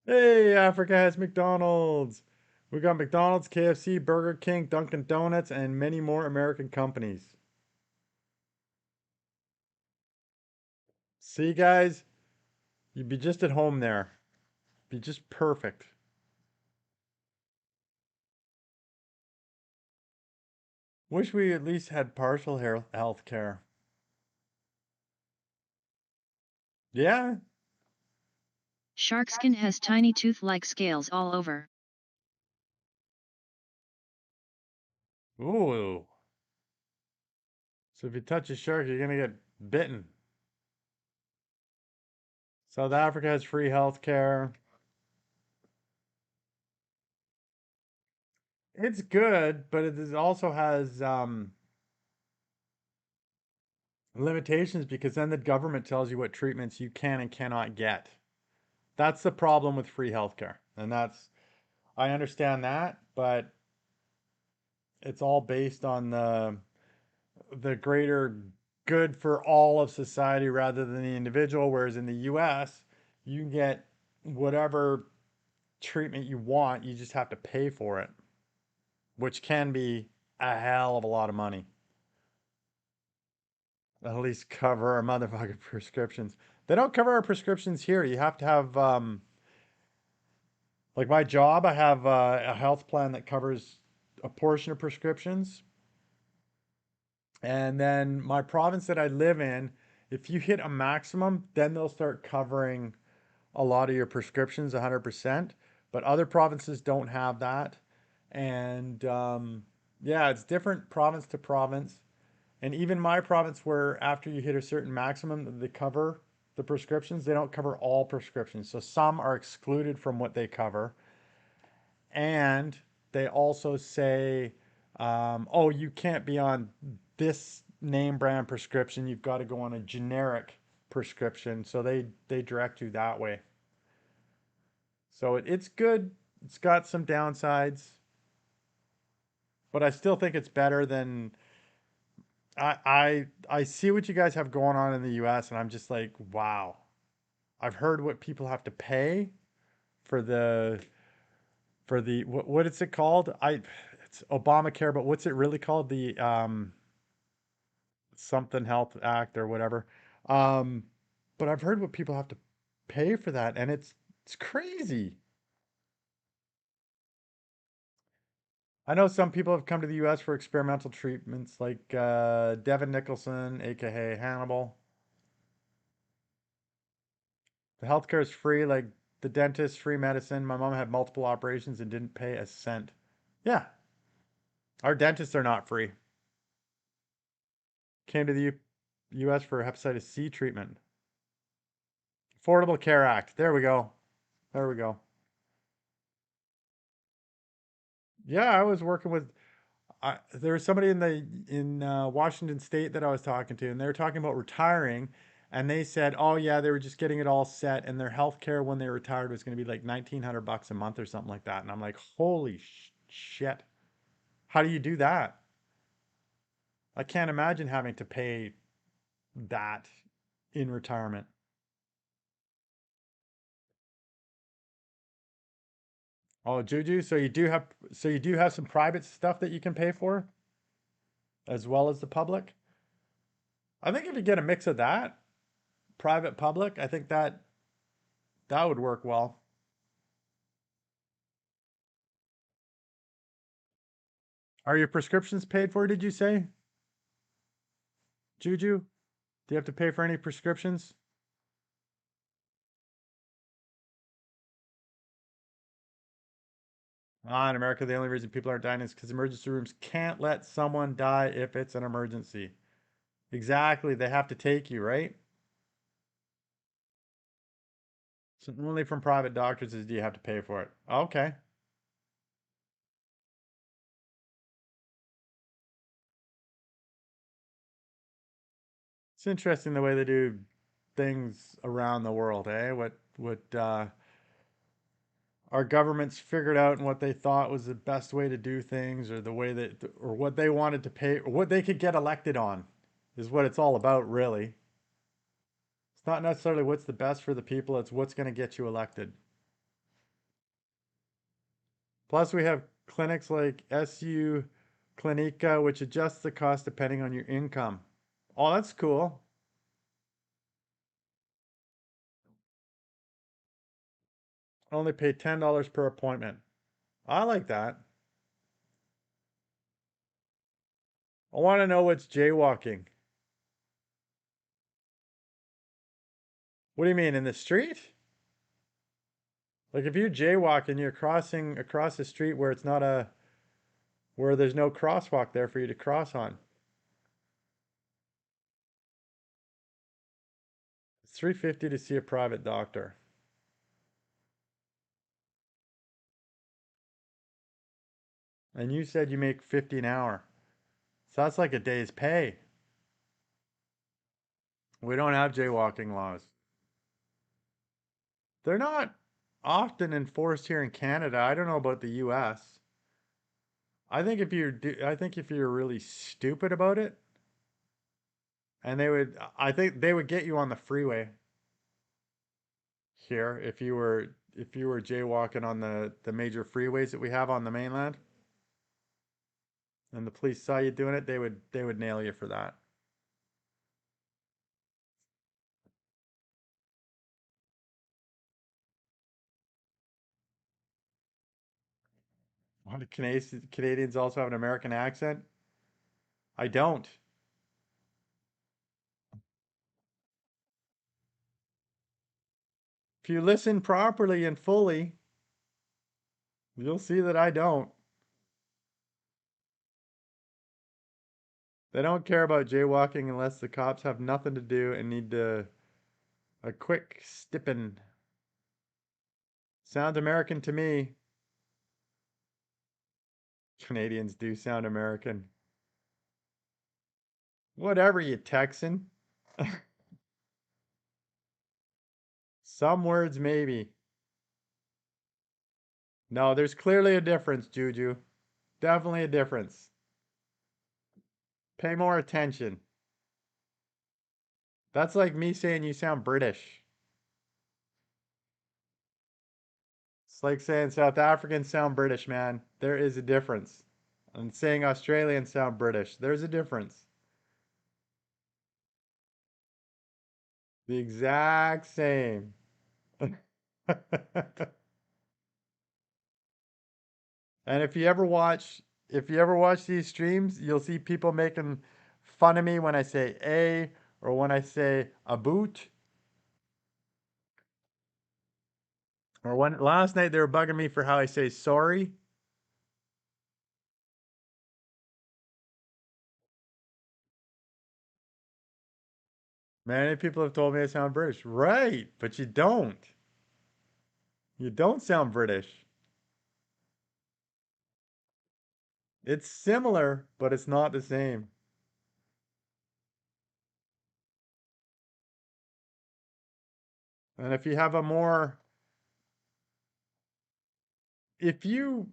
Hey, Africa has McDonald's. We got McDonald's, KFC, Burger King, Dunkin' Donuts, and many more American companies. See, guys, you'd be just at home there. Be just perfect. Wish we at least had partial health care. Yeah. Shark skin has tiny tooth-like scales all over. Ooh. So if you touch a shark, you're gonna get bitten. South Africa has free health care. It's good, but also has limitations because then the government tells you what treatments you can and cannot get. That's the problem with free healthcare. And I understand that, but it's all based on the greater good for all of society rather than the individual. Whereas in the US, you can get whatever treatment you want, you just have to pay for it, which can be a hell of a lot of money. At least cover our motherfucking prescriptions. They don't cover our prescriptions here. You have to have like my job, I have a health plan that covers a portion of prescriptions. And then my province that I live in, if you hit a maximum, then they'll start covering a lot of your prescriptions 100%. But other provinces don't have that. And yeah, it's different province to province. And even my province, where after you hit a certain maximum, they cover the prescriptions, they don't cover all prescriptions. So some are excluded from what they cover. And they also say, oh, you can't be on this name brand prescription. You've got to go on a generic prescription. So they direct you that way. So it's good. It's got some downsides, but I still think it's better than I see what you guys have going on in the US and I'm just like, wow. I've heard what people have to pay for the what is it called? It's Obamacare, but what's it really called? The something Health Act or whatever. Um, but I've heard what people have to pay for that, and It's crazy. I know some people have come to the US for experimental treatments like Devin Nicholson, aka Hannibal. The healthcare is free, like the dentist, free medicine. My mom had multiple operations and didn't pay a cent. Yeah, our dentists are not free. Came to the US for hepatitis C treatment. Affordable Care Act. There we go. There we go. Yeah, I was working with there was somebody in Washington State that I was talking to, and they were talking about retiring, and they said, "Oh yeah, they were just getting it all set, and their health care when they retired was going to be like $1,900 a month or something like that." And I'm like, "Holy shit! How do you do that? I can't imagine having to pay that in retirement." Oh, Juju, so you do have some private stuff that you can pay for as well as the public. I think if you get a mix of that, private public, I think that would work well. Are your prescriptions paid for, did you say? Juju? Do you have to pay for any prescriptions? Ah, in America, the only reason people aren't dying is because emergency rooms can't let someone die if it's an emergency. Exactly. They have to take you, right? So only from private doctors is do you have to pay for it. Okay. It's interesting the way they do things around the world, eh? What our governments figured out and what they thought was the best way to do things or the way that or what they wanted to pay or what they could get elected on is what it's all about, really. It's not necessarily what's the best for the people, it's what's going to get you elected. Plus, we have clinics like SU Clinica, which adjusts the cost depending on your income. Oh, that's cool. Only pay $10 per appointment. I like that. I want to know what's jaywalking. What do you mean, in the street? Like if you're jaywalking, you're crossing across the street where it's not a where there's no crosswalk there for you to cross on. It's 350 to see a private doctor. And you said you make 50 an hour. So that's like a day's pay. We don't have jaywalking laws. They're not often enforced here in Canada. I don't know about the US. I think if you're really stupid about it, and I think they would get you on the freeway here if you were jaywalking on the major freeways that we have on the mainland, and the police saw you doing it, they would nail you for that. Why do Canadians also have an American accent? I don't. If you listen properly and fully, you'll see that I don't. They don't care about jaywalking unless the cops have nothing to do and need a quick stippin'. Sounds American to me. Canadians do sound American. Whatever, you Texan. Some words, maybe. No, there's clearly a difference, Juju. Definitely a difference. Pay more attention. That's like me saying you sound British. It's like saying South Africans sound British, man. There is a difference. And saying Australians sound British. There's a difference. The exact same. And if you ever watch these streams, you'll see people making fun of me when I say a or when I say a boot. Or when last night they were bugging me for how I say sorry. Many people have told me I sound British. Right, but you don't. You don't sound British. It's similar, but it's not the same. And if you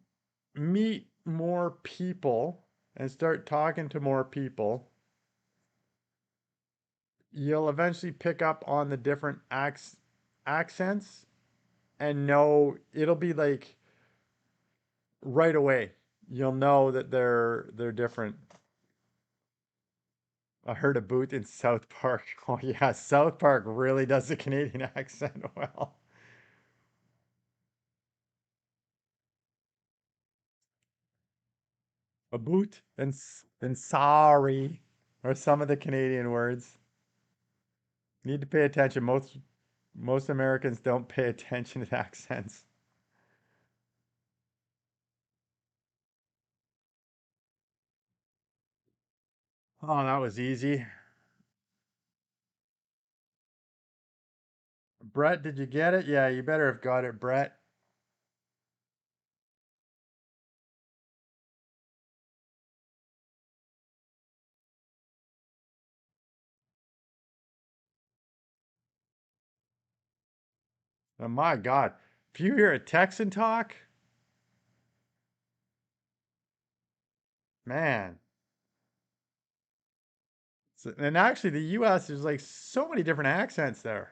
meet more people and start talking to more people, you'll eventually pick up on the different accents and know it'll be like right away. You'll know that they're different. I heard a boot in South Park. Oh yeah, South Park really does the Canadian accent well. A boot and sorry are some of the Canadian words. Need to pay attention. Most Americans don't pay attention to accents. Oh, that was easy. Brett, did you get it? Yeah, you better have got it, Brett. Oh my God. If you hear a Texan talk, man. And actually, the U.S. there's like so many different accents there.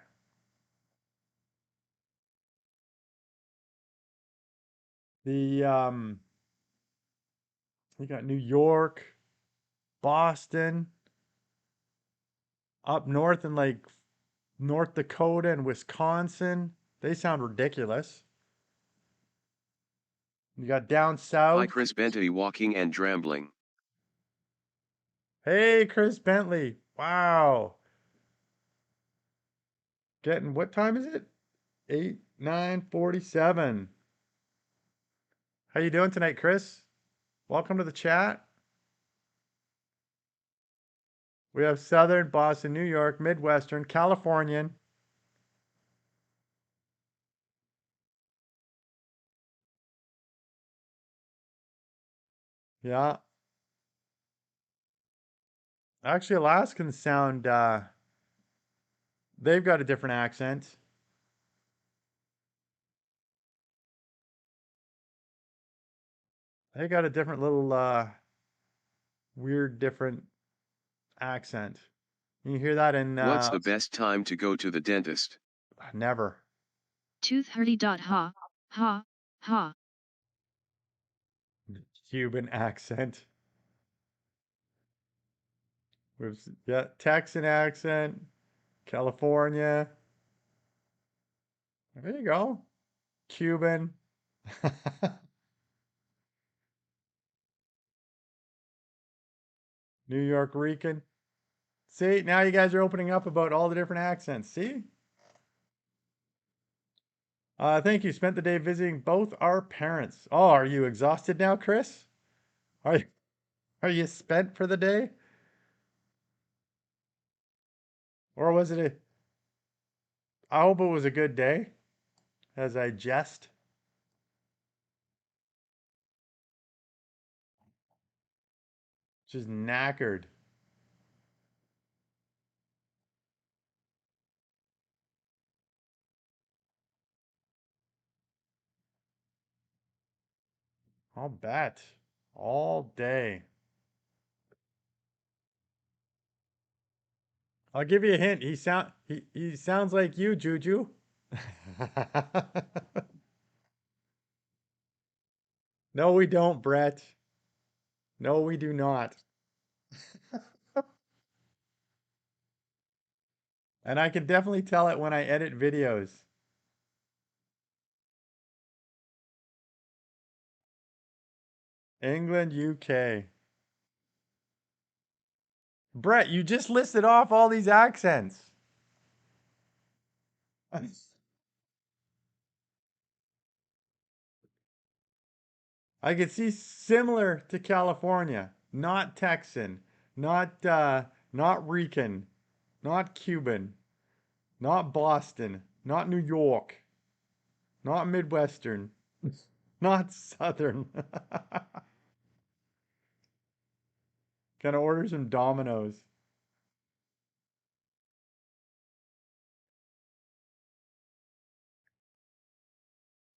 The you got New York, Boston, up north in like North Dakota and Wisconsin. They sound ridiculous. You got down Hi south. Chris Bentley walking and drambling. Hey, Chris Bentley. Wow. Getting what time is it? 9:47. How you doing tonight, Chris? Welcome to the chat. We have Southern, Boston, New York, Midwestern, Californian. Yeah. Actually, Alaskans sound they've got a different accent. They got a different little weird different accent. You hear that in What's the best time to go to the dentist? never. 2:30. Ha, ha, ha. Cuban accent. Yeah, Texan accent, California. There you go. Cuban. New York Rican. See, now you guys are opening up about all the different accents. See? Thank you. Spent the day visiting both our parents. Oh, are you exhausted now, Chris? Are you, are you spent for the day? Or was it a I hope it was a good day as I jest. Just knackered. I'll bet. All day. I'll give you a hint. He sounds like you, Juju. No, we don't, Brett. No, we do not. And I can definitely tell it when I edit videos. England, UK. Brett, you just listed off all these accents. I could see similar to California, not Texan, not Rican, not Cuban, not Boston, not New York, not Midwestern, not Southern. Gonna order some Domino's.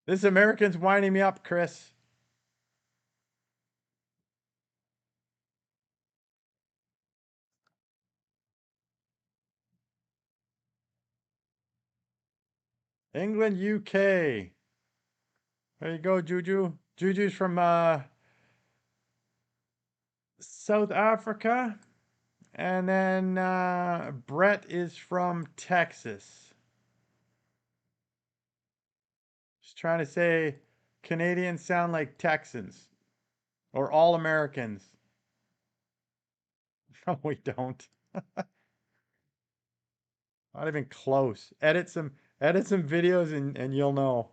This American's winding me up, Chris. England, UK. There you go, Juju. Juju's from South Africa. And then Brett is from Texas. Just trying to say Canadians sound like Texans or all Americans. No, we don't. Not even close. Edit some videos and you'll know.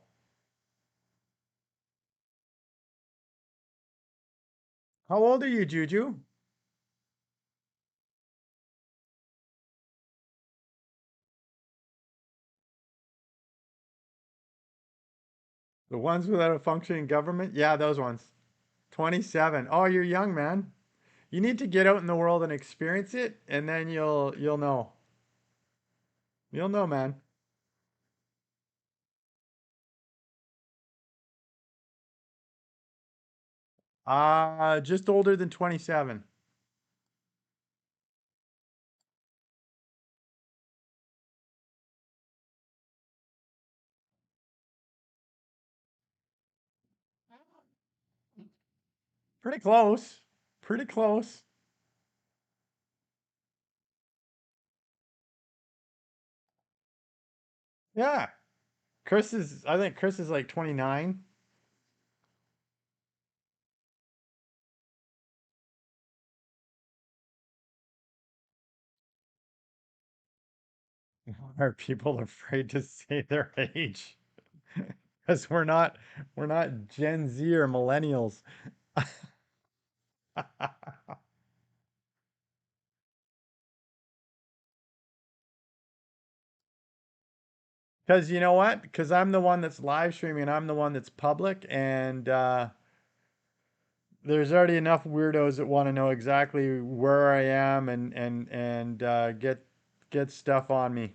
How old are you, Juju? The ones without a functioning government? Yeah, those ones. 27. Oh, you're young, man. You need to get out in the world and experience it, and then you'll know. You'll know, man. Just older than 27. Pretty close. Pretty close. Yeah. I think Chris is like 29. Are people afraid to say their age? Because we're not Gen Z or millennials. Because you know what? Because I'm the one that's live streaming and I'm the one that's public, and there's already enough weirdos that want to know exactly where I am and get stuff on me.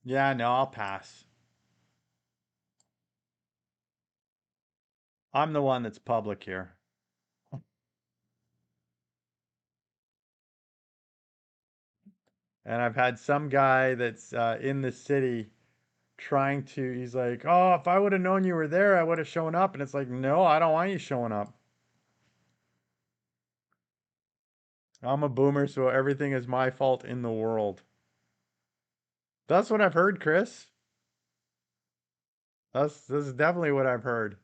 Yeah, no, I'll pass. I'm the one that's public here. And I've had some guy that's in the city trying to, he's like, oh, if I would have known you were there, I would have shown up. And it's like, no, I don't want you showing up. I'm a boomer, so everything is my fault in the world. That's what I've heard, Chris. This is definitely what I've heard.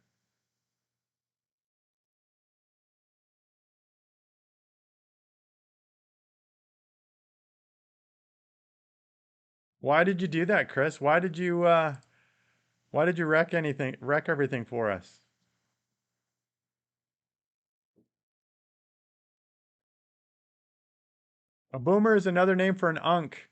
Why did you do that, Chris? Why did you wreck everything for us? A boomer is another name for an unk.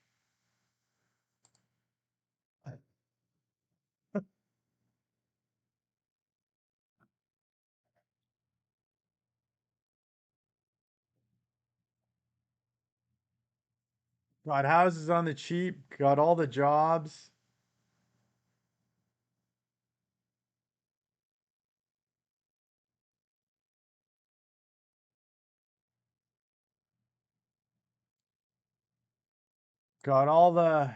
Got houses on the cheap, got all the jobs, got all the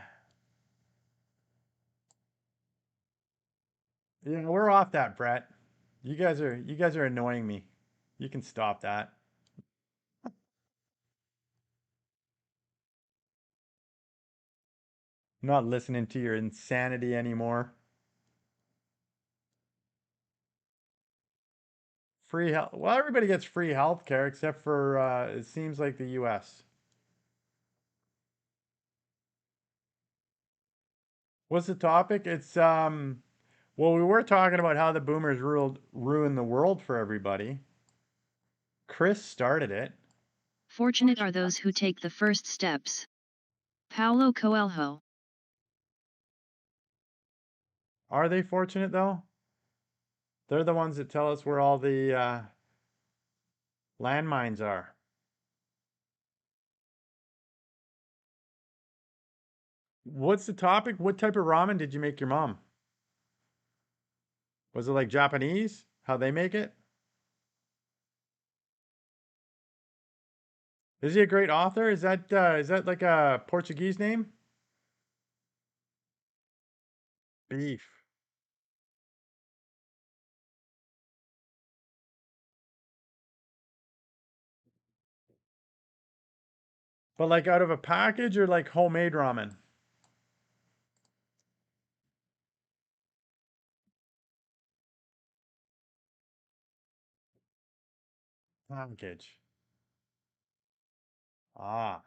we're off that, Brett. You guys are annoying me. You can stop that. I'm not listening to your insanity anymore. Free health. Well, everybody gets free health care except for it seems like the US. What's the topic? It's well, we were talking about how the boomers ruined the world for everybody. Chris started it. Fortunate are those who take the first steps. Paulo Coelho. Are they fortunate though? They're the ones that tell us where all the landmines are. What's the topic? What type of ramen did you make your mom? Was it like Japanese? How they make it? Is he a great author? Is that like a Portuguese name? Beef. But like out of a package or like homemade ramen? Package. Ah,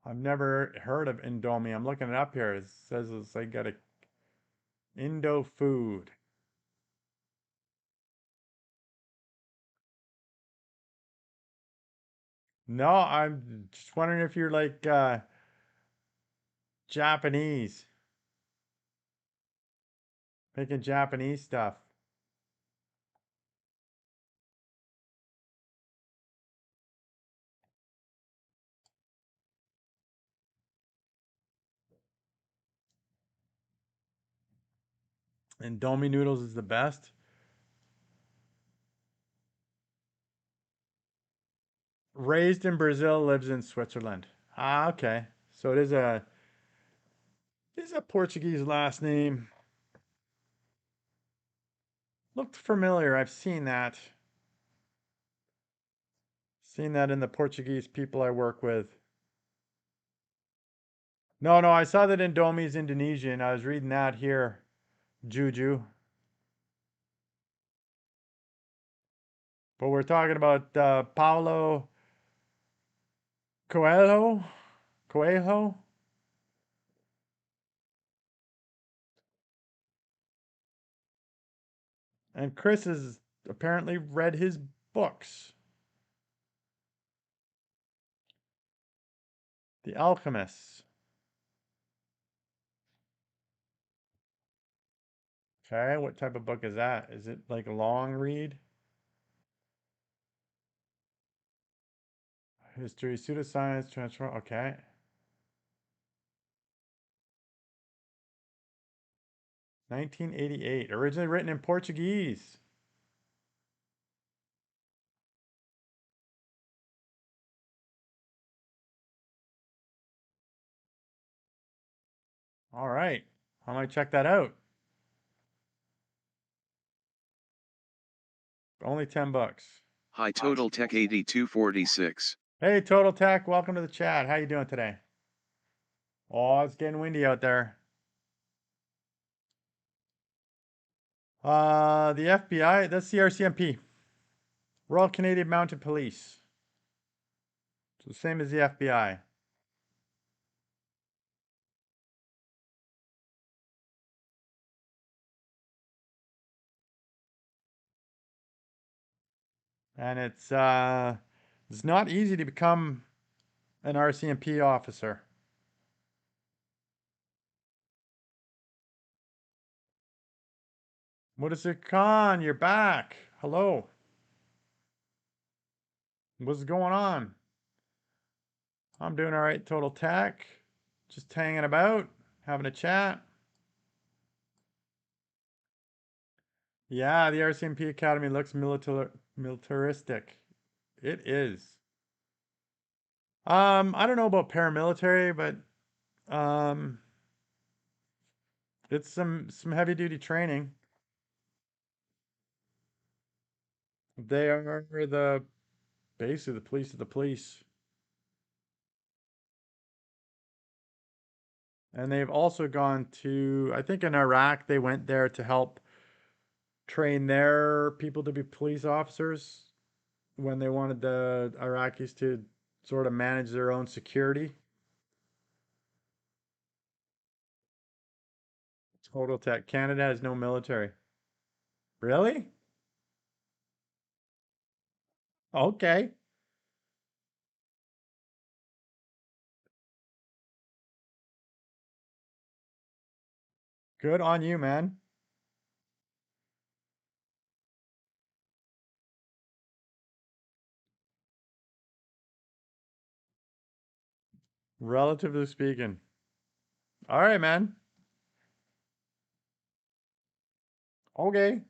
I've never heard of Indomie. I'm looking it up here. It says it's like got a Indo food. No, I'm just wondering if you're like Japanese, making Japanese stuff. Indomie noodles is the best. Raised in Brazil, lives in Switzerland. Ah, okay. So it is a Portuguese last name. Looked familiar. I've seen that. Seen that in the Portuguese people I work with. No, no, I saw that Indomie is Indonesian. I was reading that here. Juju. But we're talking about Paulo Coelho. Coelho. And Chris has apparently read his books. The Alchemists. Okay, what type of book is that? Is it like a long read? History, pseudoscience, transform. Okay. 1988. Originally written in Portuguese. All right. I might check that out. Only 10 bucks. High Total Tech 8246. Hey, Total Tech, welcome to the chat. How you doing today? Oh, it's getting windy out there. The FBI, that's the RCMP. Royal Canadian Mounted Police. It's the same as the FBI. And it's not easy to become an RCMP officer. What is it, Con? You're back. Hello. What's going on? I'm doing all right, Total Tech. Just hanging about, having a chat. Yeah, the RCMP Academy looks militaristic. It is. I don't know about paramilitary, but um, it's some heavy duty training. They are the Basically, the police are the police. And they've also gone to, I think in Iraq, they went there to help train their people to be police officers when they wanted the Iraqis to sort of manage their own security. Total tech. Canada has no military. Really? Okay. Good on you, man. Relatively speaking. All right, man. Okay.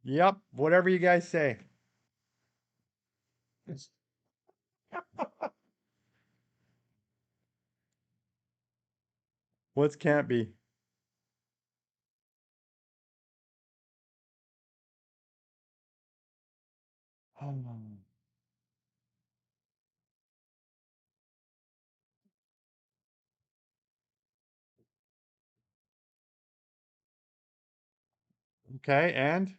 Yep. Whatever you guys say. What's can't be? Oh. Okay, and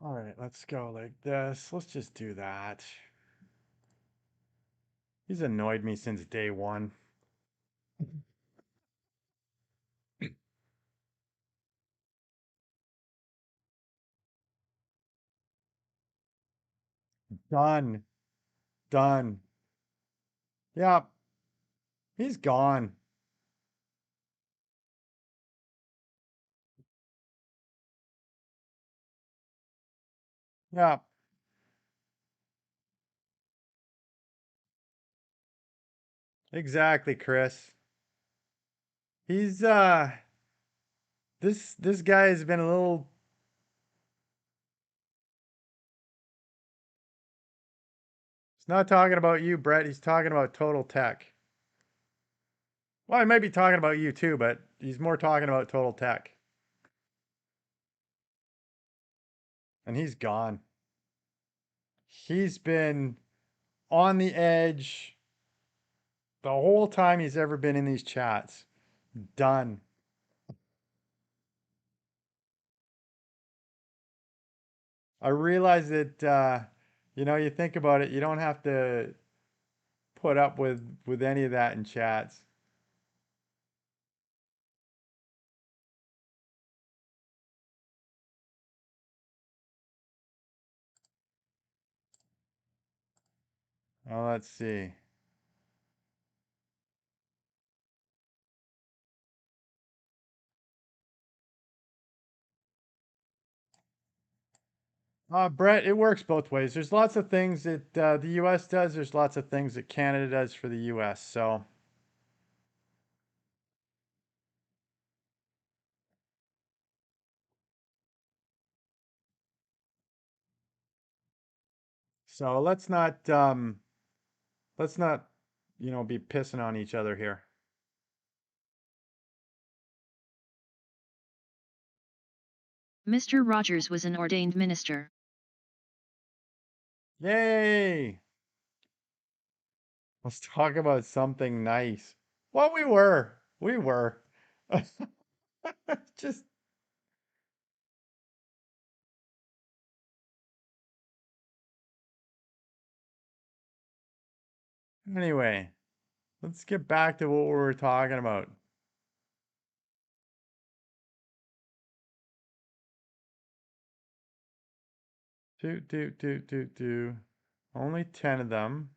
all right, let's go like this. Let's just do that. He's annoyed me since day one. Done. Done. Yep. He's gone. Yep. Exactly, Chris. He's this guy has been a little. He's not talking about you, Brett. He's talking about Total Tech. Well, he might be talking about you too, but he's more talking about Total Tech. And he's gone. He's been on the edge the whole time he's ever been in these chats. Done. I realize that you think about it, you don't have to put up with any of that in chats. Oh, let's see. Brett, it works both ways. There's lots of things that the U.S. does. There's lots of things that Canada does for the U.S. So let's not be pissing on each other here. Mr. Rogers was an ordained minister. Yay! Let's talk about something nice. Well, we were. Just anyway, let's get back to what we were talking about. Do. Only 10 of them.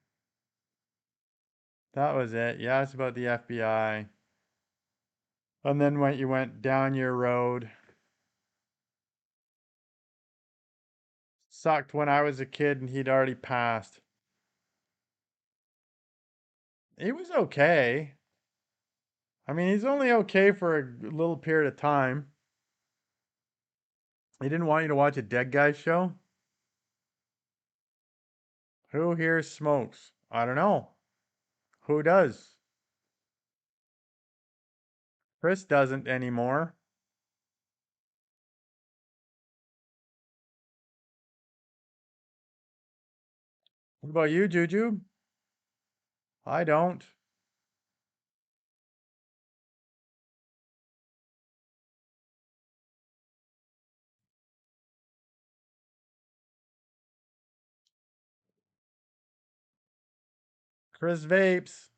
That was it. Yeah, it's about the FBI. And then when you went down your road. Sucked when I was a kid and he'd already passed. He was okay. I mean, he's only okay for a little period of time. He didn't want you to watch a dead guy show? Who here smokes? I don't know. Who does? Chris doesn't anymore. What about you, Juju? I don't. Chris vapes.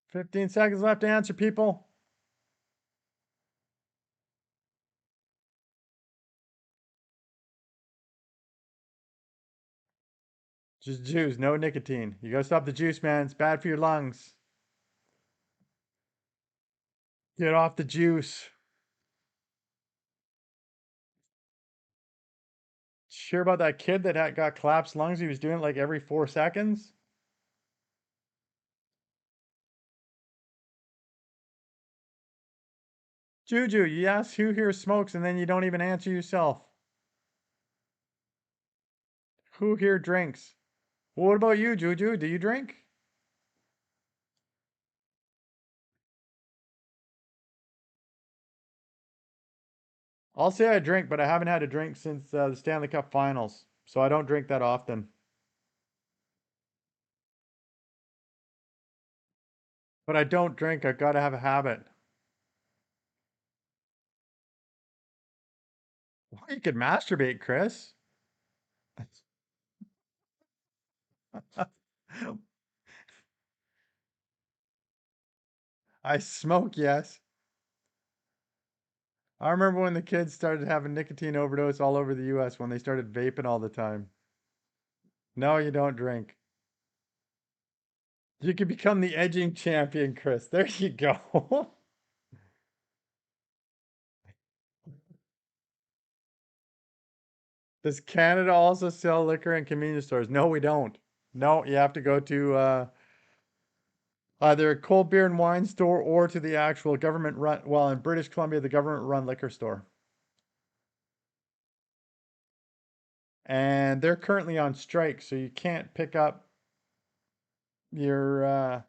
15 seconds left to answer, people. Just juice, no nicotine. You gotta stop the juice, man. It's bad for your lungs. Get off the juice. Sure about that kid that had got collapsed lungs? He was doing it like every 4 seconds. Juju, you ask who here smokes and then you don't even answer yourself. Who here drinks? Well, what about you, Juju? Do you drink? I'll say I drink, but I haven't had a drink since the Stanley Cup Finals, so I don't drink that often. But I don't drink. I gotta have a habit. Well, you could masturbate, Chris. I smoke, yes. I remember when the kids started having nicotine overdose all over the US when they started vaping all the time. No, you don't drink. You could become the edging champion, Chris. There you go. Does Canada also sell liquor in convenience stores? No, we don't. No, you have to go to either a cold beer and wine store or to the actual government run, well, in British Columbia, the government run liquor store. And they're currently on strike, so you can't pick up your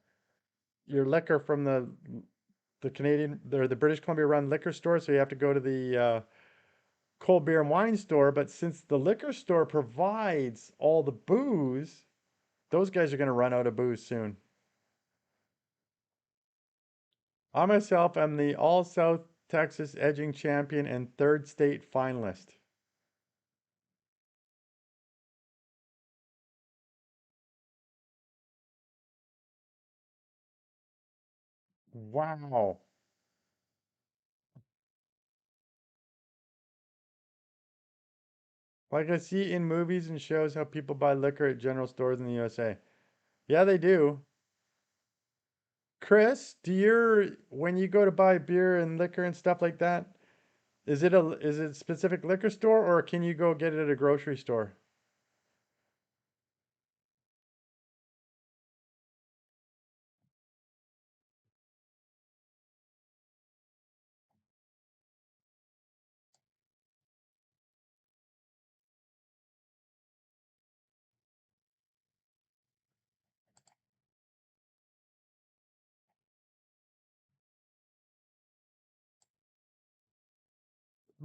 your liquor from the Canadian or the British Columbia run liquor store, so you have to go to the cold beer and wine store. But since the liquor store provides all the booze, those guys are going to run out of booze soon. I myself am the All South Texas edging champion and third state finalist. Wow. Like I see in movies and shows how people buy liquor at general stores in the USA. Yeah, they do. Chris, do your when you go to buy beer and liquor and stuff like that, is it a specific liquor store or can you go get it at a grocery store?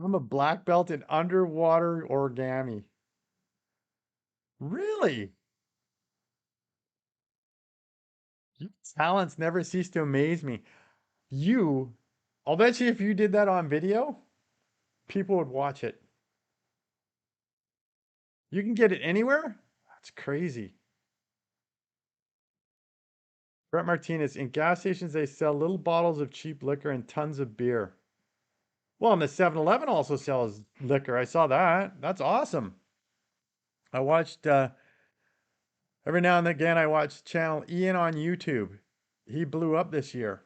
I'm a black belt in underwater origami. Really? Your talents never cease to amaze me. You, I'll bet you if you did that on video, people would watch it. You can get it anywhere? That's crazy. Brett Martinez, in gas stations, they sell little bottles of cheap liquor and tons of beer. Well, and the 7-Eleven also sells liquor. I saw that. That's awesome. I watched every now and again I watch channel Ian on YouTube. He blew up this year.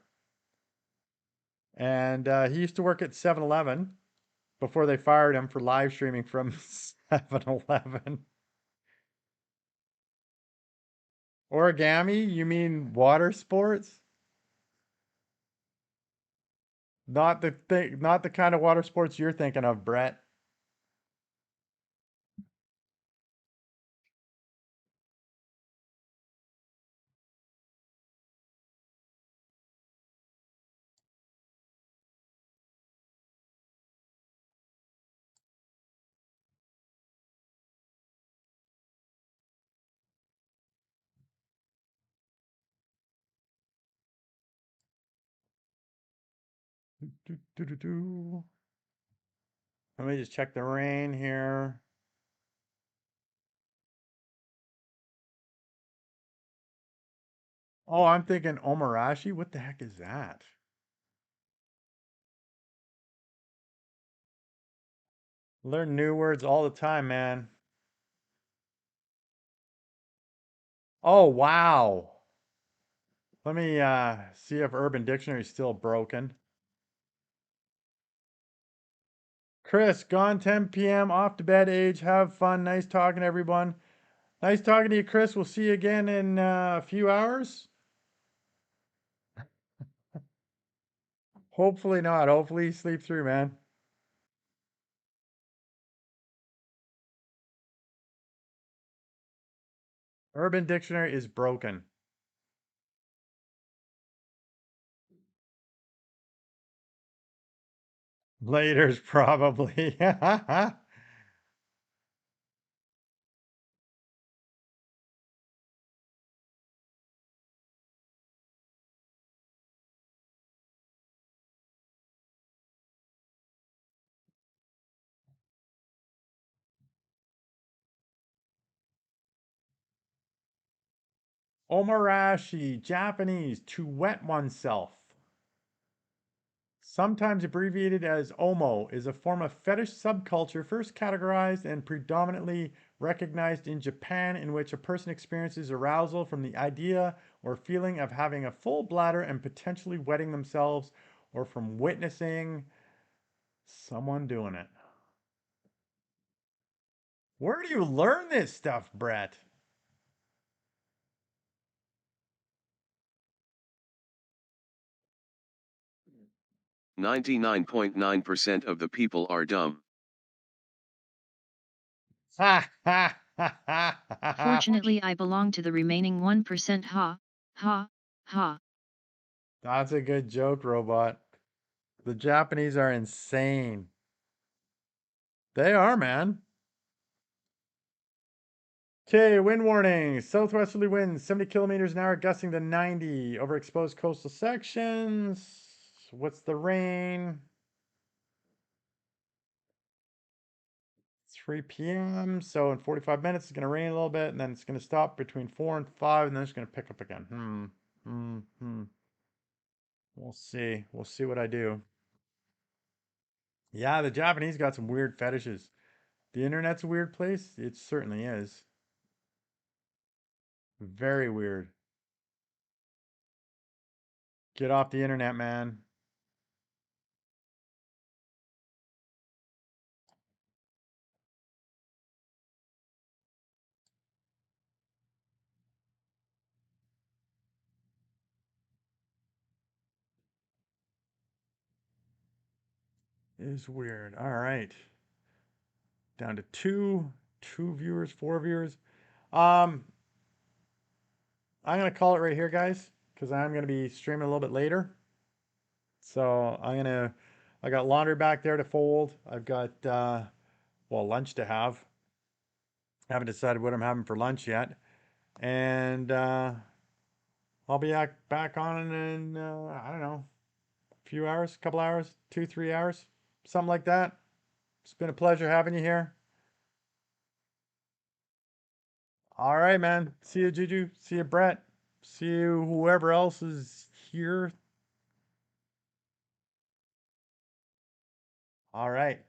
And he used to work at 7-Eleven before they fired him for live streaming from 7-Eleven. Origami? You mean water sports? Not the kind of water sports you're thinking of, Brett. Do, do, do, do. Let me just check the rain here. Oh, I'm thinking Omarashi. What the heck is that? Learn new words all the time, man. Oh, wow. Let me see if Urban Dictionary is still broken. Chris, gone 10 p.m. off to bed age. Have fun. Nice talking to everyone. Nice talking to you, Chris. We'll see you again in a few hours. Hopefully not. Hopefully you sleep through, man. Urban Dictionary is broken. Later's probably. Omarashi, Japanese, to wet oneself. Sometimes abbreviated as Omo, is a form of fetish subculture first categorized and predominantly recognized in Japan, in which a person experiences arousal from the idea or feeling of having a full bladder and potentially wetting themselves, or from witnessing someone doing it. Where do you learn this stuff, Brett? 99.9% of the people are dumb. Ha ha ha ha. Fortunately, I belong to the remaining 1%. Ha, ha, ha. That's a good joke, robot. The Japanese are insane. They are, man. Okay, wind warning. Southwesterly winds, 70 kilometers an hour, gusting to 90 over exposed coastal sections. What's the rain? 3 p.m. So in 45 minutes, it's going to rain a little bit, and then it's going to stop between 4 and 5, and then it's going to pick up again. We'll see. We'll see what I do. Yeah, the Japanese got some weird fetishes. The internet's a weird place. It certainly is. Very weird. Get off the internet, man. It is weird. All right. Down to two viewers, four viewers. Um, I'm gonna call it right here, guys, because I'm gonna be streaming a little bit later. So I got laundry back there to fold. I've got well, lunch to have. I haven't decided what I'm having for lunch yet, and I'll be back on in I don't know, a few hours, a couple hours, 2, 3 hours, something like that. It's been a pleasure having you here. All right, man. See you, Juju. See you, Brett. See you, whoever else is here. All right.